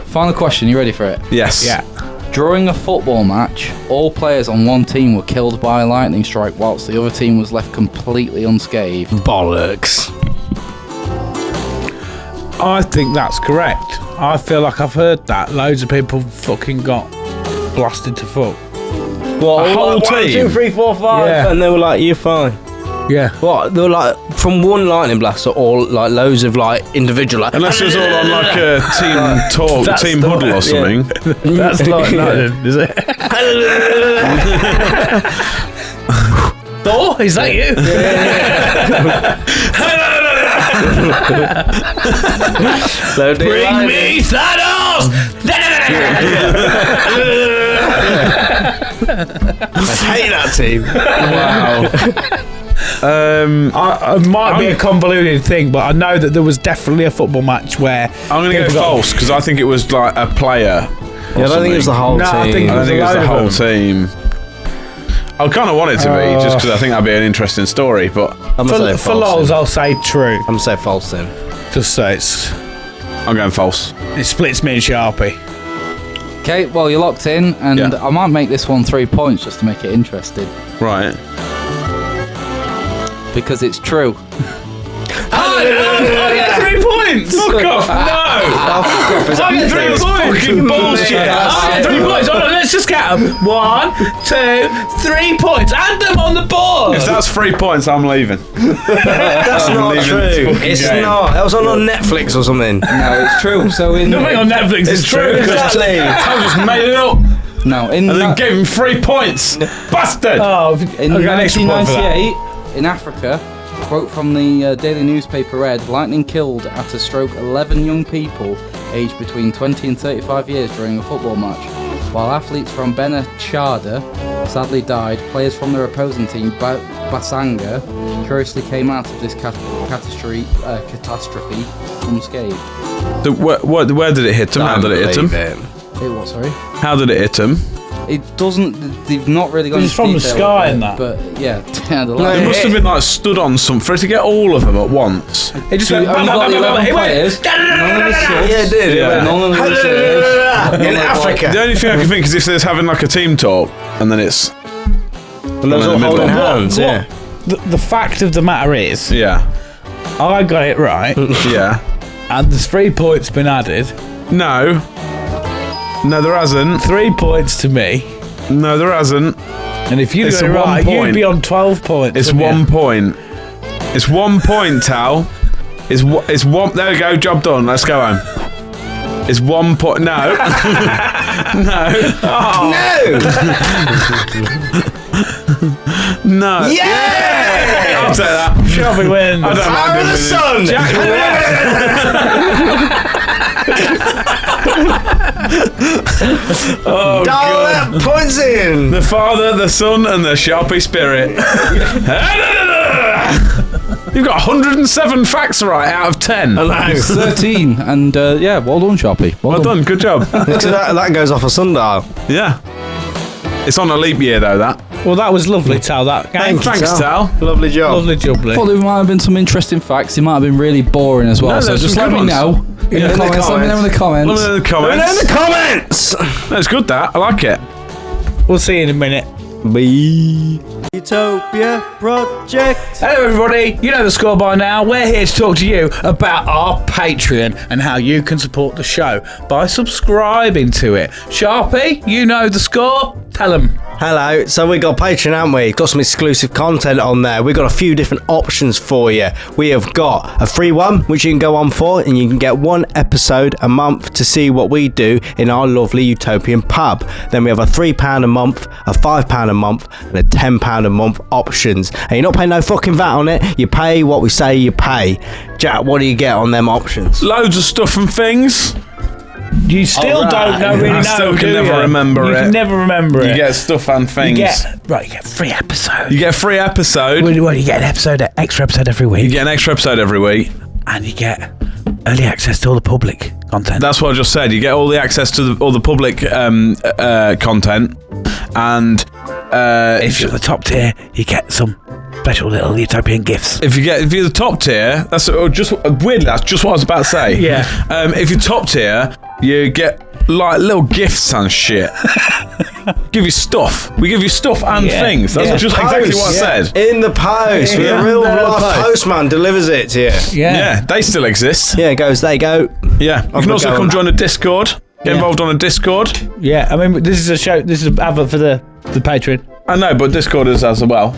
Final question. You ready for it? Yes. Yeah. During a football match, all players on one team were killed by a lightning strike, whilst the other team was left completely unscathed. Bollocks. I think that's correct. I feel like I've heard that. Loads of people fucking got blasted to fuck. What? A whole 1, team? 2, 3, 4, 5, Yeah. and they were like, "You're fine." Yeah. What? They were like from one lightning blast to all like loads of like individual. Like, Unless it was all on like a team talk, That's team the- huddle or something. That's like nothing, is it? Thor, is that you? Bring me Thanos! I hate that team. Wow. It might be a convoluted thing, but I know that there was definitely a football match where I'm going to go people got- false because I think it was like a player. Yeah, I don't think it was the whole No, I team. think I don't think it was the whole team. I kind of want it to be just because I think that'd be an interesting story, but I'm gonna say For false. lols, I'll say true. I'm gonna say false then. Just so I'm going false. it splits me and Sharpie. Okay, well, you're locked in, and Yeah. I might make this one 3 points just to make it interesting. Right. Because it's true. I get 3 points! Fuck off! No! I get 3 points! Fucking bullshit! I get 3 points. Hold on, let's just count them. 1, 2, 3 points. Add them on the board. If that's 3 points, I'm leaving. That's I'm not leaving true. this fucking It's game. not. That was on Netflix or something. No, it's true. So in Nothing on Netflix is true. Exactly. I just made it up no in and then that- gave him 3 points. Bastard! Oh, In okay, next point for that. 1998, in Africa, quote from the daily newspaper read, lightning killed at a stroke 11 young people aged between 20 and 35 years during a football match. While athletes from Benin Chada sadly died, players from their opposing team, Basanga, curiously came out of this catastrophe unscathed. Where did it hit him? How did it hit him? It was, sorry. How did it hit him? It doesn't, they've not really gone It's into from the detail sky with and it, that. But yeah, the It lightning. must have been like stood on something for it to get all of them at once. It just So went. you only got the 11 it went- players, none of the subs, Yeah, it did. Yeah. It none of the reserves. went in Africa. The only thing I can think is if there's having like a team talk and then it's And those in all the middle. holding hands. What- Yeah. The fact of the matter is, yeah, I got it right, yeah. and there's 3 points been added. No, there hasn't. 3 points to me. No, there hasn't. And if you It's got it a 1 right, point. you'd be on 12 points. It's wouldn't 1 you? point. It's 1 point, Tal. It's one. There we go. Job done. Let's go home. It's 1 point. No. No. Yeah! I'll take that. Shelby wins. I don't mind Power of him the winning. sun! Oh, Dial that points in! the Father, the Son, and the Sharpie Spirit. You've got 107 facts right out of 10. I know. 13, and yeah, well done, Sharpie. Well done. Good job. Because that goes off a sundial. Yeah. It's on a leap year though. That. Well, that was lovely, Tal. That game. Thanks, Tal. Lovely job. Lovely jubbly. Thought there might have been some interesting facts. It might have been really boring as well. No, so there's just some let good me ones. know in the comments. Let me know in the Let comments. me know in the Put it comments. in the comments! That's good. That I like it. We'll see you in a minute. Utopia Project. Hello, everybody. You know the score by now. We're here to talk to you about our Patreon and how you can support the show by subscribing to it. Sharpie, you know the score. Tell them. Hello, so we got Patreon, haven't we? Got some exclusive content on there. We've got a few different options for you. We have got a free one, which you can go on for, and you can get 1 episode a month to see what we do in our lovely utopian pub. Then we have a £3 a month, a £5 a month, and a £10 a month options. And you're not paying no fucking VAT on it. You pay what we say you pay. Jack, what do you get on them options? Loads of stuff and things. You still don't know, really I know. still can do never you? remember You it. can never remember it. You get stuff and things. You get free episode. You get a free episode. Well, you get an extra episode every week, You get an extra episode every week. and you get early access to all the public content. That's what I just said. You get all the access to all the public content, and if you're the top tier, you get some special little utopian gifts. if you're the top tier, that's just weirdly. That's just what I was about to say. Yeah. If you're top tier, you get like little gifts and shit. Give you stuff. We give you stuff and Yeah. things. That's Yeah. just exactly what I said. In the post. Yeah. The real Yeah. life postman delivers it to you. Yeah, they still exist. Yeah, it goes, there you go. Yeah, you can gonna also go come on join a Discord. Get Yeah. involved on a Discord. Yeah, I mean, this is a show. This is an advert for the Patreon. I know, but Discord is as well.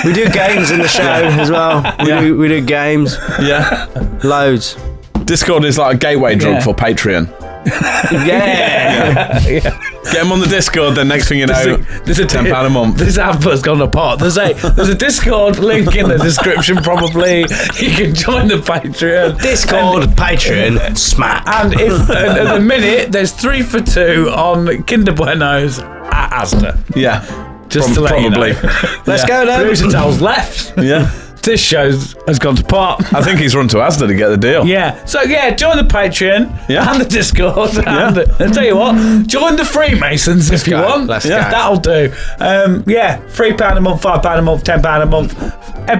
We do games in the show as well. We do games. Yeah. Loads. Discord is like a gateway drug Yeah. for Patreon. Yeah. Get him on the Discord, then next thing you know, There's a £10 a month. This advert's gone apart. There's a Discord link in the description, probably. You can join the Patreon. Discord, Patreon, smack. And if at the minute, there's 3 for 2 on Kinder Buenos at Asda. Yeah. Just to let probably. you know. Let's go then. Producer Tel's left. Yeah. This show has gone to pot. I think he's run to Asda to get the deal. Yeah. So join the Patreon Yeah. and the Discord. And tell you what, join the Freemasons if you go. want. Let's go. That'll do. £3 a month, £5 a month, £10 a month.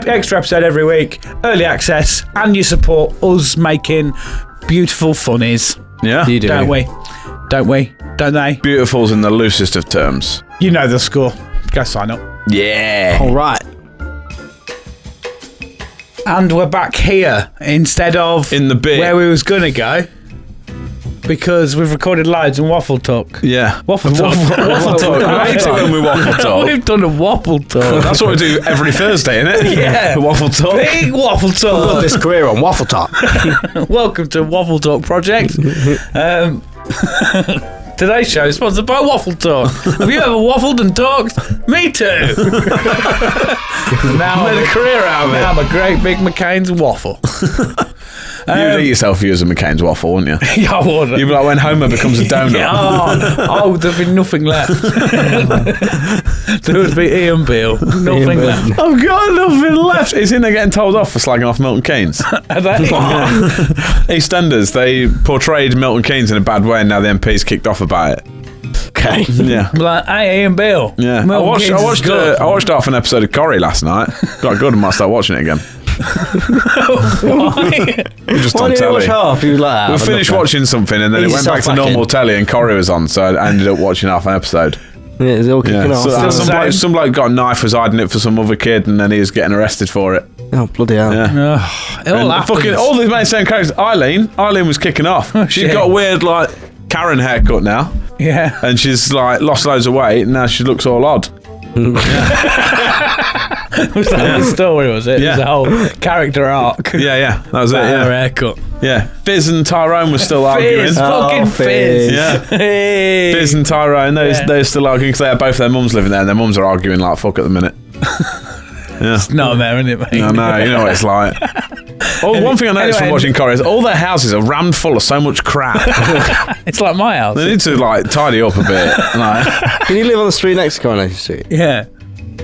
Extra episode every week. Early access, and you support us making beautiful funnies. Yeah. You do. Don't we? Don't we? Don't they? Beautiful's in the loosest of terms. You know the score. Go sign up. Yeah. All right. And we're back here instead of In the bit. where we was gonna go, because we've recorded loads and waffle talk. Yeah. Waffle talk. Waffle talk. I hate it when we waffle talk. We've done a waffle talk. That's what we do every Thursday, isn't it? Yeah. Waffle talk. Big waffle Got talk. this career on Waffle Top. Welcome to Waffle Talk Project. Today's show is sponsored by Waffle Talk. Have you ever waffled and talked? Me too. Now Made a career out of it. Now I'm a great big McCain's waffle. You'd eat yourself if you was a McCain's waffle, wouldn't you? Yeah, I would. You'd be like when Homer becomes a donut. Oh, there'd be nothing left. There would be Ian Beale. Nothing left. I've got nothing left. He's in there getting told off for slagging off Milton Keynes. Are they? EastEnders, they portrayed Milton Keynes in a bad way, and now the MP's kicked off about it. Okay. Yeah. Like, hey, Ian Beale. Yeah, Milton I Keynes is watched good. half an episode of Corrie last night. Got good and might start watching it again. Why? Just Why on did you watch telly. half? You were like, We finished watching something and then it Ease went back yourself to back normal in. telly and Corrie was on, so I ended up watching half an episode. Yeah, it's all kicking Yeah, off. so, Still the some bloke got a knife, was hiding it for some other kid, and then he was getting arrested for it. Oh, bloody hell. Yeah. It all And happens. fucking all the main same characters. Eileen was kicking off. She's shit. got a weird like Karen haircut now, Yeah. and she's like lost loads of weight, and now she looks all odd. Was that the story, was it? Yeah. It was a whole character arc. Yeah, that was it. Her Yeah, haircut. yeah. Fizz and Tyrone were still arguing. Fizz, fucking Fizz. Fizz. Yeah. Hey. Fizz and Tyrone, Yeah. they're still arguing because they have both their mums living there, and their mums are arguing like fuck at the minute. Yeah. Nightmare, isn't it, mate? No, you know what it's like. One thing I noticed from anyway, watching Corrie is all their houses are rammed full of so much crap. It's like my house. They need to like tidy up a bit. Like, Can you live on the street next to Coronation Street? Yeah.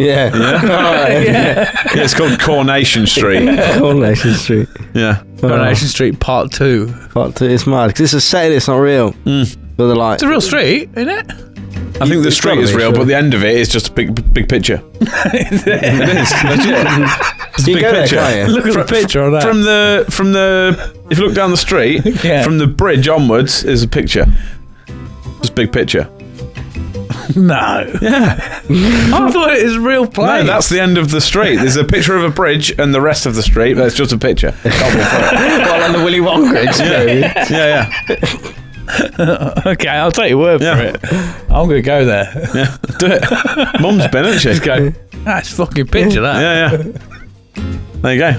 Yeah. yeah, it's called Coronation Street. Coronation Street. Yeah, Coronation Street Part 2. Fuck, it's mad. Because it's a setting, it's not real. But they're like, It's a real street, isn't it? I think the It's street gotta is be, real, sure. but the end of it is just a big picture. It is legit. It's a you big can go there, picture. can't you? Look at the picture on that. From the if you look down the street, Yeah. from the bridge onwards is a picture. Just big picture. No. Yeah. I thought it was a real place. No, that's the end of the street. There's a picture of a bridge and the rest of the street, that's just a picture. well, like the Willy Wonka experience. Yeah. Okay, I'll take your word Yeah. for it. I'm going to go there. Yeah. Do it. Mum's been, hasn't she? Just go, that's fucking picture, that. Yeah. There you go.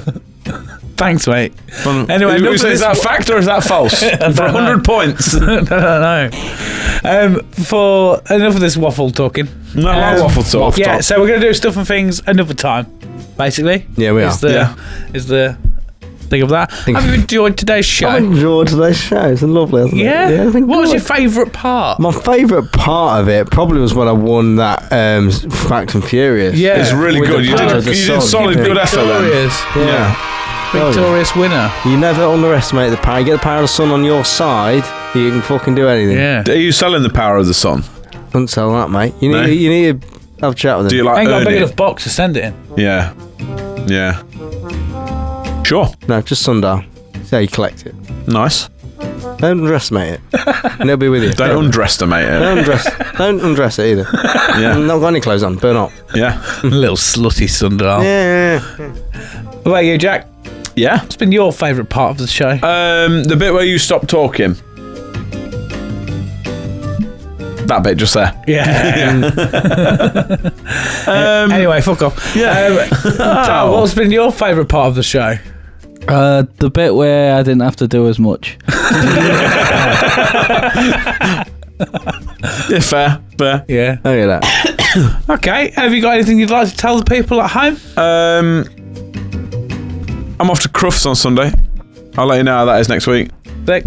Thanks, mate. Anyway, Who enough of says this- that fact or is that false? For 100 points. no. For enough of this waffle talking. No, like waffle talk. Yeah, so we're going to do stuff and things another time, basically. Yeah, we are. Is the thing of that. Have you enjoyed today's show? I enjoyed today's show. It's lovely, hasn't it? Yeah. I think What was good. your favourite part? My favourite part of it probably was when I won that Fact and Furious. Yeah. It's really With good. the You power of the did sun. solid good effort then. Victorious. Yeah. Victorious winner. You never underestimate the power. You get the power of the sun on your side, you can fucking do anything. Yeah. Are you selling the power of the sun? Don't sell that, mate. You No? need to have a chat with them. Do you like I ain't got a earn big it? enough box to send it in. Yeah. Yeah. Sure. No, just Sundial. See how you collect it. Nice. Don't underestimate it. And they'll be with you. Don't underestimate it. Don't undress it either. Yeah. Not got any clothes on. Burn up. Yeah. Little slutty sundial. Yeah. What about you, Jack? Yeah. What's been your favourite part of the show? The bit where you stop talking. That bit just there. Yeah. Anyway, fuck off. Yeah. So, what's been your favourite part of the show? The bit where I didn't have to do as much. Yeah, fair. Yeah. Look at that. Okay. Have you got anything you'd like to tell the people at home? I'm off to Crufts on Sunday. I'll let you know how that is next week. Dick,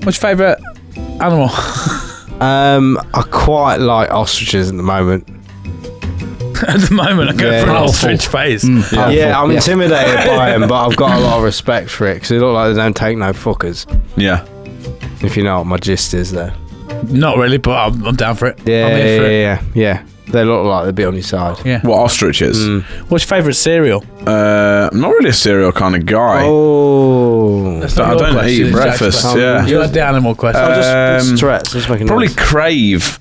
what's your favourite animal? I quite like ostriches at the moment. At the moment, I go for an ostrich face. Yeah, I'm intimidated by them, but I've got a lot of respect for it because they look like they don't take no fuckers. Yeah. If you know what my gist is there. Not really, but I'm down for it. Yeah, I'm here for it. yeah. They look like they'd be on your side. Yeah. What ostriches? What's your favourite cereal? I'm not really a cereal kind of guy. Oh. I don't eat breakfast. Yeah. You had the animal question. Just Tourette's, just making Probably noise. Crave.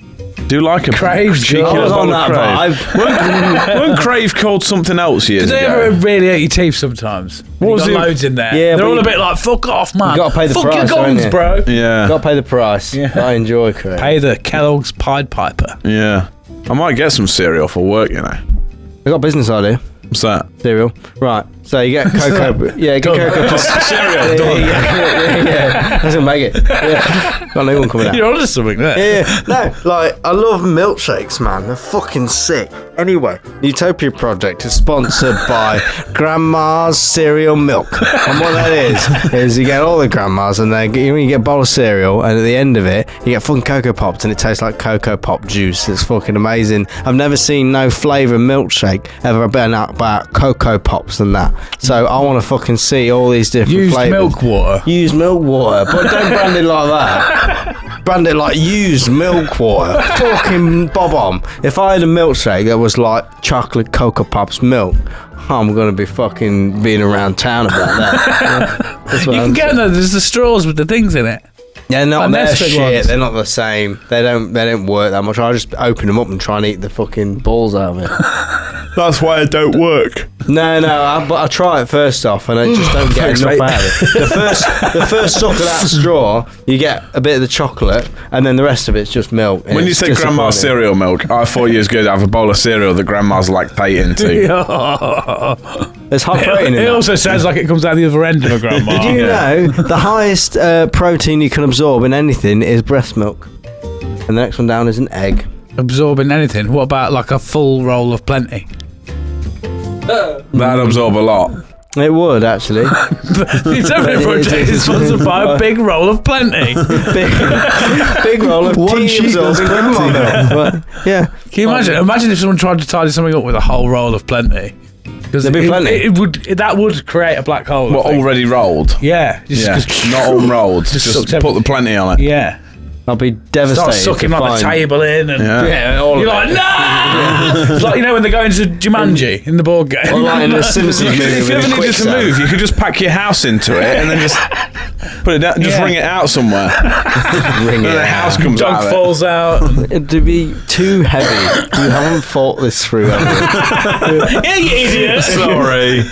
Do like a Crave's cheeky good. I was little on bowl that of Crave. vibe. Weren't Crave called something else years Do they ago? ever really hurt your teeth sometimes? What was got it? loads in there. Yeah, They're but all you- a bit like, fuck off, man. You gotta pay the fuck price, your haven't guns, you? bro. Yeah. Got to pay the price. Yeah. I enjoy Crave. Pay the Kellogg's Pied Piper. Yeah. I might get some cereal for work, you know. I got a business idea. What's that? Cereal. Right. So you get cocoa. Yeah, get cocoa pops. Cereal. done. Yeah. That's gonna make it. Yeah. Got a new one coming out. You're onto something there. Yeah, no, like, I love milkshakes, man. They're fucking sick. Anyway, Utopia Project is sponsored by Grandma's Cereal Milk. And what that is you get all the grandmas and you get a bowl of cereal, and at the end of it, you get fucking Cocoa Pops, and it tastes like Cocoa Pop juice. It's fucking amazing. I've never seen no flavour milkshake ever been out about Cocoa Pops than that. So I want to fucking see all these different Used flavours. milk water. Used milk water, but don't brand it like that. Brand it like used milk water. Fucking bob on. If I had a milkshake that was like chocolate Cocoa Pops milk, I'm gonna be fucking being around town about that. That's what You I'm can get saying. them. There's the straws with the things in it. Yeah, not and their Nesquik shit. ones. They're not the same. They don't work that much. I just open them up and try and eat the fucking balls out of it. That's why it don't work. No, but I try it first off, and I just don't get Thanks, enough mate. out of it. The first suck of that straw, you get a bit of the chocolate, and then the rest of it's just milk. and When you it's say grandma's disappointing. cereal milk, I thought you was going to have a bowl of cereal that grandma's lactating to. There's high protein in It that. also sounds like it comes out the other end of a grandma. Did you know the highest protein you can absorb in anything is breast milk? And the next one down is an egg. Absorbing anything? What about like a full roll of plenty? That'd absorb a lot. It would, actually. The Utopia Project is sponsored by a big roll of plenty. Big roll of One tea sheet does absorbing grandma milk. But, yeah. Can you imagine? Imagine if someone tried to tidy something up with a whole roll of plenty. Because There'd be plenty. that would create a black hole. I What, think. already rolled? Yeah. Yeah, not unrolled. Just sucks put the plenty on it. Yeah. I'll be devastated. Start sucking to like the find- table in and Yeah. all you're of like, it. no! It's like, you know, when they go into Jumanji in the board game. Or like in the Simpsons movie If with you a ever needed to quicksand. move, you could just pack your house into it and then just put it down, just Yeah. ring it out somewhere. Ring And it the out. house comes out Dog of it. falls out. It'd be too heavy. You haven't thought this through, have you? Yeah, you idiot! Sorry.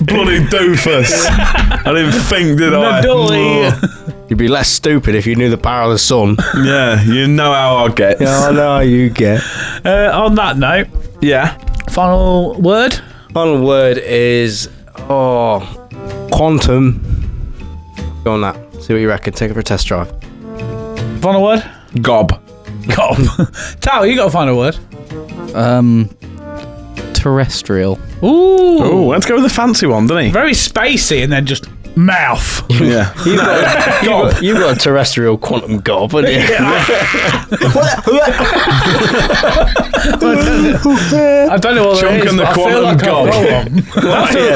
Bloody doofus. I didn't think, did I? Nadoli. You'd be less stupid if you knew the power of the sun. Yeah, you know how I'll get. I know how you get. On that note, Yeah. final word. Final word is quantum. Go on that. See what you reckon. Take it for a test drive. Final word. Gob. Gob. Tao, you got a final word. Terrestrial. Ooh. Oh, let's go with the fancy one, didn't he? Very spacey and then just mouth. Yeah. You've got a terrestrial quantum gob, haven't you? I don't know what Chunk it is, and the but I feel Quantum like I've Gob. got one.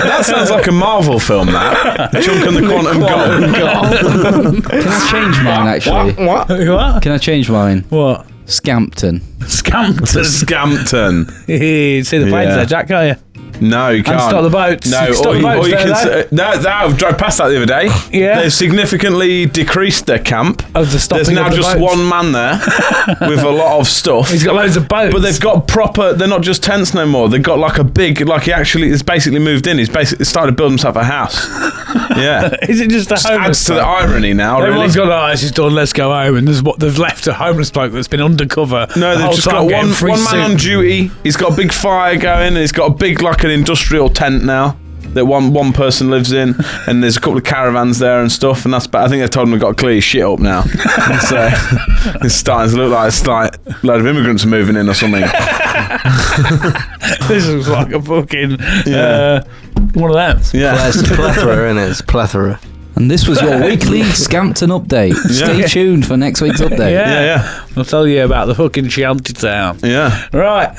That sounds like a Marvel film, that. Chunk and the Quantum Gob. Can I change mine, actually? What? Can I change mine? What? Scampton. Scampton. Scampton. See the planes Yeah. there, Jack, can't you? No, you can't. stop the boats. No, Stop or the you, boats or you there, can. though. No, I drove past that the other day. Yeah. They've significantly decreased their camp. Oh, the stopping There's now of the just boats. one man there with a lot of stuff. He's got loads of boats. But they've got proper. They're not just tents no more. They've got like a big. Like he actually is basically moved in. He's basically started building himself a house. Yeah. Is it just a homeless Adds to the bloke? irony now. Really. Everyone's got eyes. He's done. Let's go home. And they've left a homeless bloke that's been undercover. No, the they've whole just time got getting one free man soup. on duty. He's got a big fire going. And he's got a big like an industrial tent now. that one person lives in, and there's a couple of caravans there and stuff, and that's. But I think they've told him we've got to clear his shit up now. So it's starting to look like a load of immigrants are moving in or something. This looks like a fucking one of them. Yeah, It's plethora, isn't it? It's plethora. And this was your weekly Scampton update. Stay tuned for next week's update. yeah. I'll tell you about the fucking shanty town. Yeah. Right.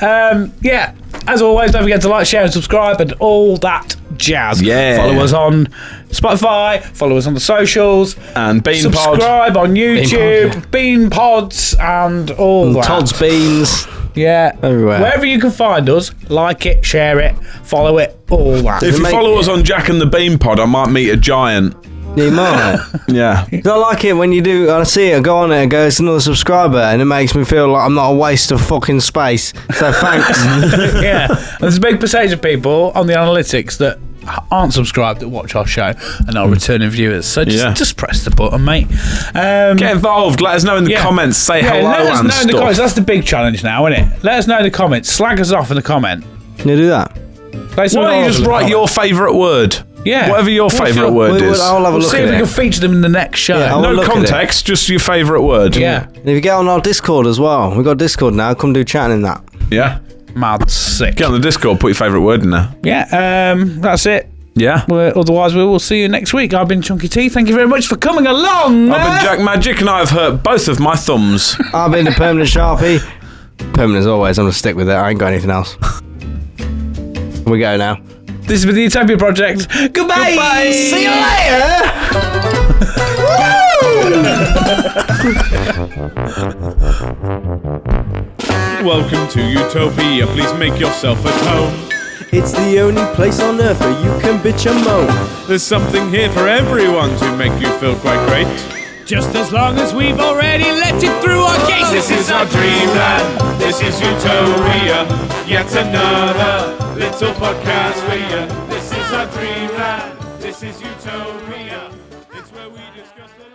As always, don't forget to like, share, and subscribe, and all that jazz. Yeah. Follow us on Spotify. Follow us on the socials. And Bean Pod. Subscribe on YouTube. Bean Pods and all that. Todd's Beans. Yeah. Everywhere. Wherever you can find us, like it, share it, follow it, all that. If you follow us on Jack and the Bean Pod, I might meet a giant. You might. Yeah. I like it when you do. I see it, I go on it and go, it's another subscriber, and it makes me feel like I'm not a waste of fucking space. So thanks. Yeah. And there's a big percentage of people on the analytics that aren't subscribed that watch our show and are returning viewers. So just press the button, mate. Get involved. Let us know in the comments. Say hello let us and know in the stuff. comments. That's the big challenge now, isn't it? Let us know in the comments. Slag us off in the comment. Can you do that? Why Why don't you just write your favourite word? Yeah. Whatever your favourite word is. I'll have a We'll look see at if we it. can feature them in the next show. Yeah, I'll No look at it. context, just your favourite word. Yeah. And if you get on our Discord as well, we've got Discord now, come do chatting in that. Yeah. Mad sick. Get on the Discord, put your favourite word in there. Yeah, that's it. Yeah. Otherwise, we will see you next week. I've been Chunky T. Thank you very much for coming along. I've been Jack Magic and I've hurt both of my thumbs. I've been the Permanent Sharpie. Permanent as always, I'm going to stick with it. I ain't got anything else. We go now. This has been the Utopia Project. Goodbye. See you later! Welcome to Utopia, please make yourself at home. It's the only place on earth where you can bitch and moan. There's something here for everyone to make you feel quite great. Just as long as we've already let it through our gates. This is our dreamland, this is Utopia. Yet another little podcast for you. This is our dreamland, this is Utopia. It's where we discuss the